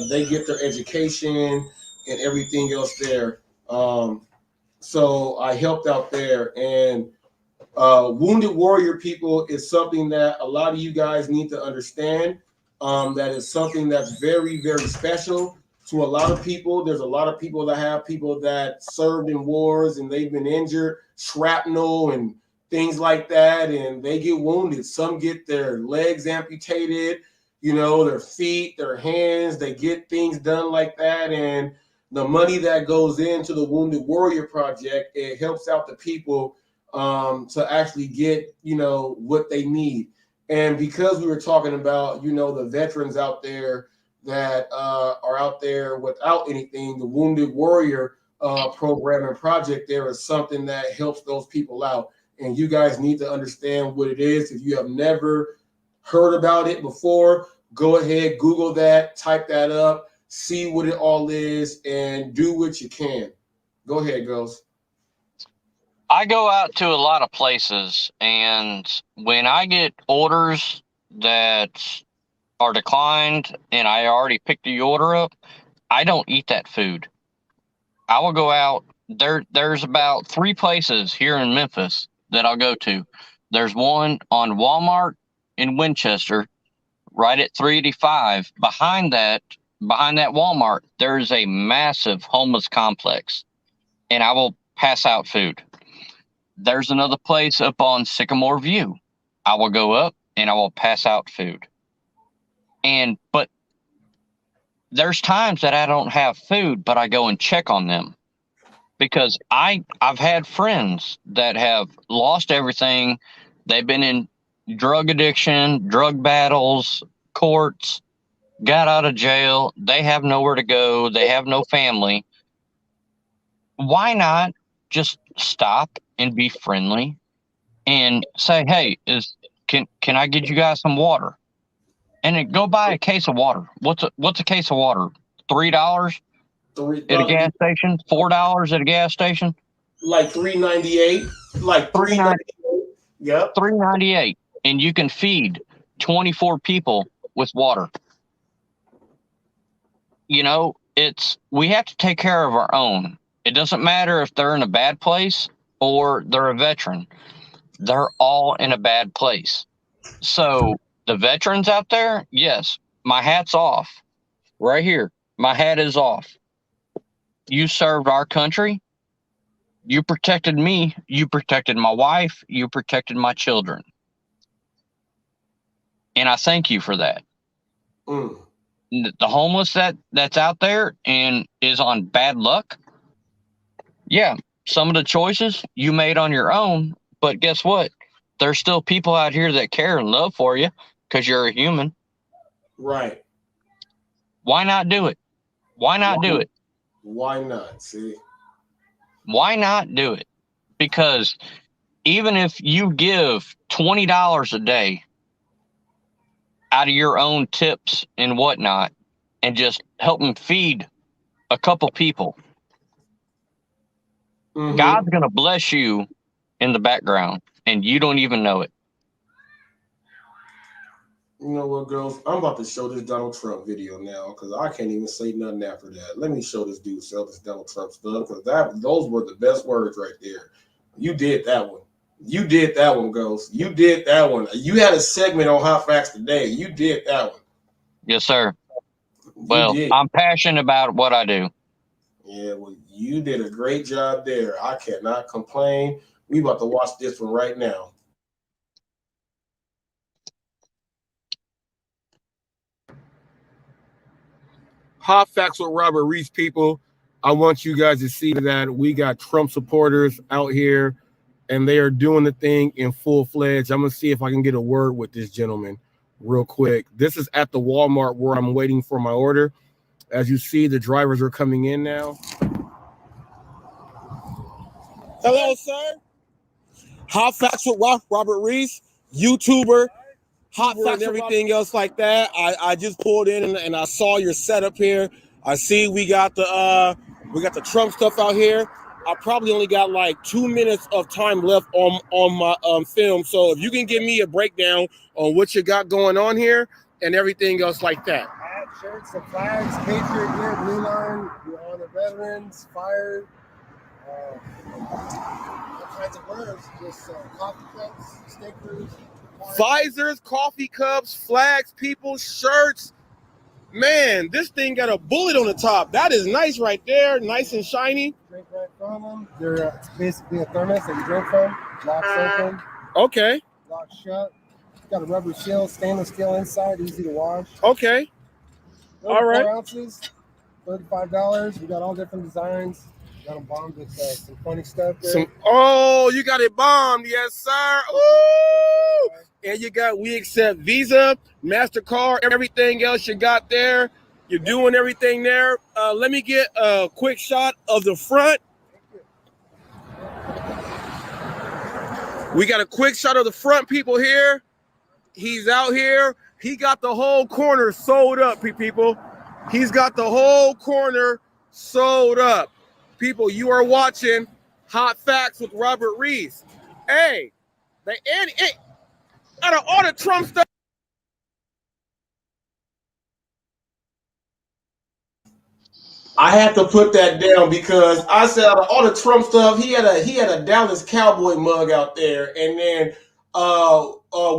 they get their education and everything else there. So I helped out there, and Wounded Warrior people is something that a lot of you guys need to understand. That is something that's very, very special to a lot of people. There's a lot of people that have people that served in wars and they've been injured, shrapnel and things like that, and they get wounded. Some get their legs amputated, their feet, their hands, they get things done like that. And the money that goes into the Wounded Warrior Project, it helps out the people to actually get, what they need. And because we were talking about, the veterans out there that are out there without anything, the Wounded Warrior program and project there is something that helps those people out. And you guys need to understand what it is. If you have never heard about it before, go ahead, Google that, type that up, see what it all is, and do what you can. Go ahead, Ghost.
I go out to a lot of places, and when I get orders that are declined and I already picked the order up, I don't eat that food. I will go out. There's about 3 places here in Memphis that I'll go to. There's one on Walmart in Winchester, right at 385. Behind that Walmart, there's a massive homeless complex, and I will pass out food. There's another place up on Sycamore View. I will go up and I will pass out food. But there's times that I don't have food, but I go and check on them because I've had friends that have lost everything. They've been in drug addiction, drug battles, courts, got out of jail. They have nowhere to go. They have no family. Why not just stop and be friendly and say, hey, can I get you guys some water? And then go buy a case of water. What's a case of water? $3 at a gas station? $4 at a gas station?
Like $3.98. Like $3.98. Yep.
$3.98. And you can feed 24 people with water. You know, we have to take care of our own. It doesn't matter if they're in a bad place or they're a veteran. They're all in a bad place. So the veterans out there, yes, my hat's off. Right here. My hat is off. You served our country. You protected me. You protected my wife. You protected my children. And I thank you for that.
Mm.
The homeless that's out there and is on bad luck, yeah, some of the choices you made on your own, but guess what? There's still people out here that care and love for you because you're a human.
Right.
Why not do it? Why not do it?
Why not? See?
Why not do it? Because even if you give $20 a day out of your own tips and whatnot and just help them feed a couple people, God's going to bless you in the background and you don't even know it.
You know what, girls? I'm about to show this Donald Trump video now because I can't even say nothing after that. Let me show this dude sell this Donald Trump stuff because those were the best words right there. You did that one. You did that one, girls. You did that one. You had a segment on Hot Facts today. You did that one.
Yes, sir. Well, I'm passionate about what I do.
Yeah, well, you did a great job there. I cannot complain. We about to watch this one right now.
Hot Facts with Robert Reese, people. I want you guys to see that we got Trump supporters out here, and they are doing the thing in full-fledged. I'm going to see if I can get a word with this gentleman real quick. This is at the Walmart where I'm waiting for my order. As you see, the drivers are coming in now. Hello, sir. Hot Facts with Robert Reese, YouTuber, Hot Facts and everything else like that. I just pulled in and I saw your setup here. I see we got the Trump stuff out here. I probably only got like 2 minutes of time left on my film. So if you can give me a breakdown on what you got going on here and everything else like that.
Shirts and flags, Patriot gear, Blue Line, we honor veterans, fire, all kinds of words, just coffee cups, stickers.
Visors, coffee cups, flags, people, shirts. Man, this thing got a bullet on the top. That is nice right there. Nice and shiny.
Drink right from them. They're basically a thermos that you drink from. Locks open.
Okay.
Locks shut. Got a rubber seal, stainless steel inside, easy to wash.
Okay. All right.
4 ounces, $35. We got all different designs. Got them bombed with some funny stuff there.
You got it bombed. Yes, sir. Ooh. And we accept Visa, MasterCard, everything else you got there. You're doing everything there. Let me get a quick shot of the front. We got a quick shot of the front, people here. He's out here. He got the whole corner sold up, people. He's got the whole corner sold up. People, you are watching Hot Facts with Robert Reese. Hey, out of all the Trump stuff.
I had to put that down because I said out of all the Trump stuff, he had a Dallas Cowboy mug out there, and then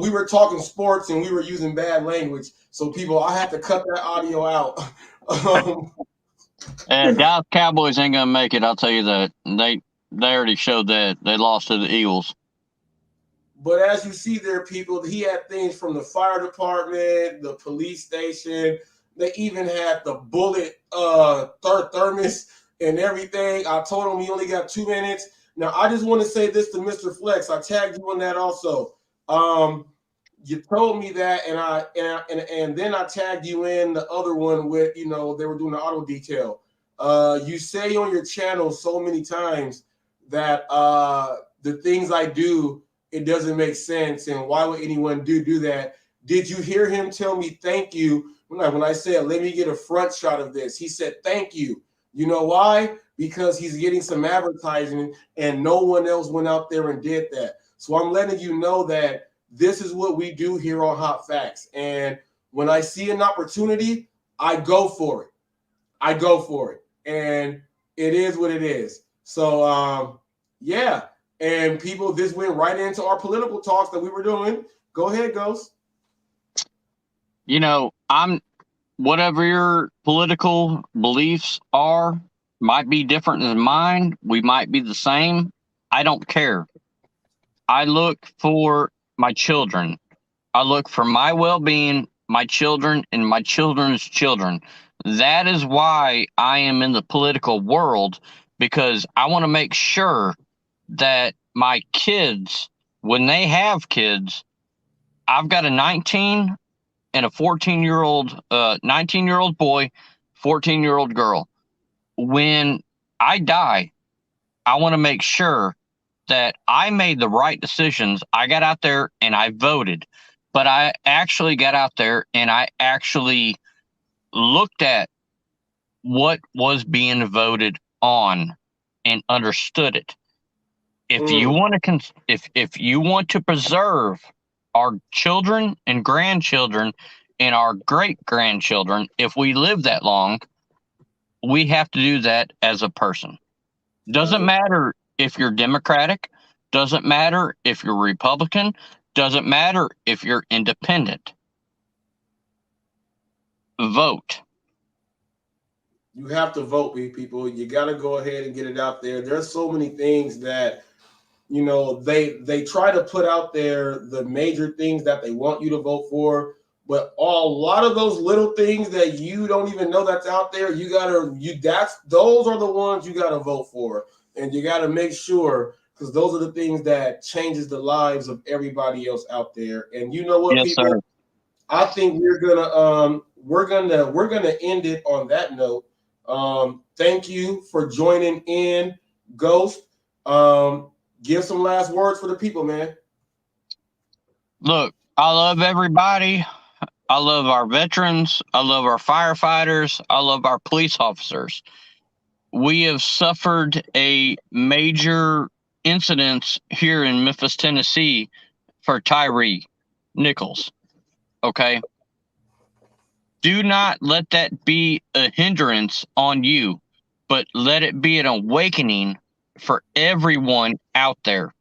we were talking sports and we were using bad language. So people, I had to cut that audio out.
And Dallas Cowboys ain't gonna make it. I'll tell you that. They already showed that they lost to the Eagles.
But as you see there, people, he had things from the fire department, the police station. They even had the bullet thermos and everything. I told him he only got 2 minutes. Now, I just want to say this to Mr. Flex. I tagged you on that also. You told me that, and then I tagged you in the other one with, they were doing the auto detail. You say on your channel so many times that the things I do, it doesn't make sense, and why would anyone do that? Did you hear him tell me thank you when I said, let me get a front shot of this? He said thank you. You know why? Because he's getting some advertising and no one else went out there and did that. So I'm letting you know that this is what we do here on Hot Facts. And when I see an opportunity, I go for it. I go for it. And it is what it is. So, yeah. And people, this went right into our political talks that we were doing. Go ahead, Ghost.
Whatever your political beliefs are, might be different than mine. We might be the same. I don't care. I look for my children. I look for my well-being, my children, and my children's children. That is why I am in the political world, because I want to make sure that my kids, when they have kids, I've got a 19 and a 14-year-old, 19-year-old boy, 14-year-old girl. When I die, I want to make sure that I made the right decisions. I got out there and I voted, but I actually got out there and I actually looked at what was being voted on and understood it. If you want to, if you want to preserve our children and grandchildren and our great grandchildren, if we live that long, we have to do that as a person. Doesn't matter if you're Democratic, doesn't matter if you're Republican, doesn't matter if you're independent. Vote.
You have to vote, people. You got to go ahead and get it out there. There's so many things that, they try to put out there, the major things that they want you to vote for, but a lot of those little things that you don't even know that's out there, those are the ones you got to vote for. And you got to make sure, because those are the things that changes the lives of everybody else out there. And you know what, people? Sir. I think we're gonna end it on that note. Thank you for joining in, Ghost. Give some last words for the people, man.
Look, I love everybody. I love our veterans. I love our firefighters. I love our police officers. We have suffered a major incident here in Memphis, Tennessee for Tyree Nichols. Okay. Do not let that be a hindrance on you, but let it be an awakening for everyone out there.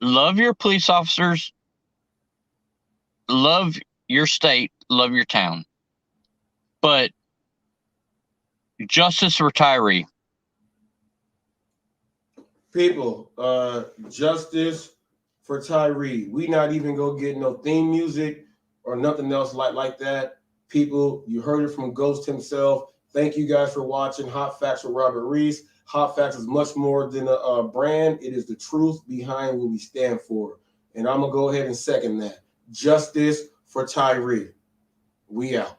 Love your police officers, love your state, love your town. But justice for Tyree.
People, justice for Tyree. We not even go get no theme music or nothing else like that. People, you heard it from Ghost himself. Thank you guys for watching Hot Facts with Robert Reese. Hot Facts is much more than a brand. It is the truth behind what we stand for. And I'm going to go ahead and second that. Justice for Tyree. We out.